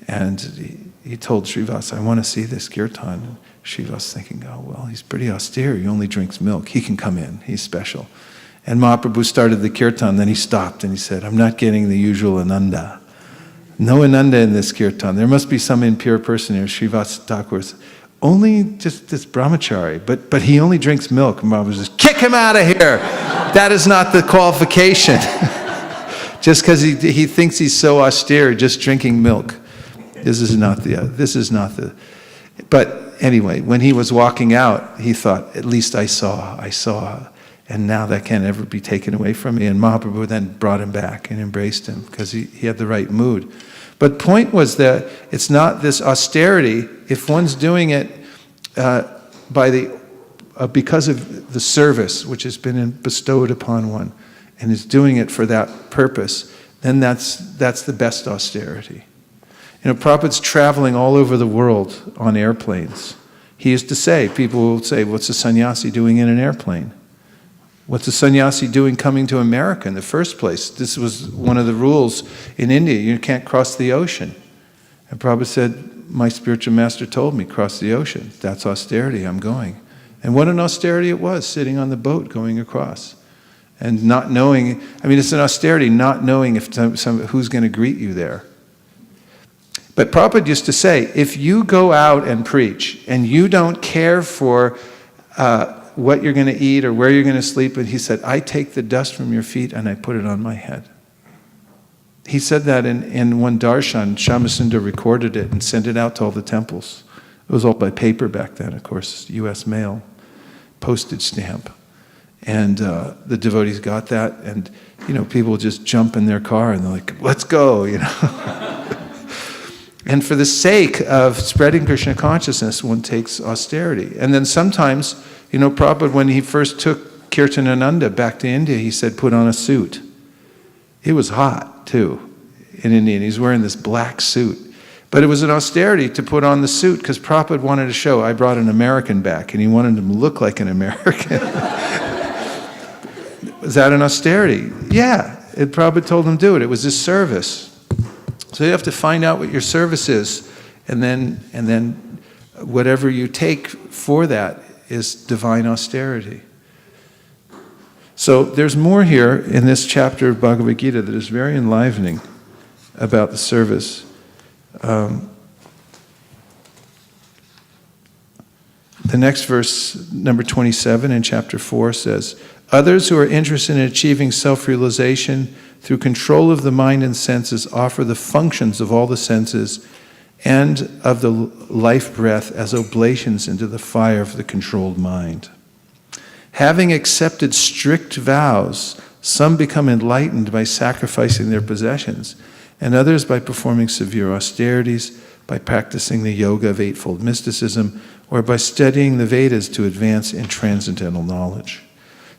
B: and he told Srivas, I want to see this kirtan. Srivas thinking, oh, well, he's pretty austere, he only drinks milk, he can come in, he's special. And Mahaprabhu started the kirtan, then he stopped and he said, I'm not getting the usual ananda. No ananda in this kirtan. There must be some impure person here. Srivas Thakur's only just this brahmachari, but he only drinks milk. And Mahaprabhu says, kick him out of here! That is not the qualification. Just because he thinks he's so austere, just drinking milk. This is not the. But anyway, when he was walking out, he thought, at least I saw, and now that can't ever be taken away from me. And Mahaprabhu then brought him back and embraced him because he had the right mood. But point was that it's not this austerity, if one's doing it because of the service which has been bestowed upon one, and is doing it for that purpose, then that's the best austerity. Prabhupada's traveling all over the world on airplanes. He used to say, people will say, what's a sannyasi doing in an airplane? What's a sannyasi doing coming to America in the first place? This was one of the rules in India. You can't cross the ocean. And Prabhupada said, my spiritual master told me, cross the ocean. That's austerity, I'm going. And what an austerity it was, sitting on the boat going across. And not knowing, it's an austerity, not knowing if who's going to greet you there. But Prabhupada used to say, if you go out and preach and you don't care for what you're going to eat or where you're going to sleep, and he said, I take the dust from your feet and I put it on my head. He said that in one darshan. Shyamasundar recorded it and sent it out to all the temples. It was all by paper back then, of course, U.S. mail, postage stamp. And the devotees got that, and people just jump in their car and they're like, let's go, And for the sake of spreading Krishna consciousness, one takes austerity. And then sometimes, Prabhupada, when he first took Kirtanananda back to India, he said, put on a suit. It was hot, too, in India, and he's wearing this black suit. But it was an austerity to put on the suit, because Prabhupada wanted to show, I brought an American back, and he wanted him to look like an American. Was that an austerity? Yeah, Prabhupada told him to do it. It was his service. So you have to find out what your service is, and then whatever you take for that is divine austerity. So there's more here in this chapter of Bhagavad Gita that is very enlivening about the service. The next verse, number 27 in chapter 4 says, others who are interested in achieving self-realization through control of the mind and senses offer the functions of all the senses and of the life breath as oblations into the fire of the controlled mind. Having accepted strict vows, some become enlightened by sacrificing their possessions, and others by performing severe austerities, by practicing the yoga of eightfold mysticism, or by studying the Vedas to advance in transcendental knowledge.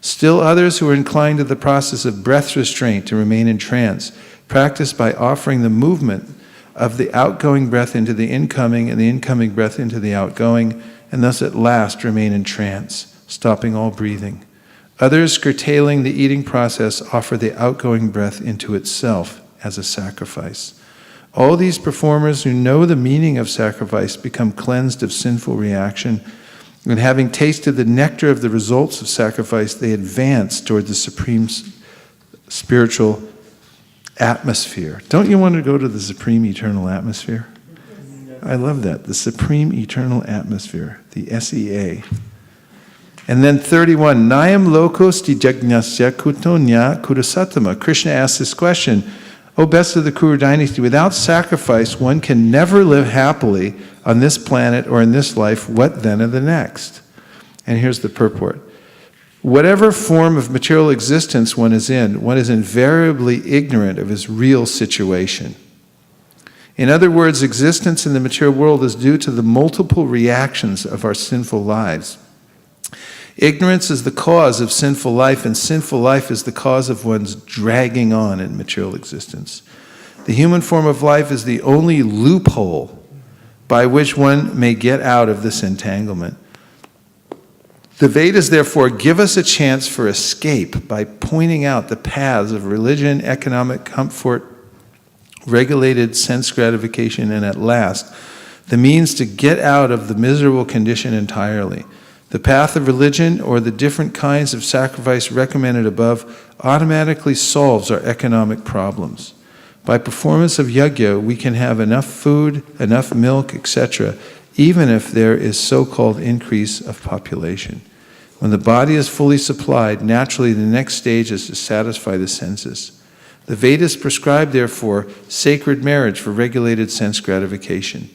B: Still others who are inclined to the process of breath restraint to remain in trance, practice by offering the movement of the outgoing breath into the incoming and the incoming breath into the outgoing, and thus at last remain in trance, stopping all breathing. Others, curtailing the eating process, offer the outgoing breath into itself as a sacrifice. All these performers who know the meaning of sacrifice become cleansed of sinful reaction, and having tasted the nectar of the results of sacrifice, they advance toward the supreme spiritual atmosphere. Don't you want to go to the supreme eternal atmosphere? I love that, the supreme eternal atmosphere, the SEA. And then 31, Nayam lokos di jagnasya kutonya kurusatama. Krishna asks this question, O best of the Kuru dynasty, without sacrifice one can never live happily on this planet or in this life, what then of the next? And here's the purport. Whatever form of material existence one is invariably ignorant of his real situation. In other words, existence in the material world is due to the multiple reactions of our sinful lives. Ignorance is the cause of sinful life, and sinful life is the cause of one's dragging on in material existence. The human form of life is the only loophole by which one may get out of this entanglement. The Vedas, therefore, give us a chance for escape by pointing out the paths of religion, economic comfort, regulated sense gratification, and at last, the means to get out of the miserable condition entirely. The path of religion, or the different kinds of sacrifice recommended above, automatically solves our economic problems. By performance of yajna, we can have enough food, enough milk, etc., even if there is so-called increase of population. When the body is fully supplied, naturally the next stage is to satisfy the senses. The Vedas prescribe, therefore, sacred marriage for regulated sense gratification.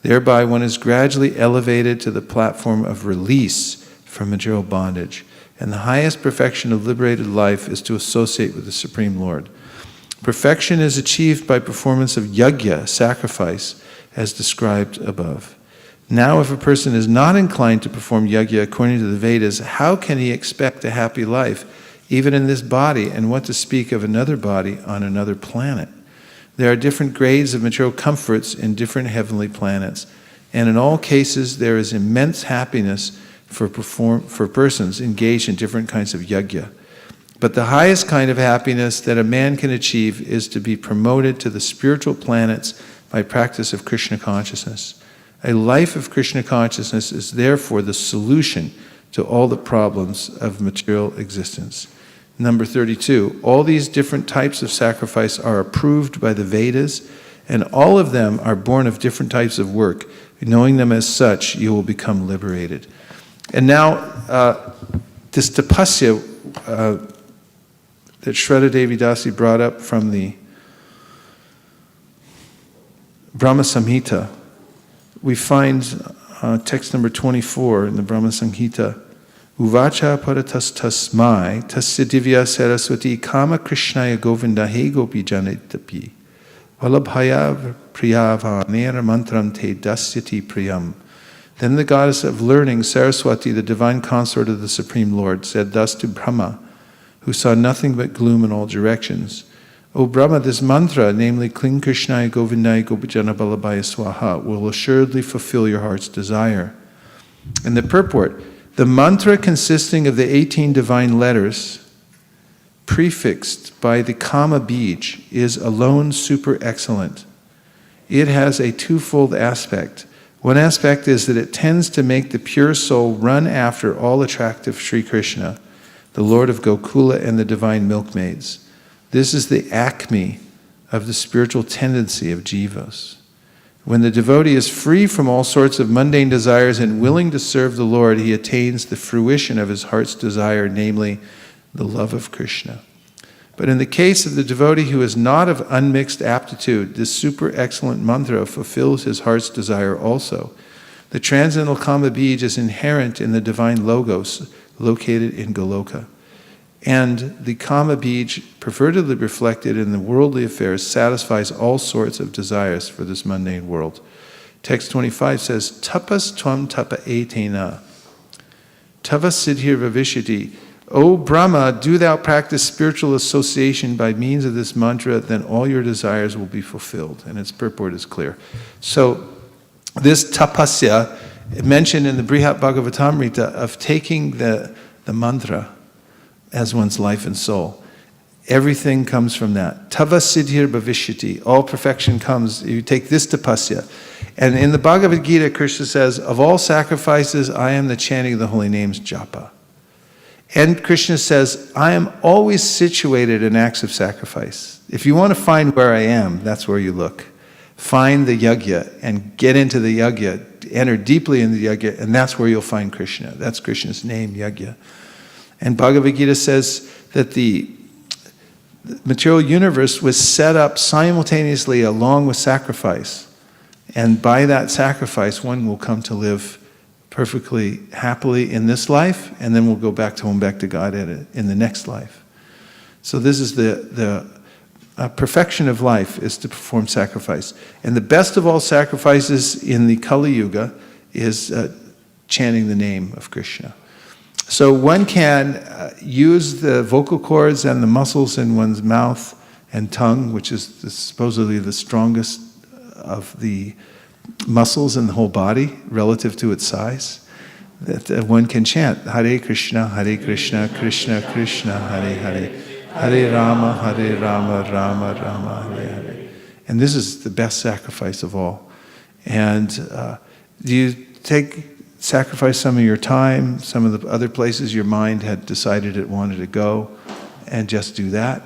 B: Thereby one is gradually elevated to the platform of release from material bondage. And the highest perfection of liberated life is to associate with the Supreme Lord. Perfection is achieved by performance of yajna, sacrifice, as described above. Now, if a person is not inclined to perform yajna according to the Vedas, how can he expect a happy life, even in this body, and what to speak of another body on another planet? There are different grades of material comforts in different heavenly planets, and in all cases there is immense happiness for persons engaged in different kinds of yajna. But the highest kind of happiness that a man can achieve is to be promoted to the spiritual planets by practice of Krishna consciousness. A life of Krishna consciousness is therefore the solution to all the problems of material existence. Number 32, all these different types of sacrifice are approved by the Vedas, and all of them are born of different types of work. Knowing them as such, you will become liberated. And now, this tapasya that Shraddha Devi Dasi brought up from the Brahma Samhita, we find text number 24 in the Brahma Samhita, Uvacha paratas tasmai tasya divya saraswati kama krishnaya govinda he gopi janitapi valabhaya priyavanera mantram te dasyati priyam. Then the goddess of learning, Saraswati, the divine consort of the Supreme Lord, said thus to Brahma, who saw nothing but gloom in all directions, O Brahma, this mantra, namely Kling Krishnaya Govindaya Gopijana Balabhaya Swaha, will assuredly fulfill your heart's desire. And the purport, the mantra consisting of the 18 divine letters prefixed by the Kama Bij is alone super excellent. It has a twofold aspect. One aspect is that it tends to make the pure soul run after all attractive Sri Krishna, the Lord of Gokula and the divine milkmaids. This is the acme of the spiritual tendency of jivas. When the devotee is free from all sorts of mundane desires and willing to serve the Lord, he attains the fruition of his heart's desire, namely the love of Krishna. But in the case of the devotee who is not of unmixed aptitude, this super excellent mantra fulfills his heart's desire also. The transcendental Kama Bij is inherent in the divine Logos located in Goloka. And the Kama Bij, pervertedly reflected in the worldly affairs, satisfies all sorts of desires for this mundane world. Text 25 says, Tapas tvam tapa etena. Tava siddhir vavishyati. O Brahma, do thou practice spiritual association by means of this mantra, then all your desires will be fulfilled. And its purport is clear. So, this tapasya, mentioned in the Brihat Bhagavatamrita, of taking the mantra as one's life and soul. Everything comes from that. Tava siddhir bhavishyati. All perfection comes. You take this tapasya. And in the Bhagavad Gita, Krishna says, of all sacrifices, I am the chanting of the holy names, japa. And Krishna says, I am always situated in acts of sacrifice. If you want to find where I am, that's where you look. Find the yajna and get into the yajna. Enter deeply in the yajna, and that's where you'll find Krishna. That's Krishna's name, yajna. And Bhagavad Gita says that the material universe was set up simultaneously along with sacrifice. And by that sacrifice, one will come to live perfectly happily in this life, and then we'll go back home, back to God in the next life. So this is the perfection of life, is to perform sacrifice. And the best of all sacrifices in the Kali Yuga is chanting the name of Krishna. So one can use the vocal cords and the muscles in one's mouth and tongue, which is supposedly the strongest of the muscles in the whole body relative to its size, that one can chant Hare Krishna, Krishna Krishna, Hare Hare, Hare Rama, Rama Rama, Hare Hare. And this is the best sacrifice of all. And do you sacrifice some of your time, some of the other places your mind had decided it wanted to go, and just do that?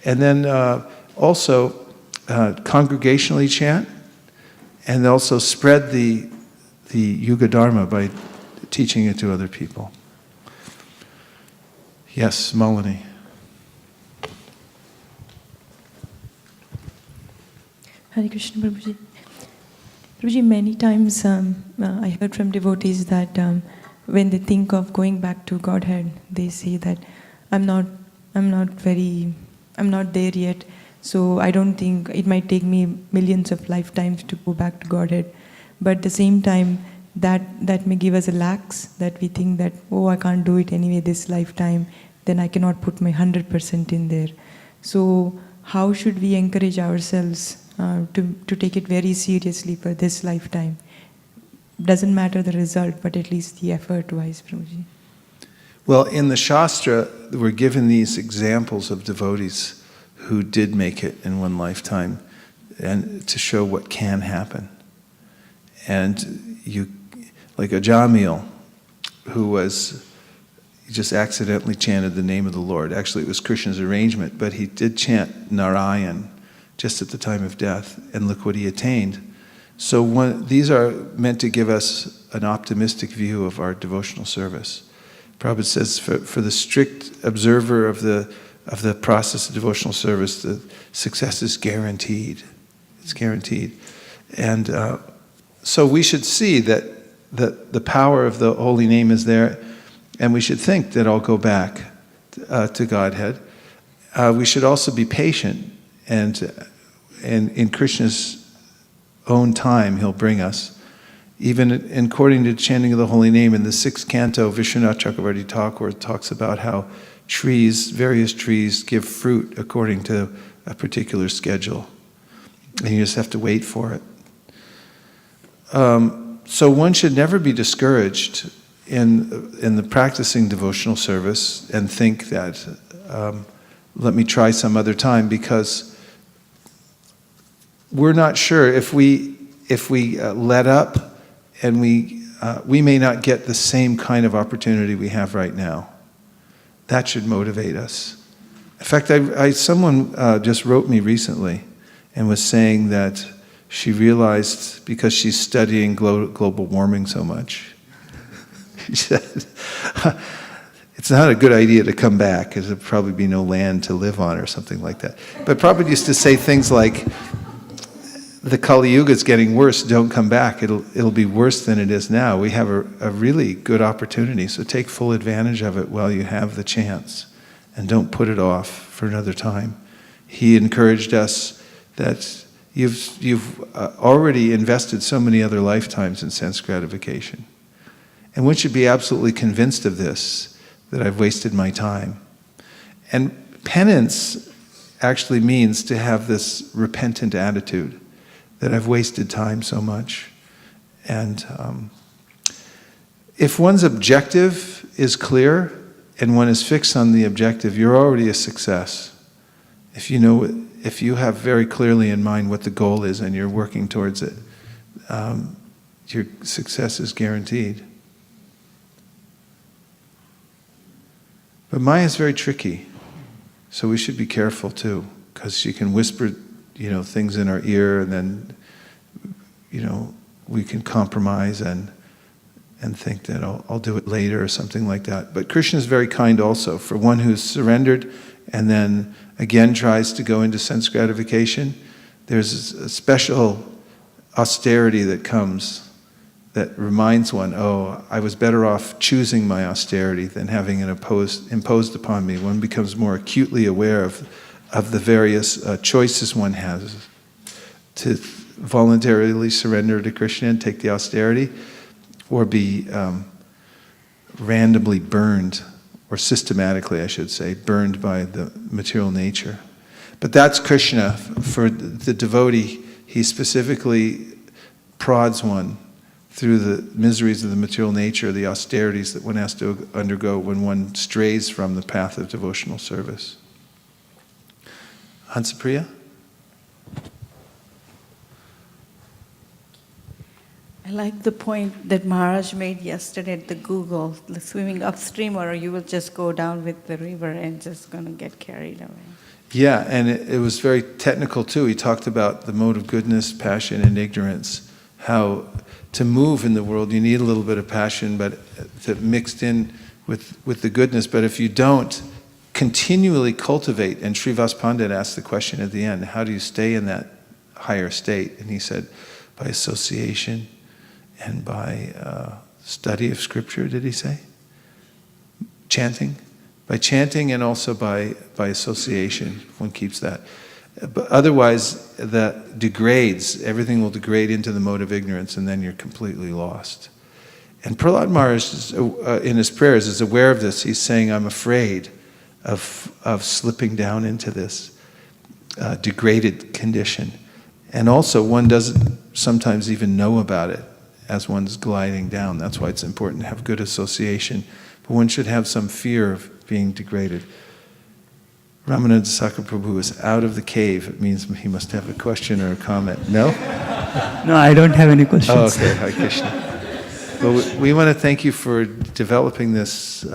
B: And then also congregationally chant, and also spread the Yuga Dharma by teaching it to other people. Yes, Malini.
I: Hare Krishna, Prabhuji. Prabhuji, many times I heard from devotees that when they think of going back to Godhead, they say that I'm not there yet. So I don't think it might take me millions of lifetimes to go back to Godhead. But at the same time, that may give us a lax, that we think that, oh, I can't do it anyway this lifetime, then I cannot put my 100% in there. So how should we encourage ourselves to take it very seriously for this lifetime? Doesn't matter the result, but at least the effort-wise, Prabhuji.
B: Well, in the Shastra, we're given these examples of devotees who did make it in one lifetime, and to show what can happen. And like Ajamil, who just accidentally chanted the name of the Lord. Actually, it was Krishna's arrangement, but he did chant Narayan just at the time of death, and look what he attained. So these are meant to give us an optimistic view of our devotional service. Prabhupada says, for the strict observer of the process of devotional service, the success is guaranteed. It's guaranteed. And so we should see that the power of the holy name is there, and we should think that I'll go back to Godhead. We should also be patient, and in Krishna's own time, he'll bring us. Even according to chanting of the holy name, in the 6th canto, Vishwanath Chakravarti Thakur talks about how various trees give fruit according to a particular schedule. And you just have to wait for it. So one should never be discouraged in the practicing devotional service and think that, let me try some other time, because we're not sure if we let up, and we may not get the same kind of opportunity we have right now. That should motivate us. In fact, someone just wrote me recently and was saying that she realized, because she's studying global warming so much, she said, it's not a good idea to come back, because there'll probably be no land to live on or something like that. But Prabhupada used to say things like, the Kali Yuga is getting worse, don't come back, it'll be worse than it is now. We have a really good opportunity, so take full advantage of it while you have the chance, and don't put it off for another time. He encouraged us that you've already invested so many other lifetimes in sense gratification. And one should be absolutely convinced of this, that I've wasted my time. And penance actually means to have this repentant attitude, that I've wasted time so much. And if one's objective is clear, and one is fixed on the objective, you're already a success. If you have very clearly in mind what the goal is and you're working towards it, your success is guaranteed. But Maya is very tricky, so we should be careful too, because she can whisper, things in our ear, and then, we can compromise and think that I'll do it later or something like that. But Krishna is very kind also. For one who's surrendered and then again tries to go into sense gratification, there's a special austerity that comes that reminds one, I was better off choosing my austerity than having it imposed upon me. One becomes more acutely aware of the various choices one has to voluntarily surrender to Krishna and take the austerity, or be randomly burned, or systematically, I should say, burned by the material nature. But that's Krishna. For the devotee, he specifically prods one through the miseries of the material nature, the austerities that one has to undergo when one strays from the path of devotional service. Hansapriya?
D: I like the point that Maharaj made yesterday at the Google, the swimming upstream, or you will just go down with the river and just going to get carried away.
B: Yeah, and it was very technical too. He talked about the mode of goodness, passion, and ignorance. How to move in the world, you need a little bit of passion, but mixed in with the goodness. But if you don't continually cultivate, and Srivas Pandit asked the question at the end, how do you stay in that higher state? And he said, by association and by study of scripture, did he say? Chanting? By chanting, and also by association, one keeps that. But otherwise, that degrades, everything will degrade into the mode of ignorance, and then you're completely lost. And Prahlad Maharaj, in his prayers, is aware of this. He's saying, I'm afraid of slipping down into this degraded condition. And also, one doesn't sometimes even know about it as one's gliding down. That's why it's important to have good association. But one should have some fear of being degraded. Ramanujasaka Prabhu is out of the cave. It means he must have a question or a comment. No?
J: No, I don't have any questions.
B: Oh, okay. Hare Krishna. Well, we want to thank you for developing this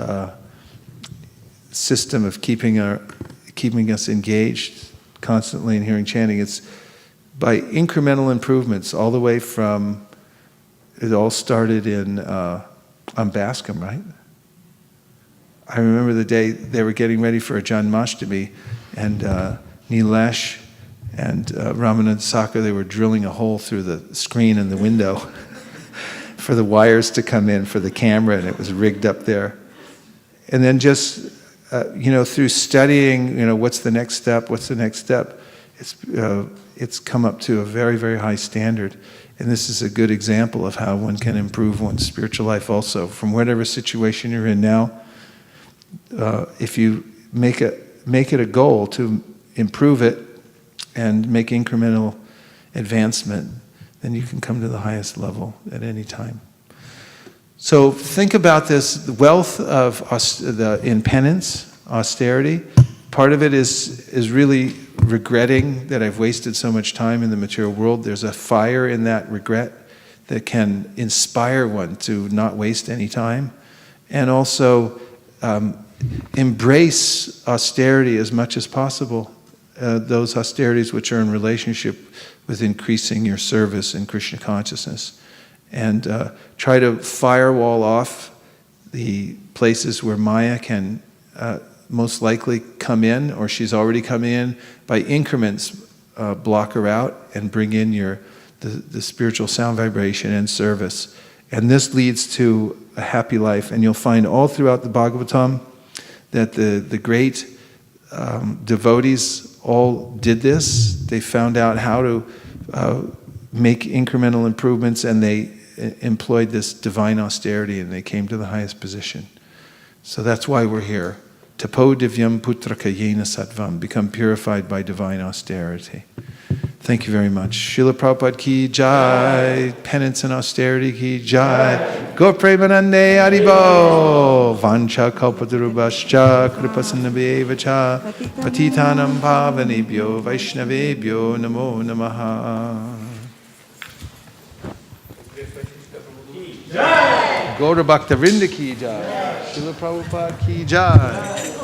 B: system of keeping us engaged constantly in hearing chanting. It's by incremental improvements, all the way from, it all started on Bascom, right? I remember the day they were getting ready for a Janmashtami, and Nilesh and Ramanujasaka, they were drilling a hole through the screen in the window for the wires to come in for the camera, and it was rigged up there. And then just, through studying, what's the next step, it's come up to a very, very high standard. And this is a good example of how one can improve one's spiritual life also. From whatever situation you're in now, if you make it a goal to improve it and make incremental advancement, then you can come to the highest level at any time. So think about this, the wealth of in penance, austerity. Part of it is really regretting that I've wasted so much time in the material world. There's a fire in that regret that can inspire one to not waste any time. And also embrace austerity as much as possible. those austerities which are in relationship with increasing your service in Krishna consciousness. And try to firewall off the places where Maya can most likely come in, or she's already coming in. By increments, block her out and bring in the spiritual sound vibration and service. And this leads to a happy life. And you'll find all throughout the Bhagavatam that the great devotees all did this. They found out how to make incremental improvements, and they employed this divine austerity, and they came to the highest position. So that's why we're here. Tapo divyam putraka yena sattvam. Become purified by divine austerity. Thank you very much. Srila Prabhupada ki jai. Penance and austerity ki jai. Gaur Premanande Haribo. Vancha kalpatarubhascha kripasanabheva cha. Patitanam pavanebhyo vaishnavebhyo namo namaha. Gaura Bhakta-vrinda ki jai. Srila Prabhupada ki jai.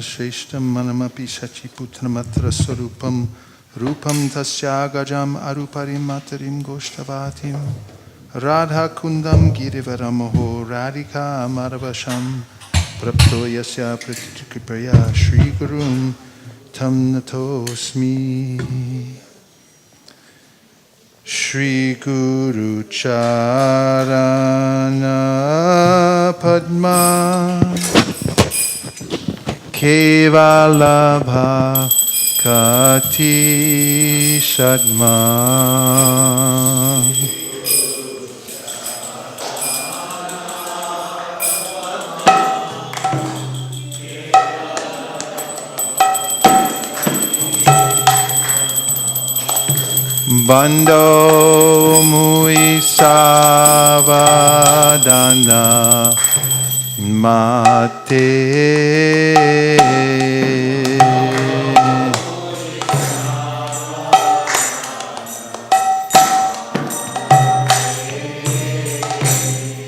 B: Shreshtam manamapi shachiputramatra sarupam rupam tasyagajam aruparim matarim goshtavatim radha kundam girivaramaho radhika maravasham prapto yasya pratikripaya shri gurum tam natosmi Shri Guru Charana Padma Kevalabha Kati Shadma Bando mui savadana mate.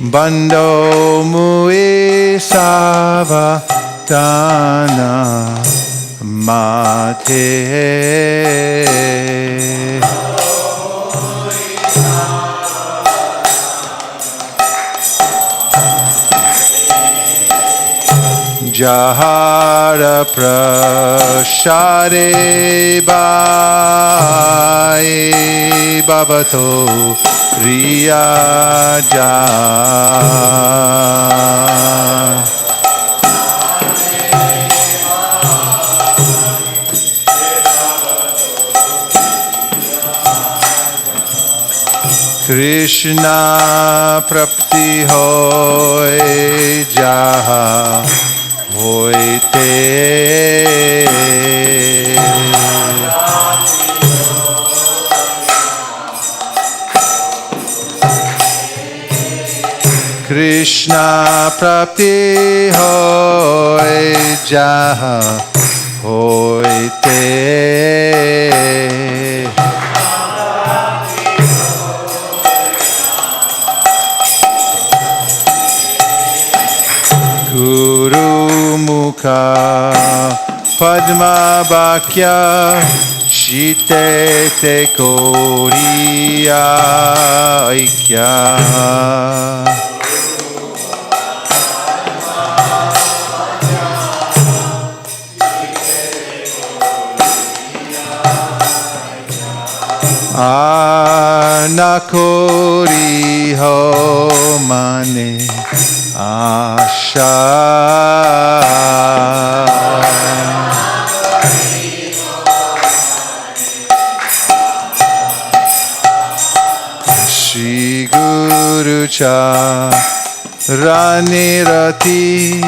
B: Bando mui savadana mate. Jahara prashare bai babato riyaja. Krishna prapti hoy jaha hoite. Krishna prapti hoy jaha hoite. Guru mukha padma bhakya shite te koriya aikya. Anakori ho mane asha. Shri Guru cha Rani rati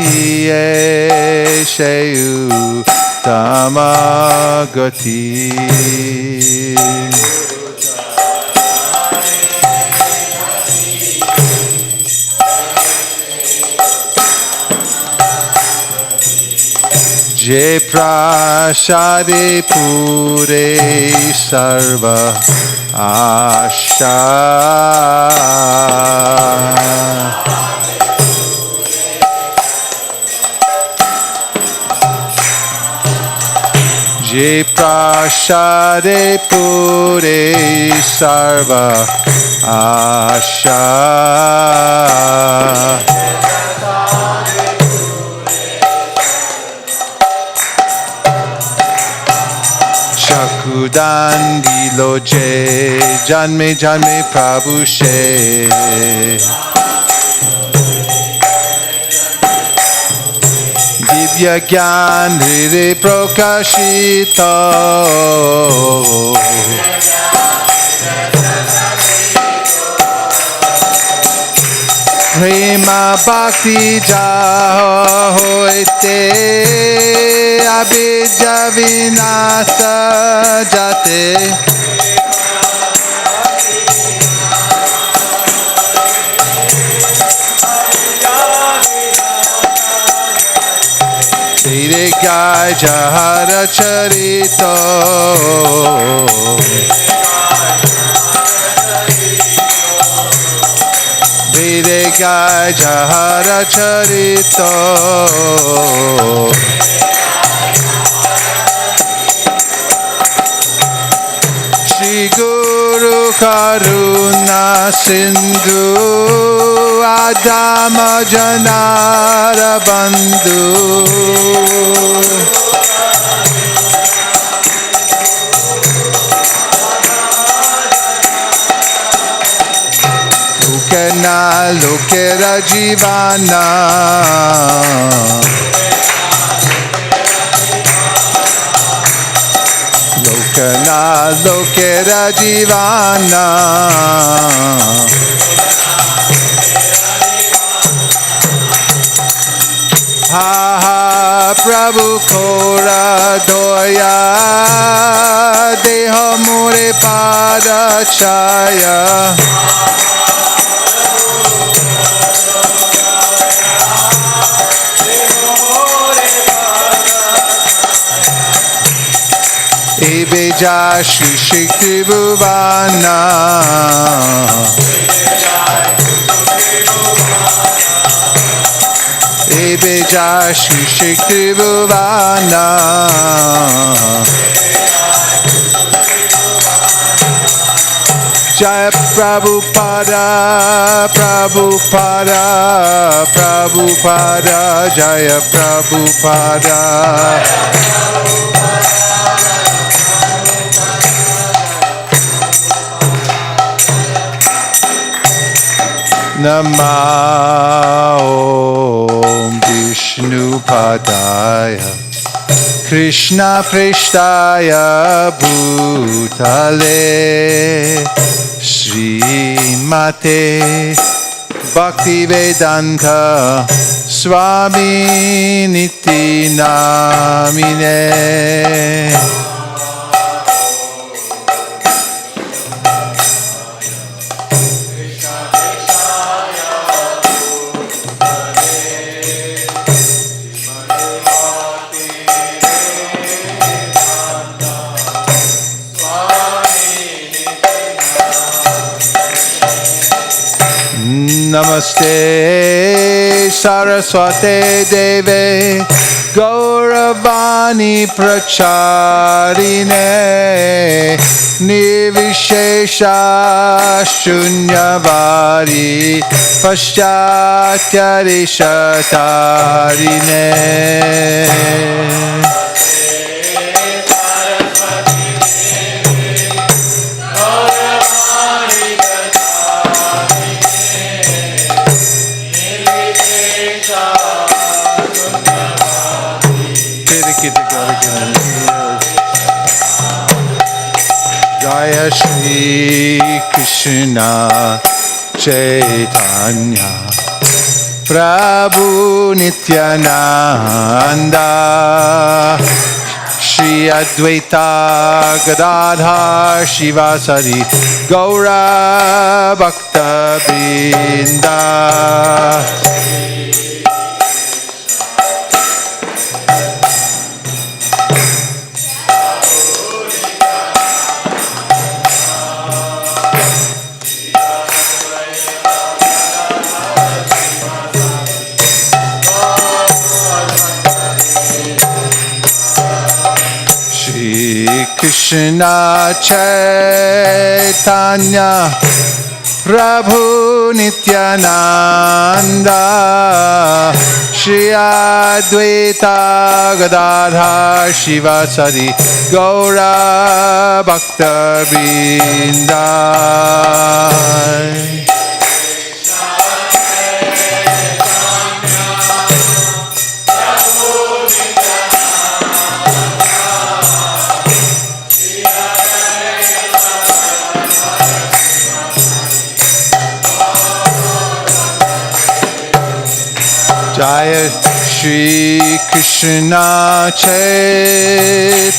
B: eshayu tamagati. Je prashade pure sarva asha. Je prashade pure sarva asha. Chakudan dilo je janme janme Prabhu she. Divya gyan hriday prakashita. Prema bhakti jaha hoite abhijja vinasa jate. Tere gay jahara charito. Tere gay jahara charito. Shri Guru Karuna Sindhu Adama Janara Bandhu. Lukena Lukera Jivana. Lokana lokera jivana. Ha ha Prabhu kora doya deha more pa Padachaya Ebeja Shri Shikti Bhuvana Ebeja Shri Shikti Bhuvana Jaya Prabhupada, Prabhupada, Prabhupada, Jaya Prabhupada. Nama Om Vishnu Padaya Krishna Prishtaya Bhutale Srimate Bhaktivedanta Swami Niti Namine Namaste Saraswate Deve Gauravani Pracharine Nivishesha Shunyavadi Paschatyarishatarine Jaya Shri Krishna Chaitanya Prabhu Nityananda Shri Advaita Gadadhar Shivasari Gaura Bhakta Vrinda Krishna Chaitanya Prabhu Nityananda Shri Advaita Gadadhar Shivasari Gaura Bhakta Vrinda Jaya Shri Krishna Chaitanya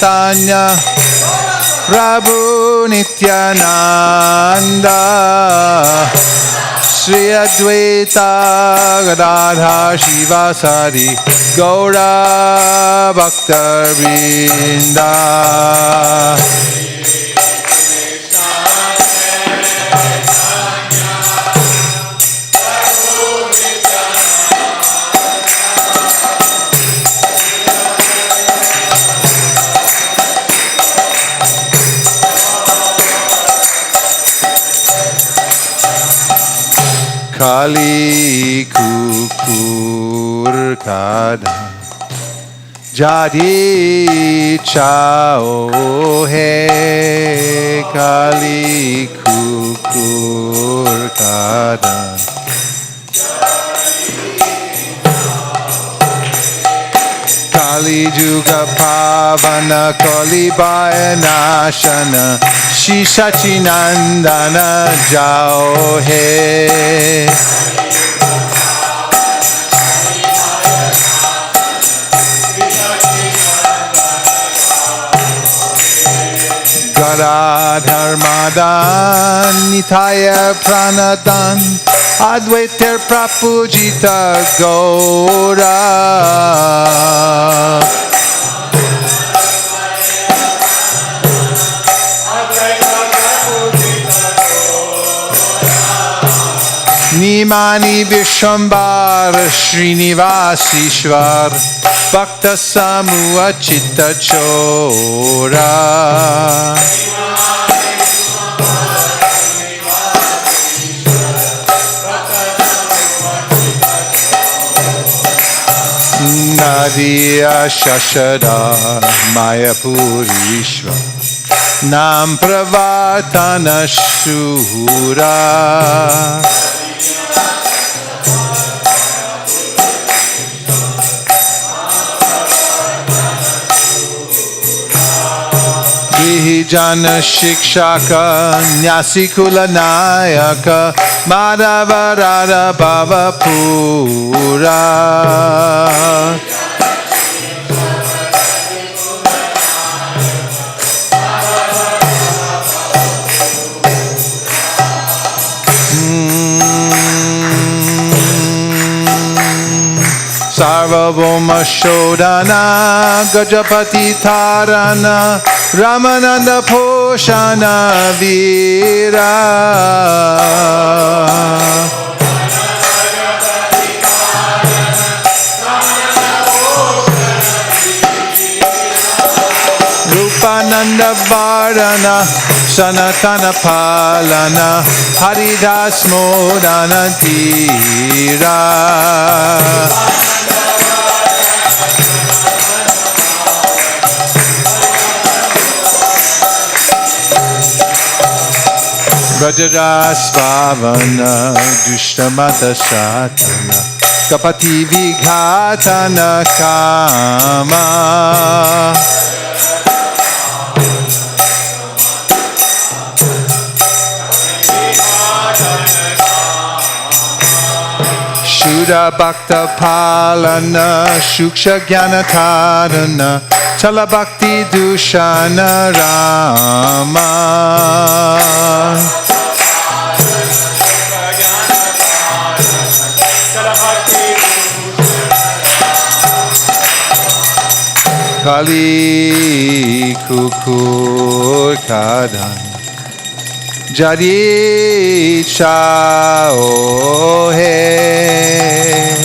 B: Prabhu Nityananda Shri Advaita Gadadhar Shivasari Gaura Bhakta Vrinda Kali kukur kada jadi chao hai Kali kukur kada Kali Juga Pavana Kali Nashana Shri Sachinandana Jao He Radharmadan Nithaya Pranadan Advaita Prapujita Gaura Nimani Vishwambar Srinivasishwar Bhakta Samuha Chitta Chora Nadia Shashada Mayapurishva Nam Pravatana Shura Jana Shikshaka Nyasikula Nayaka Madhava Radha Bhava Pura Sarvabhauma Shodhana Gajapati Tharana Ramananda Poshana Vira Rupananda Vardhana Sanatana Palana Haridas Modana Dhira Brajaras Pavana Dushtamata Shatana Kapati Vighatana Kama Shuddha Bhakta Palana Shuksha Jnana Tarana Chala Bhakti Dushana Rama Kali Kukur Kadan Jadi Chao He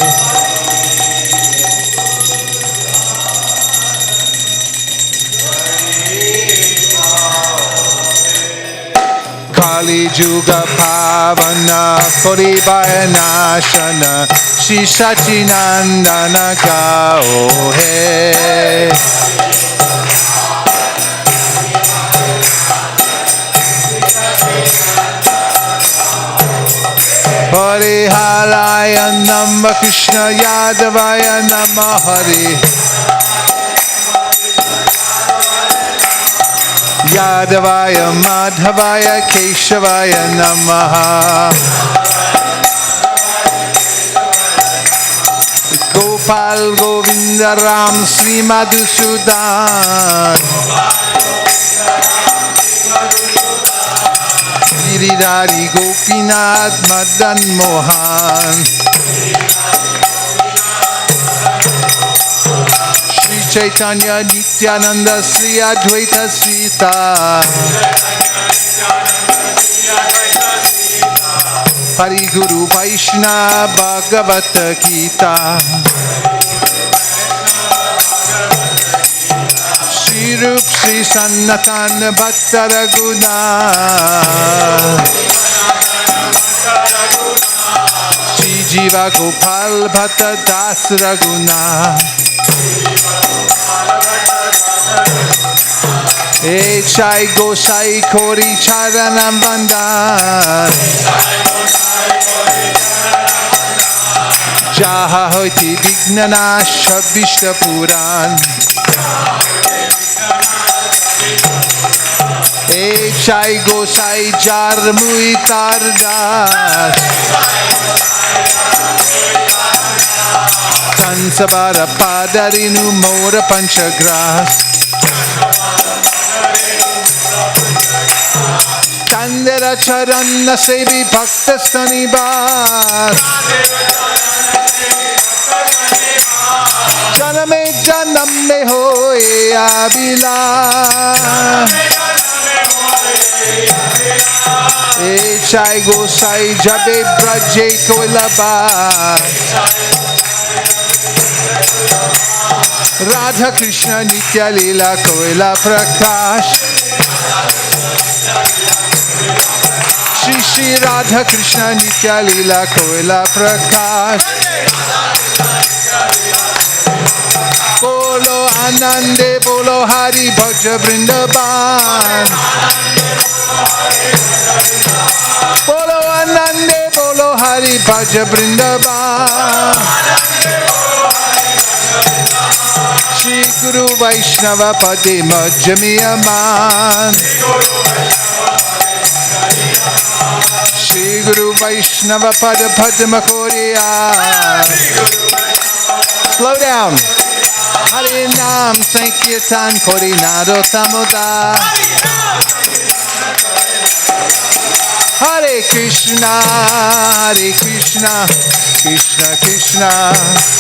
B: Kali Juga Pavana Kori Nashana Shri Sachinandana Gao He Hariharaya Nama Krishna Yadavaya Nama Hari Yadavaya Madhavaya Keshavaya Namaha Gopal Govinda Ram Sri Madhusudan Giridhari Gopinath Madan Mohan Sri Chaitanya Nityananda Sri Advaita Sita Hari Guru Vaishnava Bhagavata Gita Sri Rup Sri Sanatan Bhatta Raguna Sri Jiva Gopal Bhatta Das Raguna Echai Gosai Kori Charanam Vandan Jaha Hoiti Vignanash Vishta Puran Echai Gosai Jar Muitardas Tansabara Padarinu Mora Panchagras Tera charan sevi bhakta stanibas Janame janam me hoye abila Chai gosai jabe braje koilaba Radha Krishna Nitya Leela Koila Prakash Shri Shri Radha Krishna Nitya Leela Koila Prakash Bolo Anande Bolo Hari Bhaja Vrindavan Bolo Anande Bolo Hari Bhaja Vrindavan Shri Guru Vaishnava Pade Majjamiyaman Shri Guru Vaishnava Pada Padma Koriya Slow down Hare Nam Sankirtan Kori Nado Tamoda Hare Krishna Krishna Krishna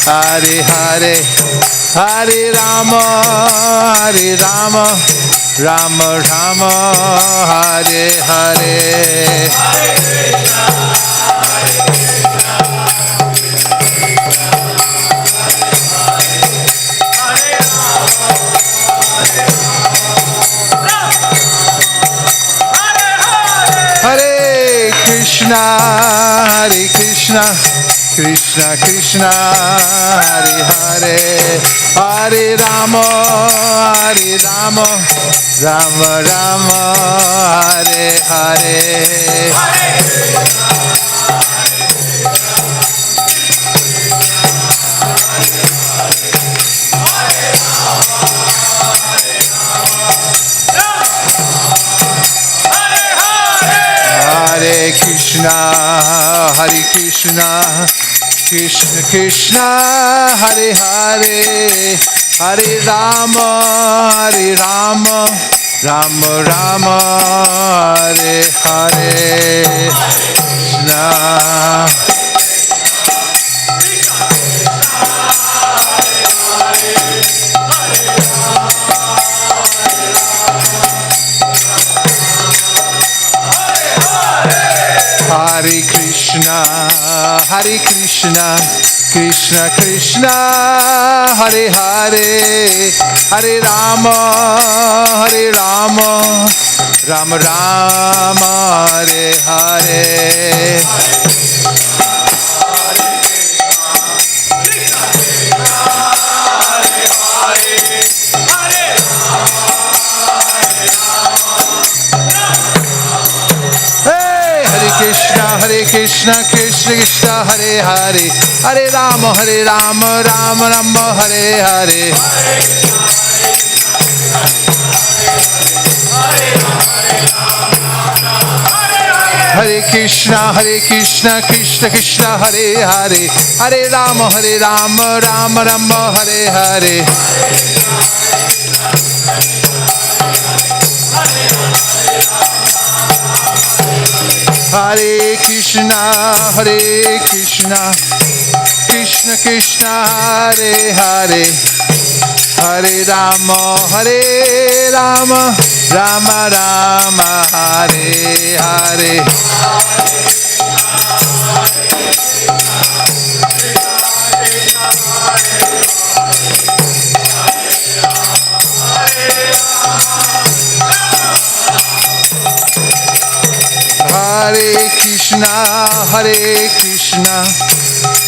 B: Hare Hare Hare Rama Rama Rama Hare Hare Hare Krishna Krishna Krishna Hare Hare Hare Rama Rama Rama Hare Hare Hare Krishna Krishna Krishna Hare Hare Hare Rama Rama Rama Hare Hare Krishna Hare Krishna Krishna Krishna Hare Hare Hare Rama Rama Rama Hare Hare Hare Krishna Krishna Krishna Hare Hare Hare Rama Rama Rama Hare Hare Hare Krishna Krishna Krishna Hare Hare Hare Rama Rama Rama Hare Hare Hare Krishna Krishna Krishna Hare Hare Hare Rama Rama Rama Hare Hare Hare Krishna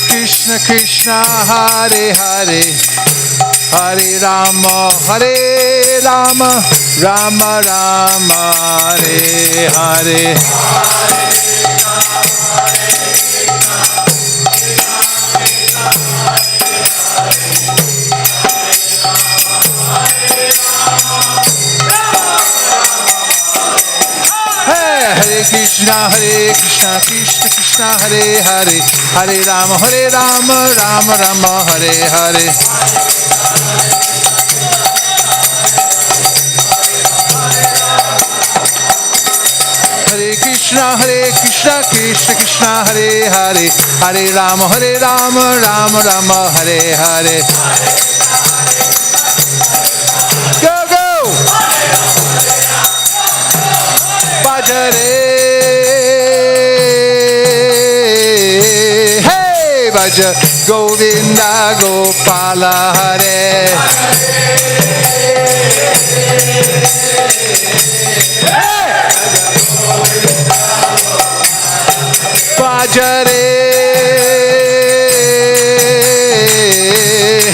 B: Krishna Krishna Hare Hare Hare Rama Rama Rama Hare Hare Hare Krishna Krishna Krishna Hare Hare Hare Rama Rama Rama Hare Hare Hare Krishna Krishna Krishna Krishna Hare Hare, Hare Rama Rama Rama Hare Hare. Go, go! Bhajare, hey, Bhaja Govinda Gopala Hare. Bhajare,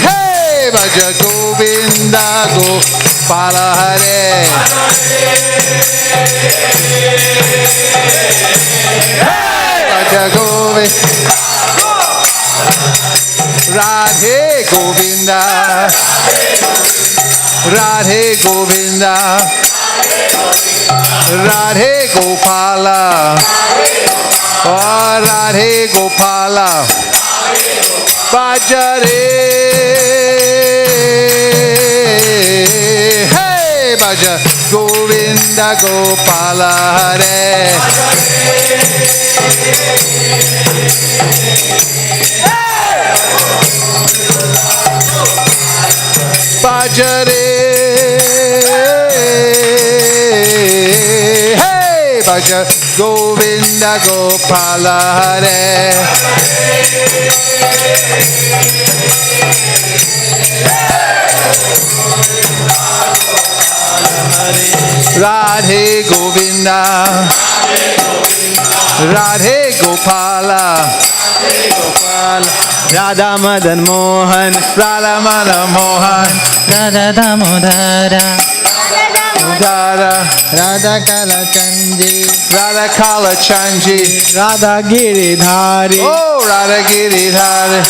B: hey, Bhaja Govinda Gopala Hare. Bhaja Govinda, Radhe Govinda, Radhe Govinda, Radhe Gopala, oh, Radhe Gopala, Bhajare, hey, Bhaja Govinda Gopala Hare. Bhajare, hey, Bhaja Govinda Gopala Hare. Radhe Govinda, Radhe Gopala, Radha Madan Mohan, Radha Madan Mohan,
J: Radha Damodara,
B: Dara,
J: Radha Kalachandji,
B: Radha Kala Chanji,
J: Radha Giridhari,
B: oh, Radha Giridhari,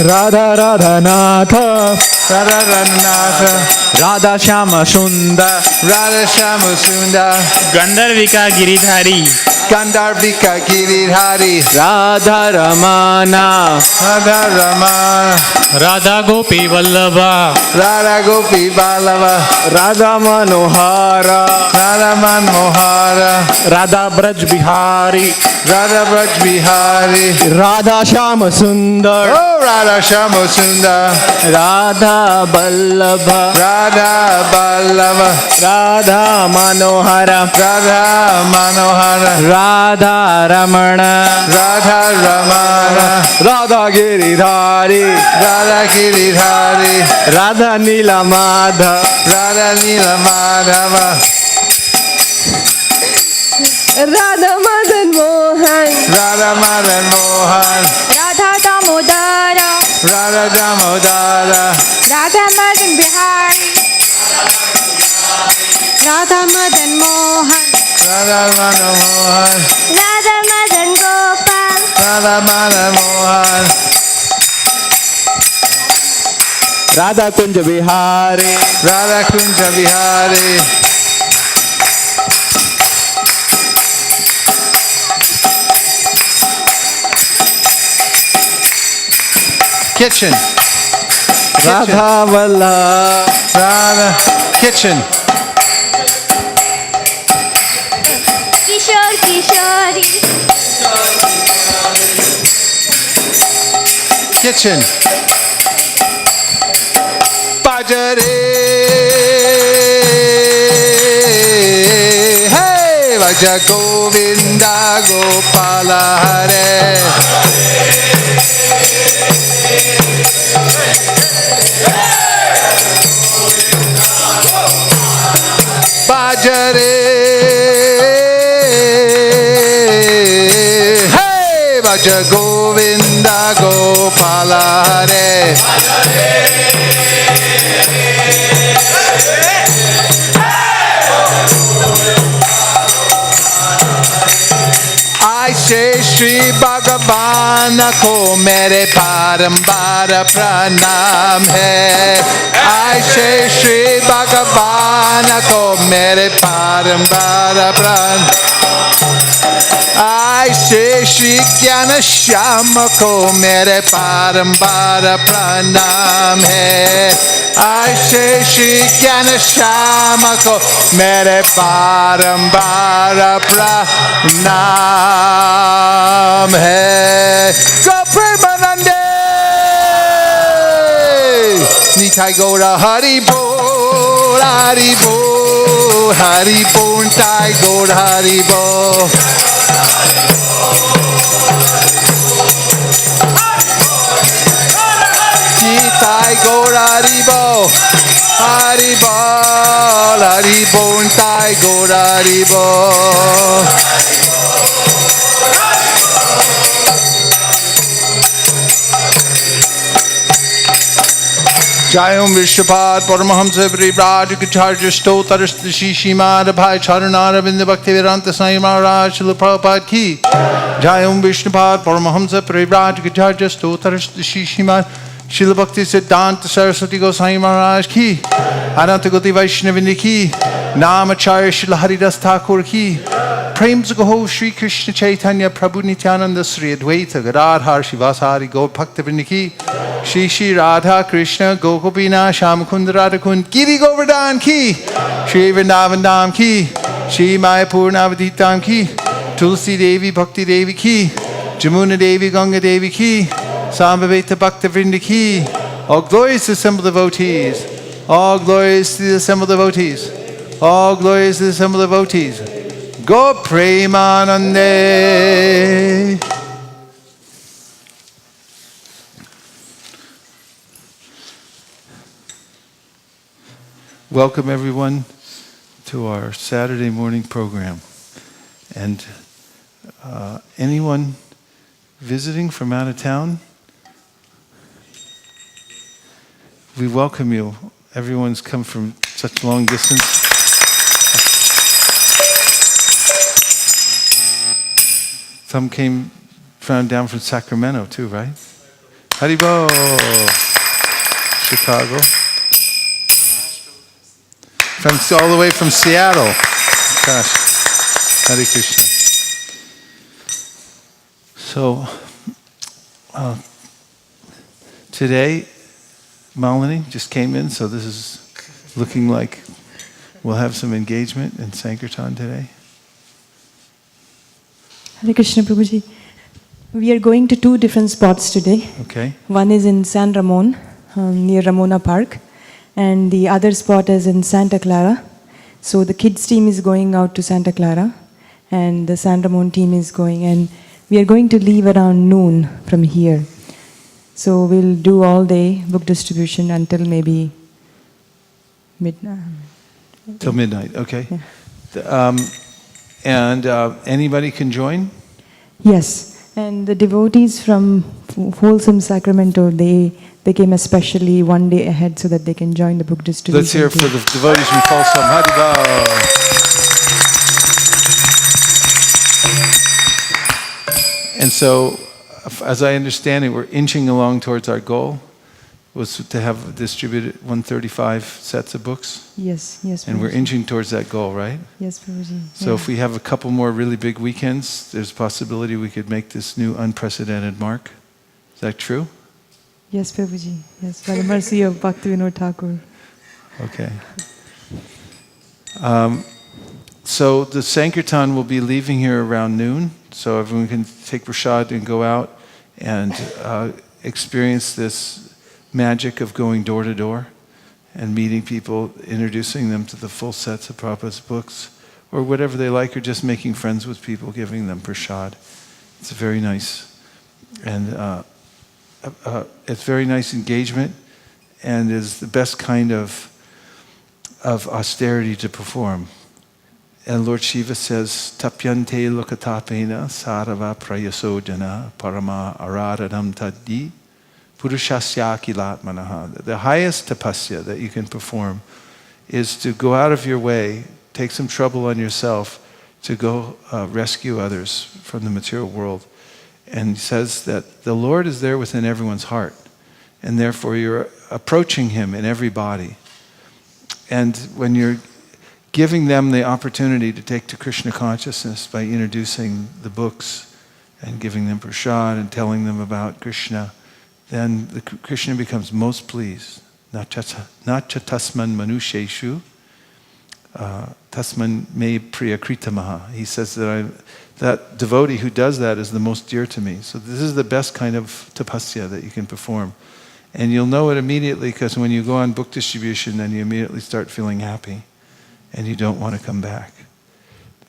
C: Radha Radhanatha,
B: Radha Ranatha,
J: Radha Shama Sundar,
B: Radha Shama Sundar,
J: Gandharvika Giridhari,
B: Gandharvika Giridhari,
J: Radha Ramana,
B: Radha Ramana,
J: Radha Gopi Vallabha,
B: Radha Gopi Vallabha,
C: Radha Manohara,
B: Radha Manohara,
C: Radha Braj Bihari,
B: Radha Braj Bihari,
C: Radha Shama Sundar,
B: oh, Radha Shama Sundar,
J: Radha Vallabha,
B: Radha Vallabha,
J: Radha Manohara,
B: Radha Manohara,
J: Radha Ramana,
B: Radha Ramana,
C: Radha Giridhari,
B: Radha Giridhari,
C: Radha Nilamadha,
B: Radha Nilamadhava,
G: Radha Madan Mohan,
B: Radha Madan Mohan,
K: Radha Damodara,
B: Radha Damodara,
K: Radha Madan Bihari, Radha Madan Mohan,
B: Radha Madan Mohan,
K: Radha Madan Gopal,
B: Radha Madan Mohan,
C: Radha Kunja Bihari,
B: Radha Kunja Bihari. Kitchen.
C: Radha Valla,
B: Radha. Kitchen.
K: Kishore Kishori,
B: Kitchen. Bhajare. Hey, Bhaja Govinda Gopala Hare. Bhajare, hey, Bhaja Govinda Gopala Hare. ऐसे श्री भगवान को मेरे बारंबार प्रणाम है। ऐसे श्री भगवान को मेरे बारंबार प्रणाम। ऐसे श्री ज्ञान श्याम को मेरे बारंबार प्रणाम है। ऐसे श्री ज्ञान श्याम को मेरे बारंबार प्रणाम है। गो प्रेमानंदे निताई गौरा हरि बोल हरि बोल हरि बोल निताई गौरा हरि बोल। Nitai Gaura Haribo, Haribo, Haribo, Nitai Gaura Haribo. Jayam Vishwapad Paramahamsa Privraj Kacharya Stotar Shishimad Bhai Charanara Vinda Bhakti Vedanta Sai Maharaj Srila Prabhupada Ki Jayam Vishwapad Paramahamsa Privraj Kacharya Stotar Shishimad Srila Bhakti Siddhanta Saraswati Goswami Maharaj Ki Ananta Goti Vaishnavini Ki Namacharya Srila Haridas Thakur Ki Prem Gaho Shri Krishna Chaitanya Prabhu Nityananda Sri Advaita Gadadhar Shivasari Gaur Bhaktavini Ki Shri Shri Radha Krishna Gokopina Shamkund Radhakund Giri Govardhan Ki Shri Vrindavan Dham Ki Shri Mayapur Navaditam Ki Tulsi Devi Bhakti Devi Ki Jamuna Devi Ganga Devi Ki Sambhaveta Bhakta Vrinda Ki. All glories to the assembled devotees. All glories to the assembled devotees. All glories to the assembled devotees. Go Premanande. Welcome everyone to our Saturday morning program. And anyone visiting from out of town, we welcome you. Everyone's come from such long distance. Some came down from Sacramento too, right? Haribo, Chicago. All the way from Seattle. Gosh, Hare Krishna. So, today, Malini just came in, so this is looking like we'll have some engagement in Sankirtan today.
I: Hare Krishna Prabhuji. We are going to two different spots today.
B: Okay.
I: One is in San Ramon, near Ramona Park, and the other spot is in Santa Clara. So the kids team is going out to Santa Clara, and the San Ramon team is going, and we are going to leave around noon from here. So we'll do all day book distribution until maybe midnight.
B: Till midnight, okay.
I: Yeah.
B: And anybody can join?
I: Yes, and the devotees from Wholesome Sacramento, they came especially one day ahead so that they can join the book distribution.
B: Let's hear for the devotees from Folsom. Haribo. And so, as I understand it, we're inching along towards our goal, was to have distributed 135 sets of books.
I: Yes, yes.
B: And we're
I: Prabhuji.
B: inching towards that goal, right?
I: Yes, Prabhuji.
B: So if we have a couple more really big weekends, there's a possibility we could make this new unprecedented mark. Is that true?
I: Yes, Prabhuji. Yes, by the mercy of Bhaktivinoda Thakur.
B: Okay. So the Sankirtan will be leaving here around noon, so everyone can take prasad and go out and experience this magic of going door to door and meeting people, introducing them to the full sets of Prabhupada's books, or whatever they like, or just making friends with people, giving them prasad. It's very nice. And it's very nice engagement, and is the best kind of austerity to perform. And Lord Shiva says, Tapyante lokatapena sarava prayasojana parama aradhanam taddi purushasya kilatmanaha. The highest tapasya that you can perform is to go out of your way, take some trouble on yourself to go rescue others from the material world. And he says that the Lord is there within everyone's heart, and therefore you're approaching Him in every body. And when you're giving them the opportunity to take to Krishna consciousness by introducing the books and giving them prasad and telling them about Krishna, then Krishna becomes most pleased. Nachatasman manusheshu tasman me priyakritamaha. He says that devotee who does that is the most dear to me. So this is the best kind of tapasya that you can perform. And you'll know it immediately, because when you go on book distribution, then you immediately start feeling happy and you don't want to come back.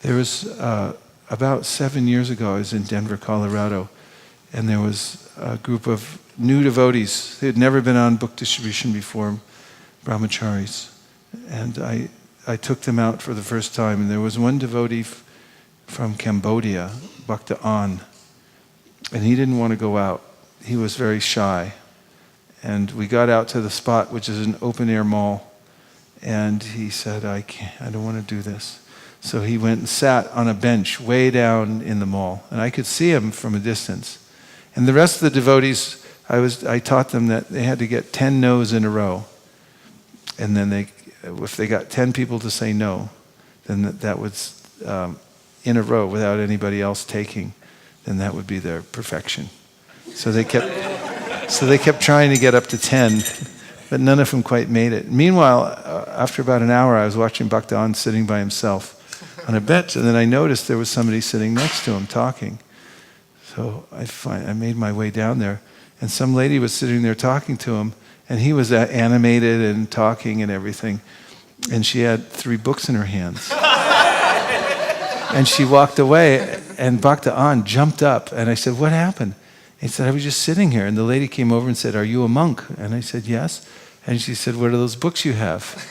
B: There was, about 7 years ago, I was in Denver, Colorado, and there was a group of new devotees who had never been on book distribution before, brahmacharis. And I took them out for the first time, and there was one devotee from Cambodia, Bhakta An, and he didn't want to go out. He was very shy. And we got out to the spot, which is an open-air mall, and he said, I don't want to do this. So he went and sat on a bench way down in the mall, and I could see him from a distance. And the rest of the devotees, I taught them that they had to get 10 no's in a row. And then if they got 10 people to say no, then that was in a row without anybody else taking, then that would be their perfection. So they kept trying to get up to 10, but none of them quite made it. Meanwhile, after about an hour, I was watching Bhakta sitting by himself on a bench, and then I noticed there was somebody sitting next to him talking. So I made my way down there, and some lady was sitting there talking to him, and he was animated and talking and everything, and she had 3 books in her hands. And she walked away, and Bhakta jumped up, and I said, what happened? He said, I was just sitting here, and the lady came over and said, are you a monk? And I said, yes. And she said, what are those books you have?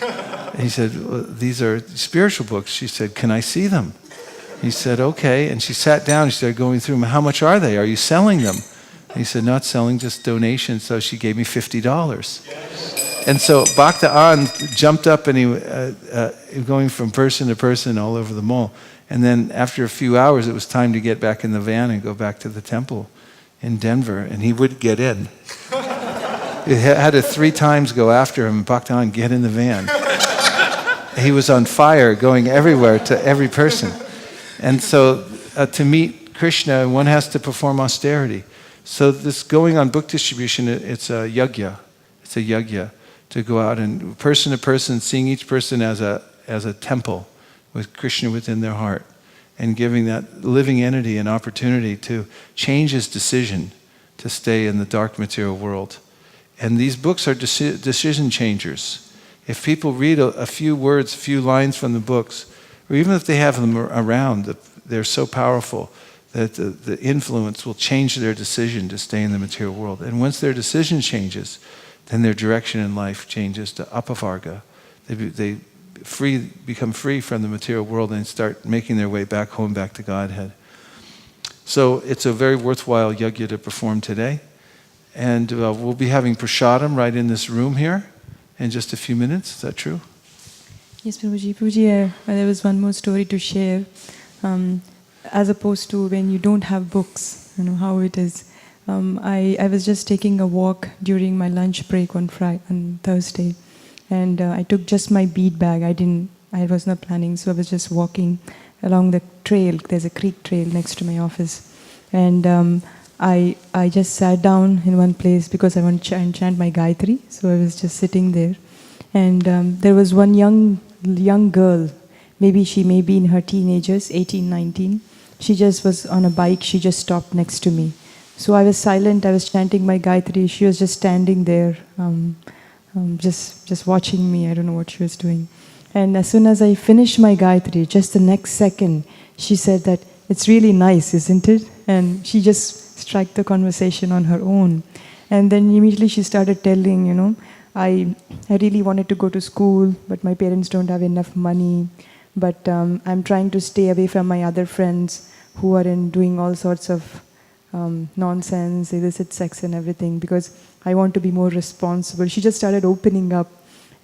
B: And he said, well, these are spiritual books. She said, can I see them? He said, okay. And she sat down and she started going through them. How much are they? Are you selling them? And he said, not selling, just donations. So she gave me $50. And so Bhakta jumped up, and he going from person to person all over the mall. And then after a few hours, it was time to get back in the van and go back to the temple in Denver, and he wouldn't get in. He had to 3 times go after him, Bhakta, get in the van. He was on fire, going everywhere to every person. And so to meet Krishna, one has to perform austerity. So this going on book distribution, it's a yajna. It's a yajna to go out and person to person, seeing each person as a temple with Krishna within their heart, and giving that living entity an opportunity to change his decision to stay in the dark material world. And these books are decision changers. If people read a few words, a few lines from the books, or even if they have them around, they're so powerful that the influence will change their decision to stay in the material world. And once their decision changes, then their direction in life changes to apavarga. They become free from the material world and start making their way back home, back to Godhead. So it's a very worthwhile yajna to perform today. And we'll be having prasadam right in this room here in just a few minutes. Is that true?
I: Yes, Prabhuji, there was one more story to share. As opposed to when you don't have books, how it is. I was just taking a walk during my lunch break on Thursday, and I took just my bead bag. I was not planning, so I was just walking along the trail. There's a creek trail next to my office, and I just sat down in one place because I want to chant my Gayatri. So I was just sitting there, and there was one young girl. Maybe she may be in her teenagers, 18, 19. She just was on a bike. She just stopped next to me. So I was silent. I was chanting my Gayatri. She was just standing there, just watching me. I don't know what she was doing. And as soon as I finished my Gayatri, just the next second, she said that, it's really nice, isn't it? And she just struck the conversation on her own. And then immediately she started telling, I really wanted to go to school, but my parents don't have enough money. But I'm trying to stay away from my other friends who are doing all sorts of nonsense, illicit sex and everything, because I want to be more responsible. She just started opening up,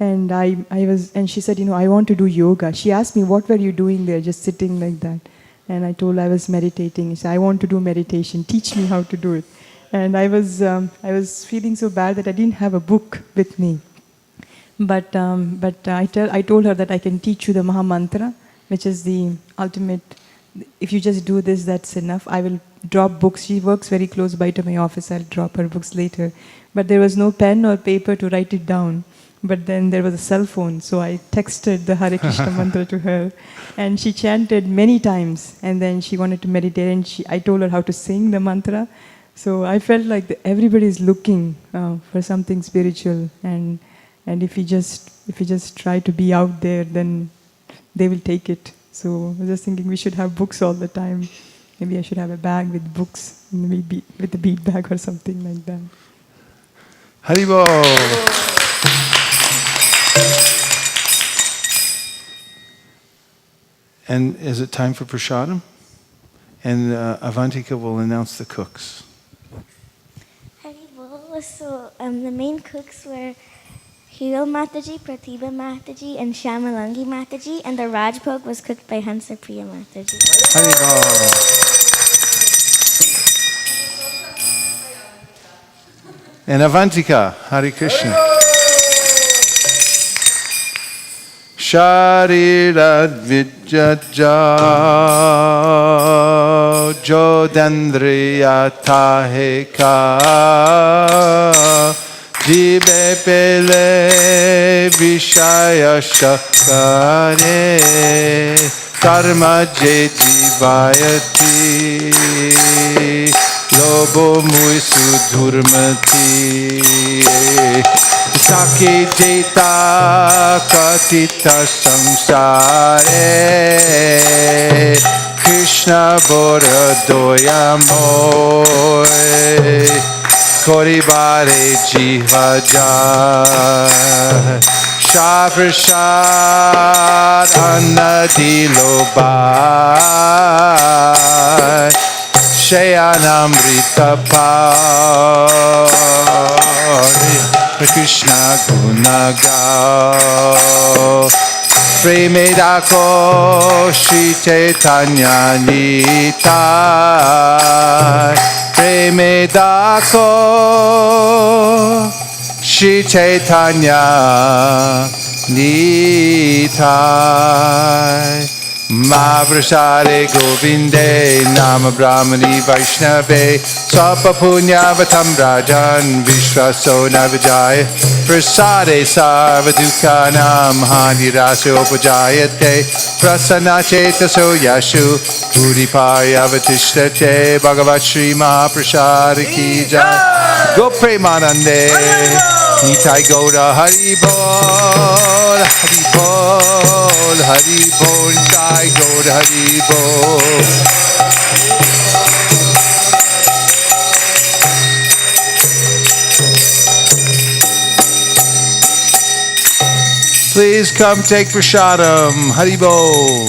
I: and and she said, I want to do yoga. She asked me, what were you doing there, just sitting like that? And I told her I was meditating. She said, I want to do meditation. Teach me how to do it. And I was feeling so bad that I didn't have a book with me. But I told her that I can teach you the Maha Mantra, which is the ultimate. If you just do this, that's enough. I will drop books. She works very close by to my office. I'll drop her books later. But there was no pen or paper to write it down. but then there was a cell phone, so I texted the Hare Krishna mantra to her, and she chanted many times, and then she wanted to meditate, and I told her how to sing the mantra. So I felt like everybody is looking for something spiritual, and if you just try to be out there, then they will take it. So I was just thinking we should have books all the time. Maybe I should have a bag with books, maybe with a bead bag or something like that.
B: Haribo! And is it time for prasadam? And Avantika will announce the cooks.
K: So the main cooks were Hiro Mataji, Pratibha Mataji, and Shamalangi Mataji, and the Rajbhog was cooked by Hansa Priya Mataji.
B: And Avantika, Hare Krishna. Sharira Vijaja Jodandriya Taheka Jibe Pele Vishaya Shakare Karma Jejivayati Lobo Mui Sudhurmati Saki Jeta Katita Samsare Krishna Bora Doya Moy Koribare Jiva Jai Shah Prasad Annadilo Bai Shayanamrita Pari Krishna Guna Gao Premedako Shri Chaitanya Nitai Premedako Shri Chaitanya Nitai Mavrasare Govinde Nama Brahmani Vaishnave Sapa Punyavatam Rajan Vishwaso Navijaya Prasade Sarvadukhanam Hani Rasyo Upajayate Prasana Chetaso Yashu Puripayavatishtete Bhagavat Shri Mahaprasada Ki Jai Go Premanande Nitai Gaura Hari Bol Hari Bol Hari Bol Nitai Gaura Hari Bol. Please come take prasadam. Hari Bol.